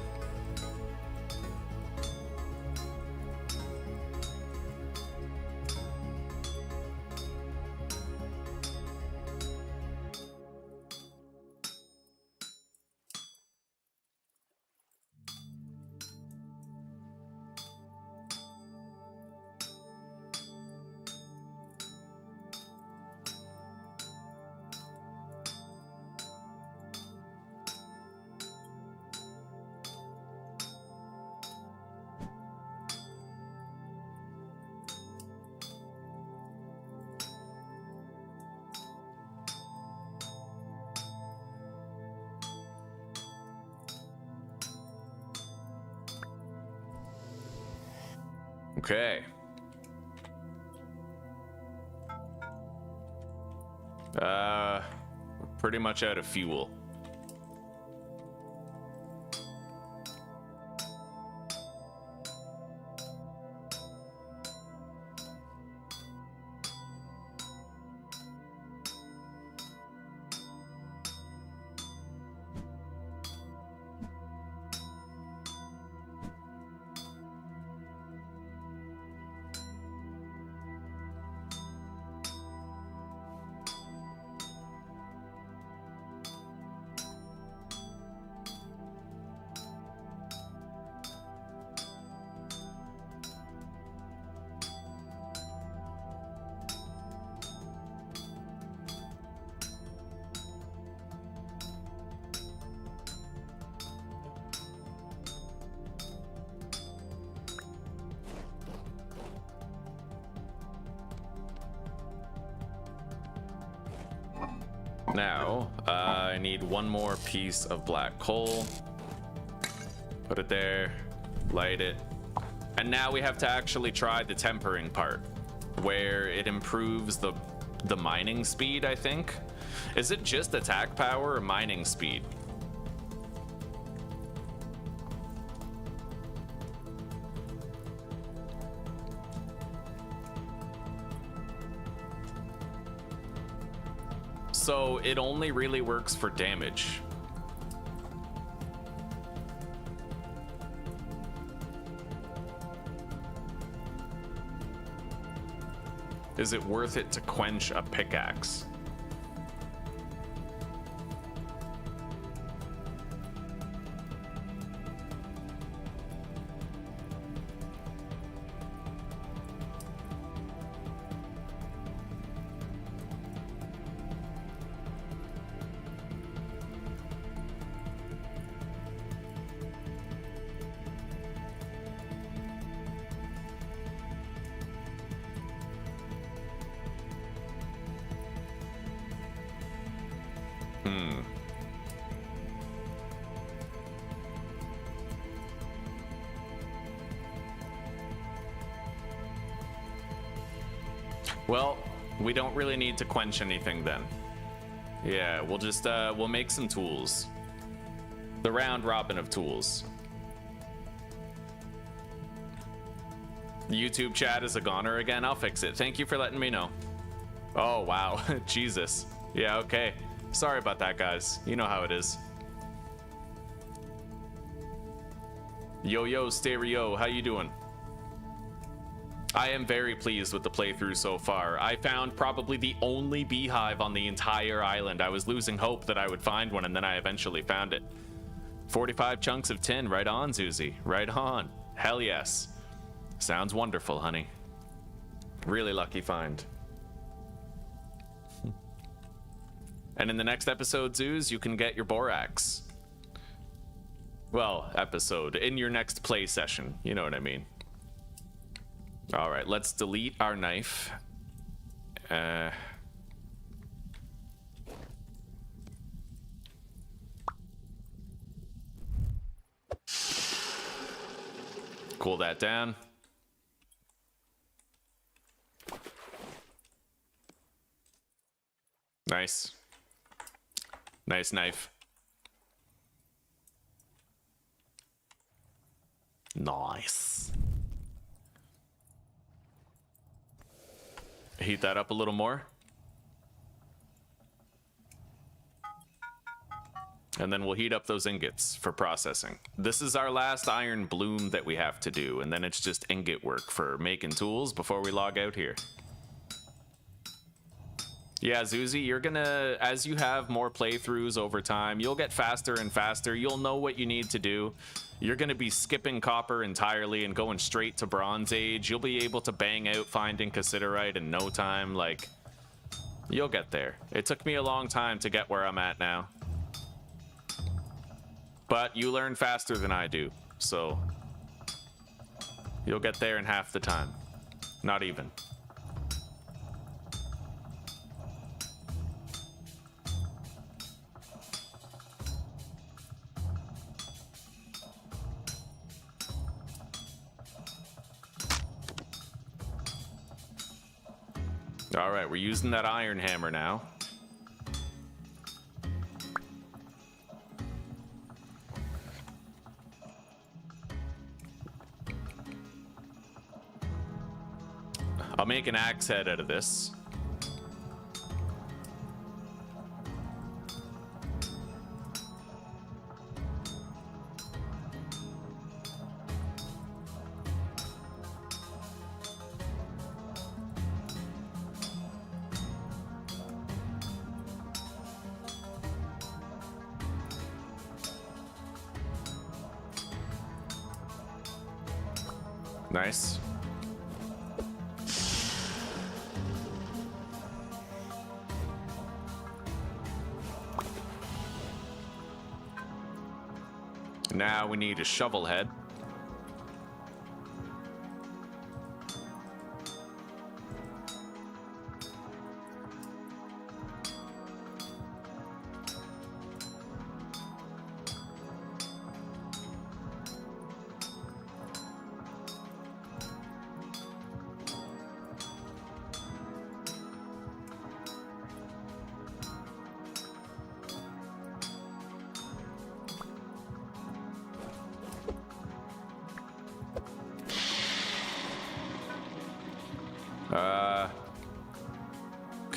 Okay. We're pretty much out of fuel. Now, I need one more piece of black coal. Put it there, light it. And now we have to actually try the tempering part, where it improves the mining speed, I think. Is it just attack power or mining speed? So it only really works for damage. Is it worth it to quench a pickaxe? Well, we don't really need to quench anything then. Yeah, we'll just, we'll make some tools. The round robin of tools. YouTube chat is a goner again. I'll fix it. Thank you for letting me know. Oh, wow. Jesus. Yeah, okay. Sorry about that, guys. You know how it is. Yo, Stereo. How you doing? I am very pleased with the playthrough so far. I found probably the only beehive on the entire island. I was losing hope that I would find one, and then I eventually found it. 45 chunks of tin. Right on, Zuzi. Right on. Hell yes. Sounds wonderful, honey. Really lucky find. And in the next episode, Zeus, you can get your borax. Well, episode. In your next play session. You know what I mean. All right, let's delete our knife. Cool that down. Nice. Nice knife. Nice. Heat that up a little more. And then we'll heat up those ingots for processing. This is our last iron bloom that we have to do, and then it's just ingot work for making tools before we log out here. Yeah, Zuzi, you're gonna, as you have more playthroughs over time, you'll get faster and faster. You'll know what you need to do. You're gonna be skipping copper entirely and going straight to Bronze Age. You'll be able to bang out finding cassiterite in no time. Like, you'll get there. It took me a long time to get where I'm at now. But you learn faster than I do, so you'll get there in half the time. Not even. All right, we're using that iron hammer now. I'll make an axe head out of this. Nice. Now we need a shovel head.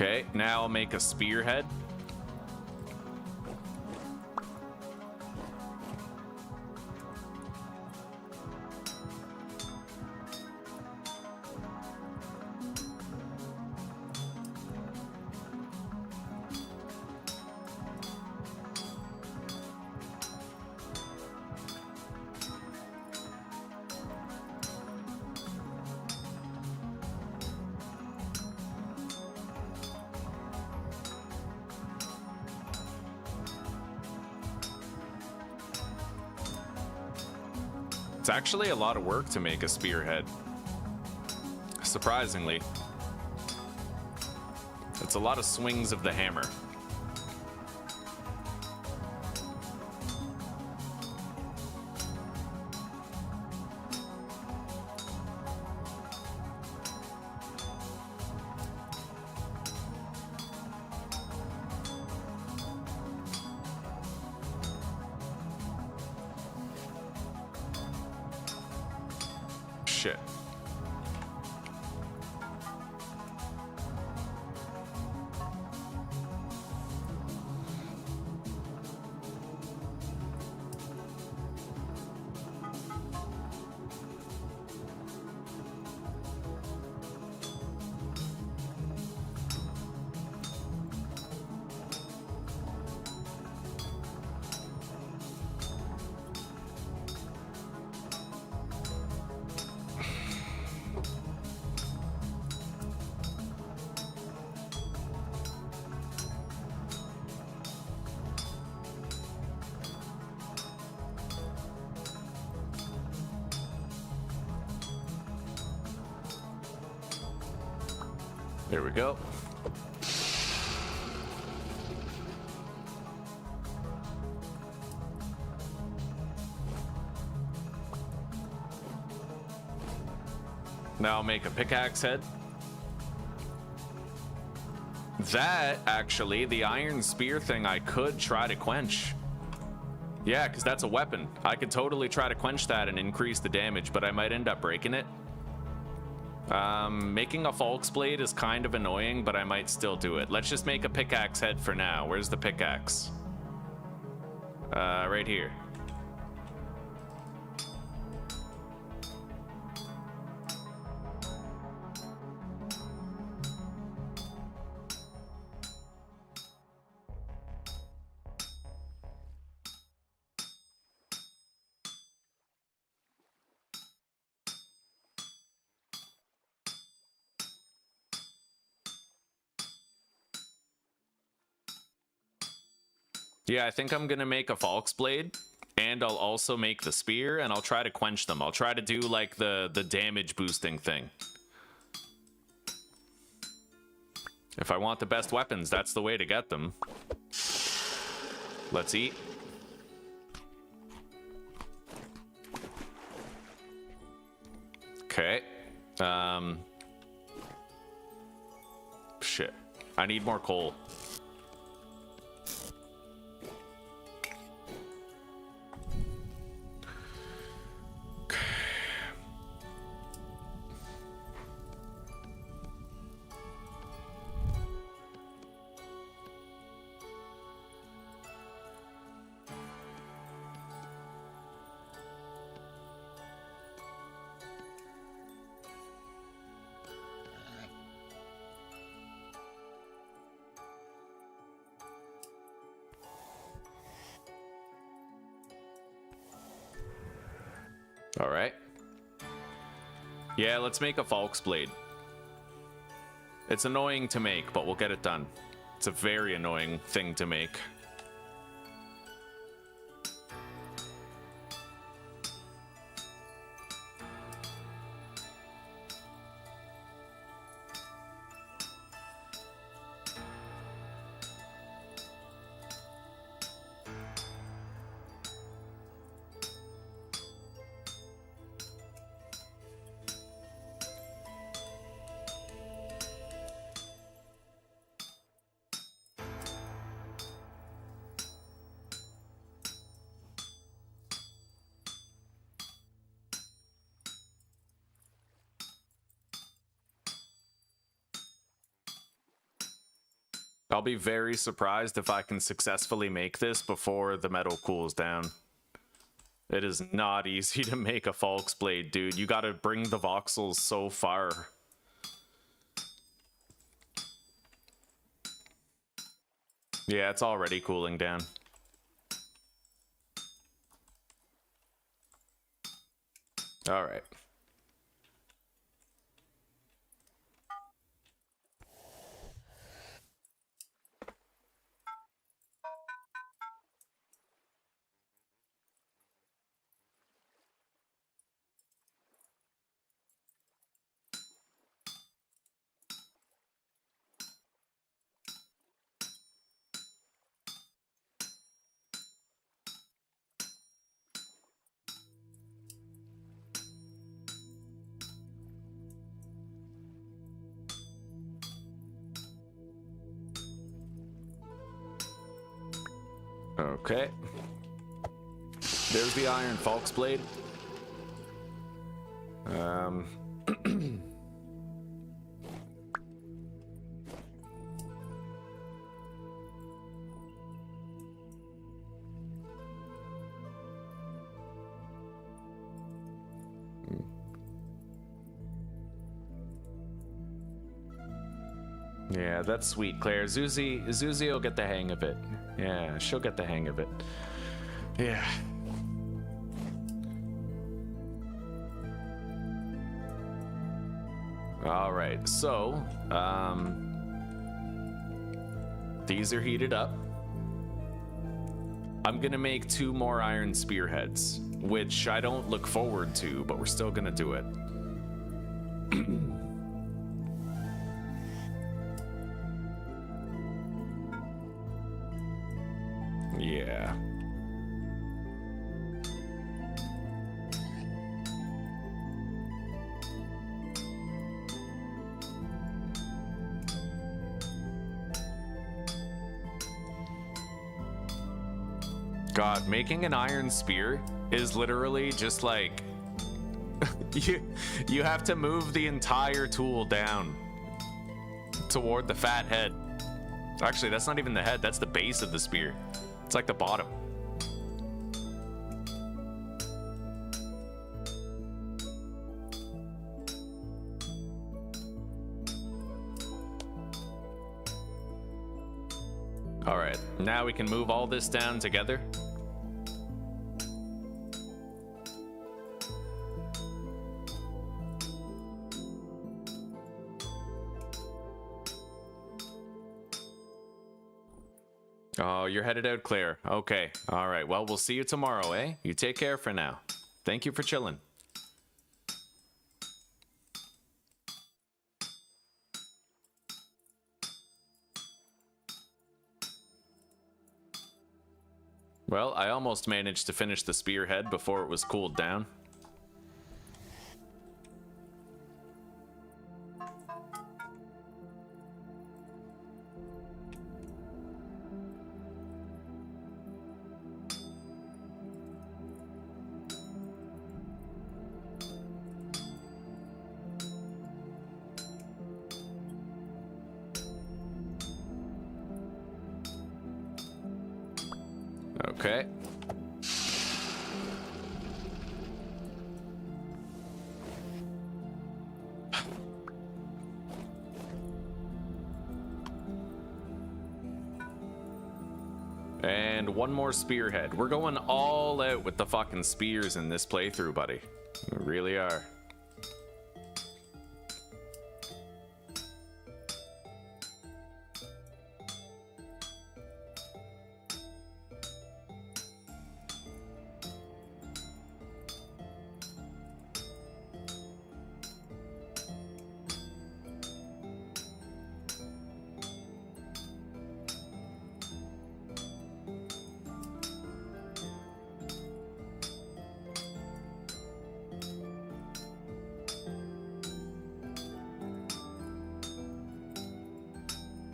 Okay, now I'll make a spearhead. It's actually a lot of work to make a spearhead. Surprisingly. It's a lot of swings of the hammer. Shit. There we go. Now I'll make a pickaxe head. That, actually, the iron spear thing, I could try to quench. Yeah, because that's a weapon. I could totally try to quench that and increase the damage, but I might end up breaking it. Making a Falx blade is kind of annoying, but I might still do it. Let's just make a pickaxe head for now. Where's the pickaxe? Right here. Yeah, I think I'm gonna make a Falx blade, and I'll also make the spear, and I'll try to quench them. I'll try to do like the damage boosting thing. If I want the best weapons, that's the way to get them. Let's eat. Okay. Shit. I need more coal. All right. Yeah, let's make a Falx blade. It's annoying to make, but we'll get it done. It's a very annoying thing to make. I'll be very surprised if I can successfully make this before the metal cools down. It is not easy to make a Falx blade, dude. You gotta bring the voxels so far. Yeah, it's already cooling down. All right. Okay. There's the iron Falx blade. Um, yeah, that's sweet, Claire. Zuzi will get the hang of it. Yeah, she'll get the hang of it. Yeah. All right, so these are heated up. I'm gonna make 2 more iron spearheads, which I don't look forward to, but we're still gonna do it. Yeah. God, making an iron spear is literally just like you have to move the entire tool down toward the fat head. Actually, that's not even the head, that's the base of the spear. It's like the bottom. All right, now we can move all this down together. Oh, you're headed out, Claire. Okay. All right. Well, we'll see you tomorrow, eh? You take care for now. Thank you for chilling. Well, I almost managed to finish the spearhead before it was cooled down. Okay. And 1 more spearhead. We're going all out with the fucking spears in this playthrough, buddy. We really are.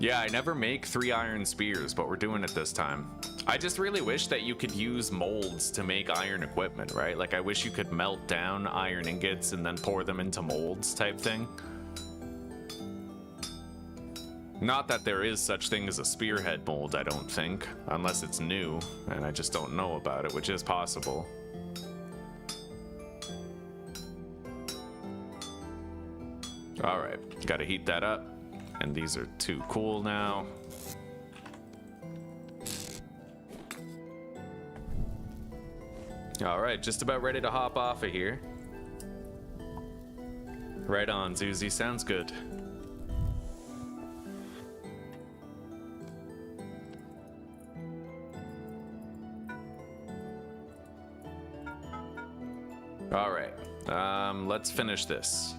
Yeah, I never make 3 iron spears, but we're doing it this time. I just really wish that you could use molds to make iron equipment, right? Like, I wish you could melt down iron ingots and then pour them into molds type thing. Not that there is such thing as a spearhead mold, I don't think, unless it's new, and I just don't know about it, which is possible. All right, gotta heat that up. And these are too cool now. All right, just about ready to hop off of here. Right on, Zuzi, sounds good. All right, let's finish this.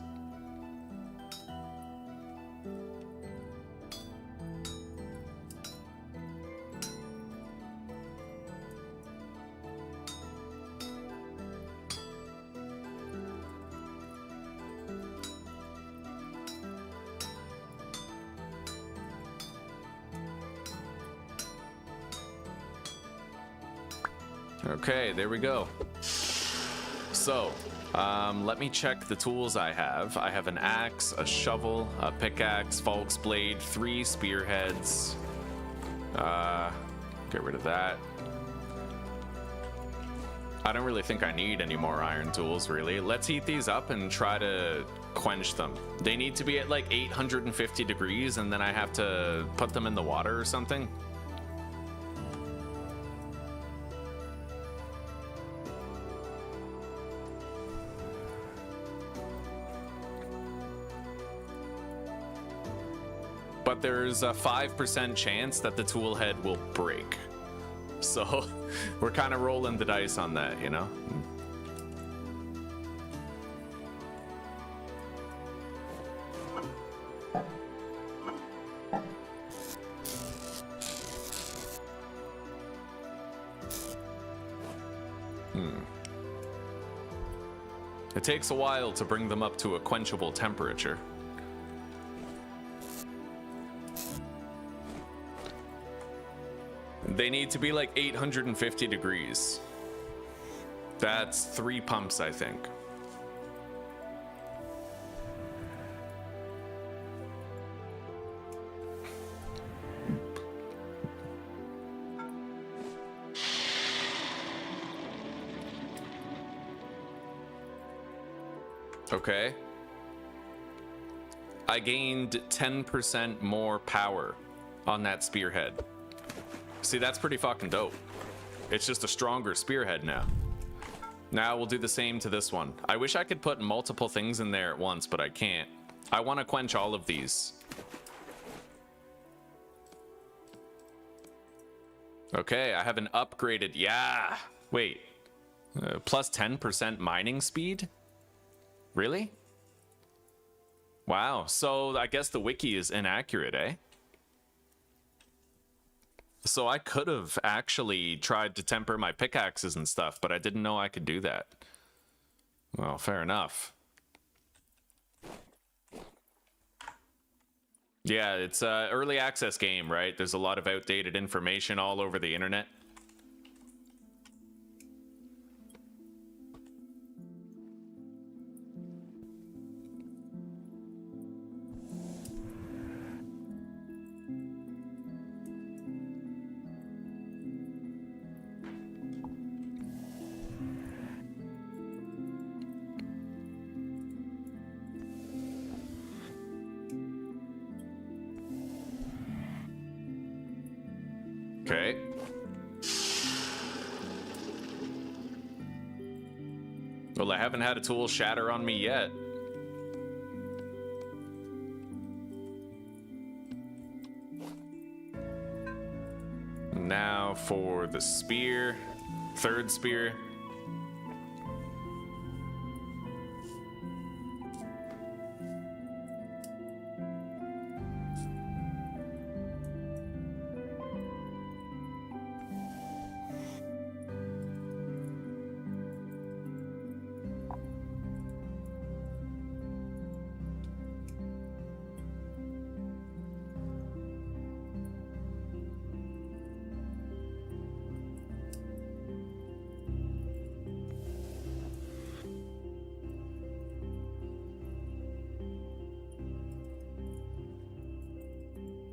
Okay, there we go. So, let me check the tools I have. I have an axe, a shovel, a pickaxe, falx blade, 3 spearheads. Get rid of that. I don't really think I need any more iron tools, really. Let's heat these up and try to quench them. They need to be at like 850 degrees, and then I have to put them in the water or something. But there's a 5% chance that the tool head will break. So we're kind of rolling the dice on that, you know? It takes a while to bring them up to a quenchable temperature. They need to be like 850 degrees. That's 3 pumps, I think. Okay. I gained 10% more power on that spearhead. See, that's pretty fucking dope. It's just a stronger spearhead now. Now we'll do the same to this one. I wish I could put multiple things in there at once, but I can't. I want to quench all of these. Okay, I have an upgraded... Yeah! Wait. Plus 10% mining speed? Really? Wow, so I guess the wiki is inaccurate, eh? So I could have actually tried to temper my pickaxes and stuff, but I didn't know I could do that. Well, fair enough. Yeah, it's an early access game, right? There's a lot of outdated information all over the internet. Okay. Well, I haven't had a tool shatter on me yet. Now for the spear. Third spear.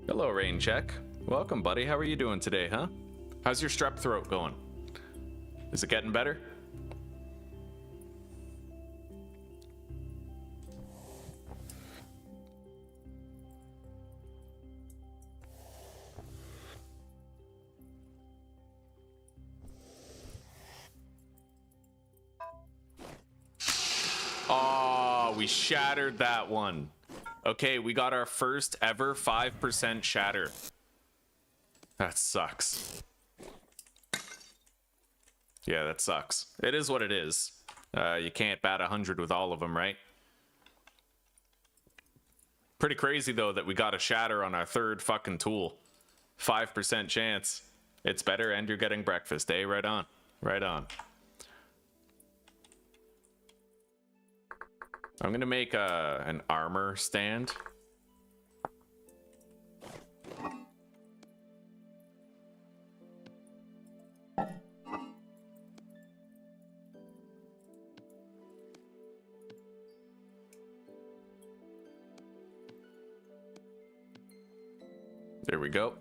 Hello, Rain Check. Welcome, buddy. How are you doing today, huh? How's your strep throat going? Is it getting better? Oh, we shattered that one. Okay, we got our first ever 5% shatter. That sucks. Yeah, that sucks. It is what it is. You can't bat 100 with all of them, right? Pretty crazy, though, that we got a shatter on our third fucking tool. 5% chance. It's better and you're getting breakfast, eh? Right on. Right on. I'm gonna make an armor stand. There we go.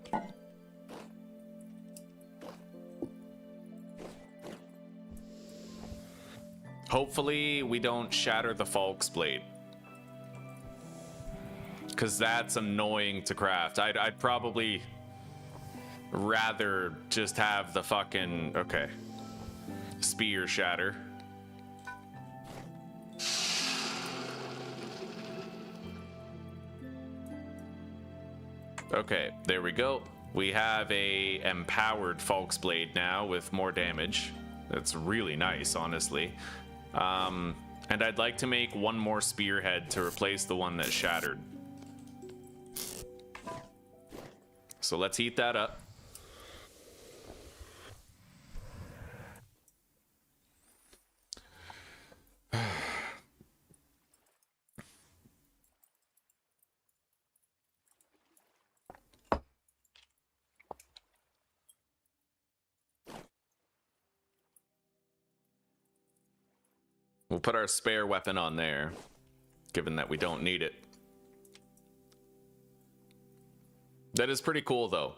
Hopefully we don't shatter the Falk's blade, because that's annoying to craft. I'd probably rather just have the fucking, okay, spear shatter. Okay, there we go. We have a empowered Falk's blade now with more damage. That's really nice, honestly. And I'd like to make one more spearhead to replace the one that shattered. So let's heat that up. We'll put our spare weapon on there, given that we don't need it. That is pretty cool, though.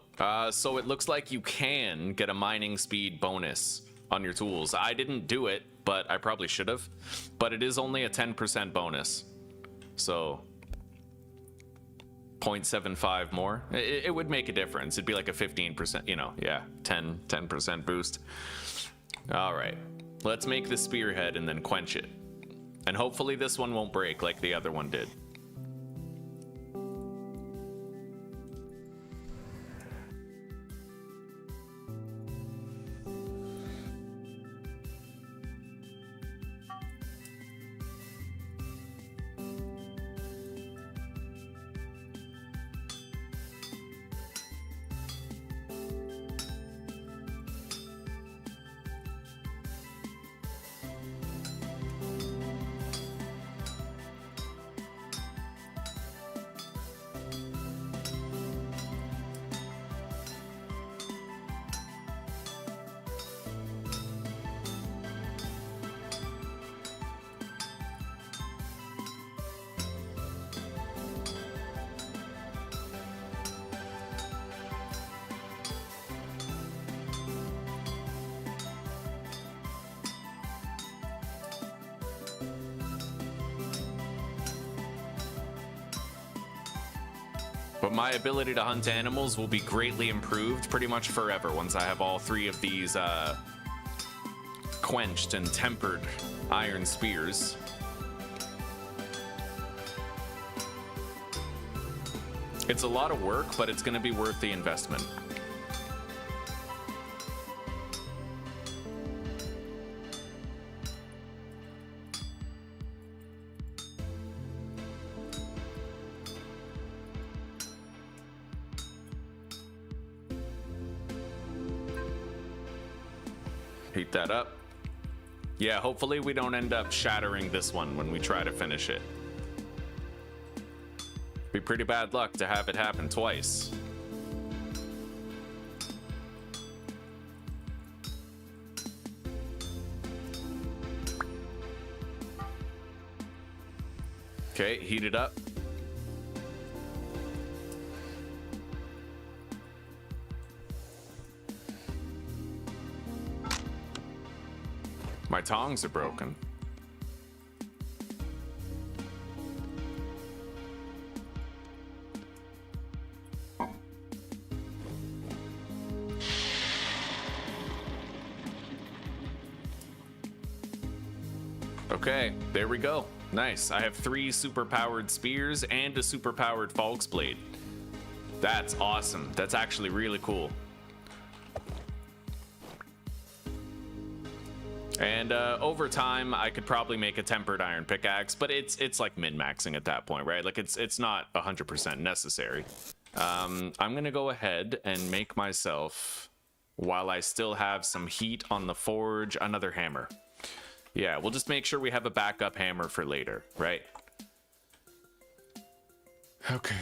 So it looks like you can get a mining speed bonus on your tools. I didn't do it, but I probably should have. But it is only a 10% bonus. So 0.75 more. It would make a difference. It'd be like a 15%, you know, yeah, 10% boost. All right. Let's make the spearhead and then quench it. And hopefully this one won't break like the other one did. But my ability to hunt animals will be greatly improved pretty much forever once I have all three of these quenched and tempered iron spears. It's a lot of work, but it's going to be worth the investment. Heat that up. Yeah, hopefully we don't end up shattering this one when we try to finish it. Be pretty bad luck to have it happen twice. Okay, heat it up. My tongs are broken. Okay, there we go. Nice. I have 3 super-powered spears and a super-powered Falk's blade. That's awesome. That's actually really cool. And over time, I could probably make a tempered iron pickaxe, but it's like min-maxing at that point, right? Like it's not 100% necessary. I'm gonna go ahead and make myself, while I still have some heat on the forge, another hammer. Yeah, we'll just make sure we have a backup hammer for later, right? Okay.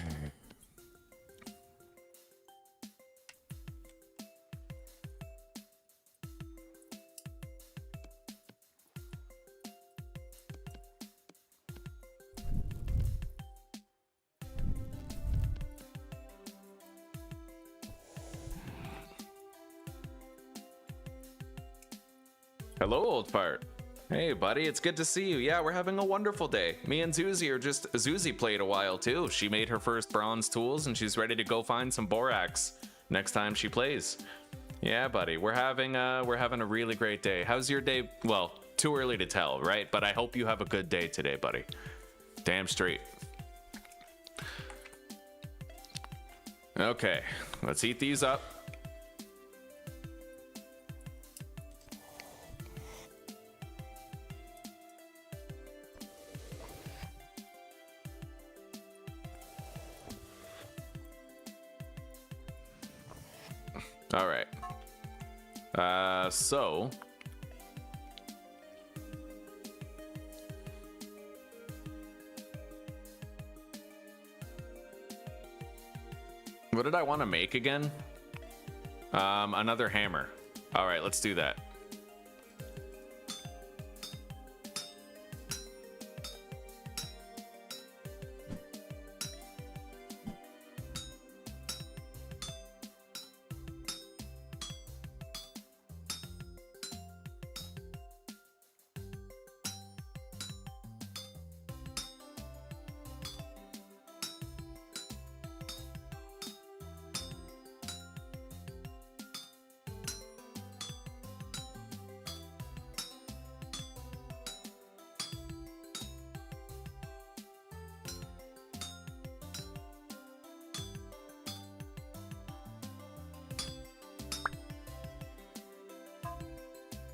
Hello, old fart. Hey, buddy, it's good to see you. Yeah, we're having a wonderful day. Me and Zuzi are just... Zuzi played a while, too. She made her first bronze tools, and she's ready to go find some borax next time she plays. Yeah, buddy, we're having a really great day. How's your day? Well, too early to tell, right? But I hope you have a good day today, buddy. Damn straight. Okay, let's heat these up. All right. So what did I want to make again? Another hammer. All right, let's do that.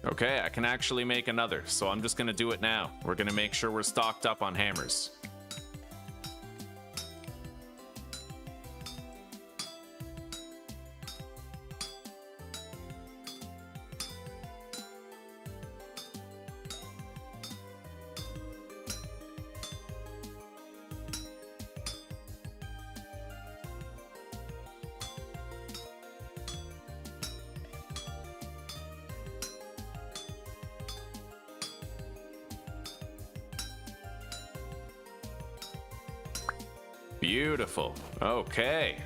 Okay, I can actually make another, so I'm just gonna do it now. We're gonna make sure we're stocked up on hammers. Beautiful. Okay.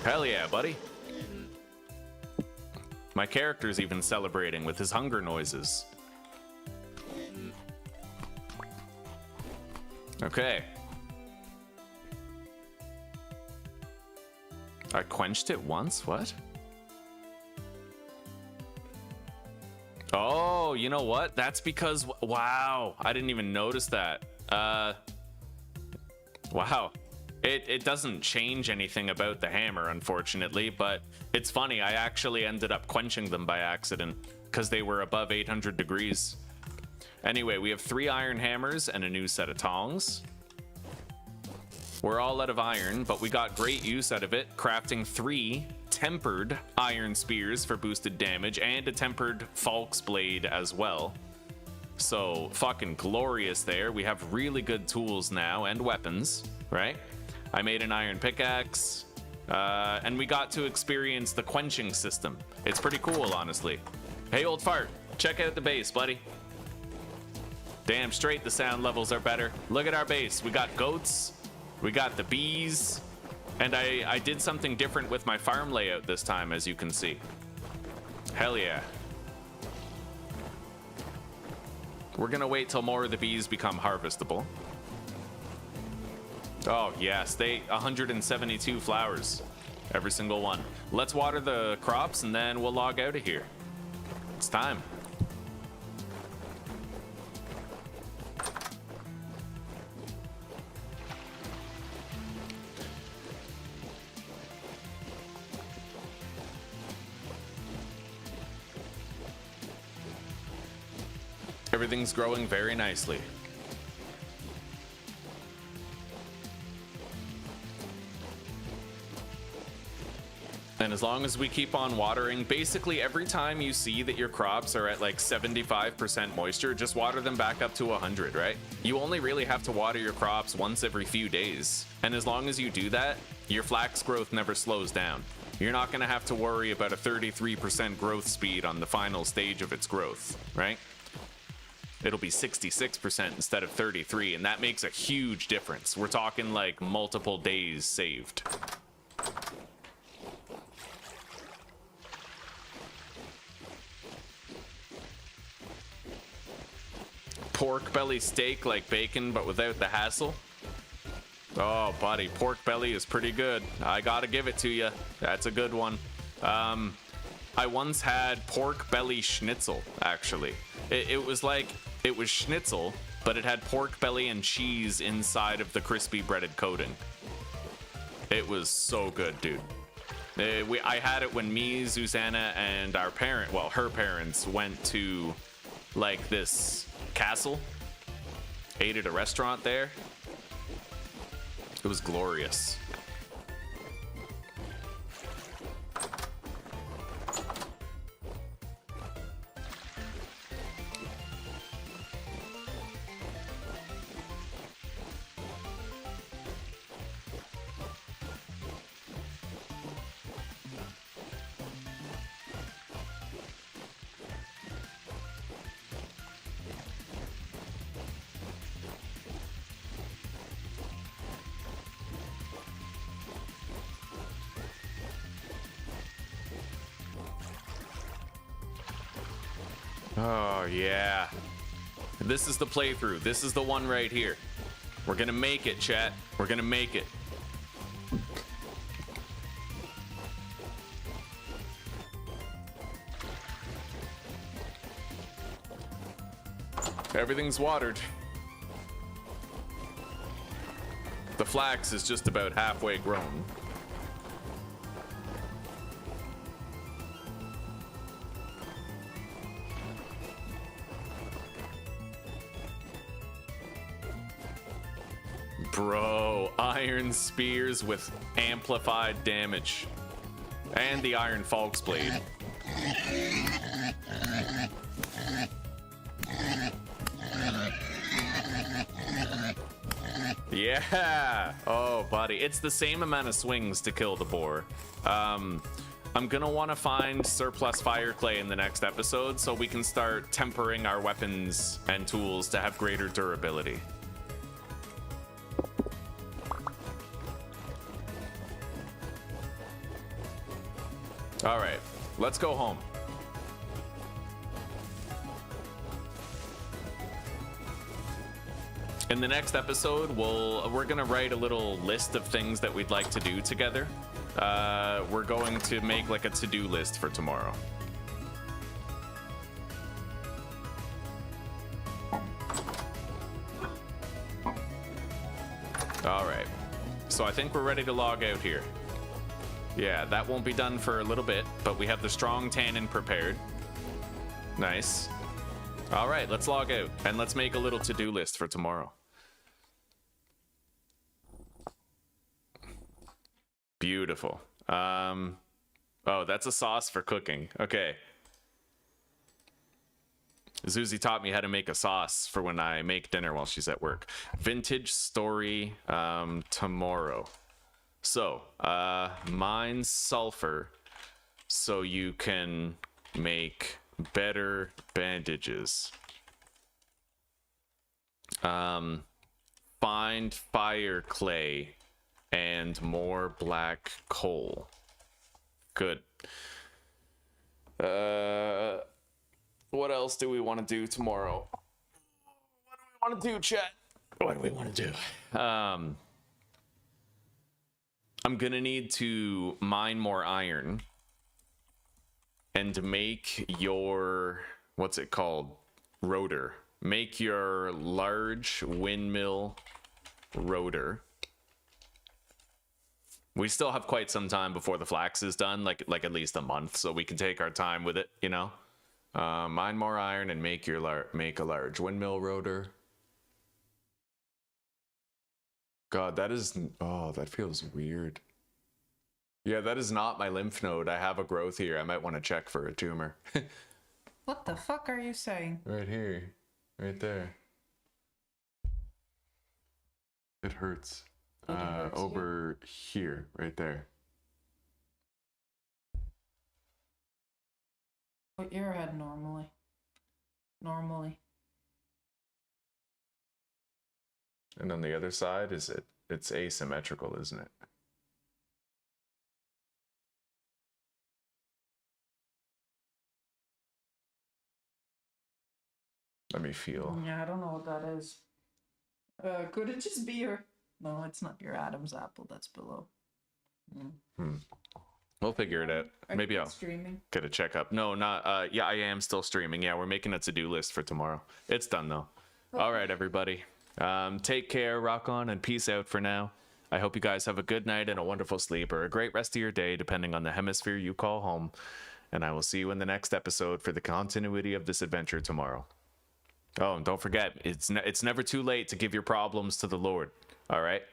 Hell yeah, buddy. My character's even celebrating with his hunger noises. Okay. I quenched it once? What? Oh, you know what? That's because... Wow. I didn't even notice that. Wow. It doesn't change anything about the hammer, unfortunately, but it's funny. I actually ended up quenching them by accident because they were above 800 degrees. Anyway, we have 3 iron hammers and a new set of tongs. We're all out of iron, but we got great use out of it, crafting 3 tempered iron spears for boosted damage and a tempered Falk's blade as well. So fucking glorious there. We have really good tools now and weapons, right? I made an iron pickaxe, and we got to experience the quenching system. It's pretty cool, honestly. Hey, old fart, check out the base, buddy. Damn straight the sound levels are better. Look at our base. We got goats, we got the bees, and I did something different with my farm layout this time, as you can see. Hell yeah. We're gonna wait till more of the bees become harvestable. Oh yes, 172 flowers, every single one. Let's water the crops and then we'll log out of here. It's time. Everything's growing very nicely. And as long as we keep on watering, basically every time you see that your crops are at like 75% moisture, just water them back up to 100, right? You only really have to water your crops once every few days. And as long as you do that, your flax growth never slows down. You're not gonna have to worry about a 33% growth speed on the final stage of its growth, right? It'll be 66% instead of 33, and that makes a huge difference. We're talking like multiple days saved. pork belly steak like bacon, but without the hassle. Oh, buddy, pork belly is pretty good. I gotta give it to you. That's a good one. I once had pork belly schnitzel, actually. It was schnitzel, but it had pork belly and cheese inside of the crispy breaded coating. It was so good, dude. I had it when me, Susanna, and her parents went to like this castle. Ate at a restaurant there. It was glorious. Oh, yeah. This is the playthrough. This is the one right here. We're gonna make it, chat. We're gonna make it. Everything's watered. The flax is just about halfway grown. Bro, iron spears with amplified damage. And the iron falx blade. Yeah! Oh, buddy. It's the same amount of swings to kill the boar. I'm gonna want to find surplus fire clay in the next episode so we can start tempering our weapons and tools to have greater durability. All right, let's go home. In the next episode, we're gonna write a little list of things that we'd like to do together. We're going to make like a to-do list for tomorrow. All right, so I think we're ready to log out here. Yeah, that won't be done for a little bit, but we have the strong tannin prepared. Nice. All right, let's log out and let's make a little to-do list for tomorrow. Beautiful. Oh, that's a sauce for cooking. Okay. Zuzi taught me how to make a sauce for when I make dinner while she's at work. Vintage story tomorrow. So, mine sulfur so you can make better bandages. Find fire clay and more black coal. Good. What else do we want to do tomorrow? What do we want to do, chat? What do we want to do? I'm gonna need to mine more iron and make your, what's it called? Rotor. Make your large windmill rotor. We still have quite some time before the flax is done, like at least a month, so we can take our time with it, you know? Mine more iron and make a large windmill rotor. God, that is, oh, that feels weird. Yeah, that is not my lymph node. I have a growth here. I might want to check for a tumor. What the fuck are you saying? Right here. Right there. It hurts. Over here, right there. Put your head normally. Normally. And on the other side, it's asymmetrical, isn't it? Let me feel. Yeah, I don't know what that is. Could it just be your... No, it's not your Adam's apple. That's below. We'll figure it out. Are Maybe you I'll streaming? get a checkup. No, not. Yeah, I am still streaming. Yeah, we're making a to-do list for tomorrow. It's done though. All right, everybody. Take care, rock on, and peace out for now. I hope you guys have a good night and a wonderful sleep, or a great rest of your day, depending on the hemisphere you call home. And I will see you in the next episode for the continuity of this adventure tomorrow. Oh, and don't forget, it's never too late to give your problems to the Lord. All right?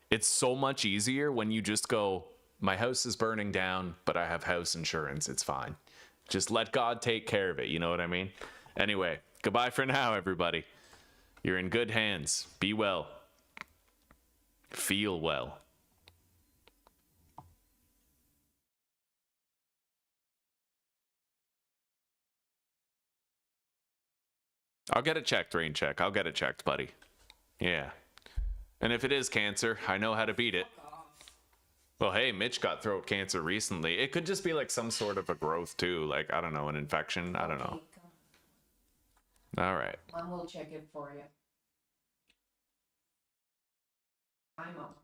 It's so much easier when you just go, my house is burning down, but I have house insurance. It's fine. Just let God take care of it. You know what I mean? Anyway, goodbye for now, everybody. You're in good hands. Be well. Feel well. I'll get it checked, Rain Check. I'll get it checked, buddy. Yeah. And if it is cancer, I know how to beat it. Well, hey, Mitch got throat cancer recently. It could just be like some sort of a growth too. Like, I don't know, an infection. I don't know. All right. Mom will check it for you. I'm up.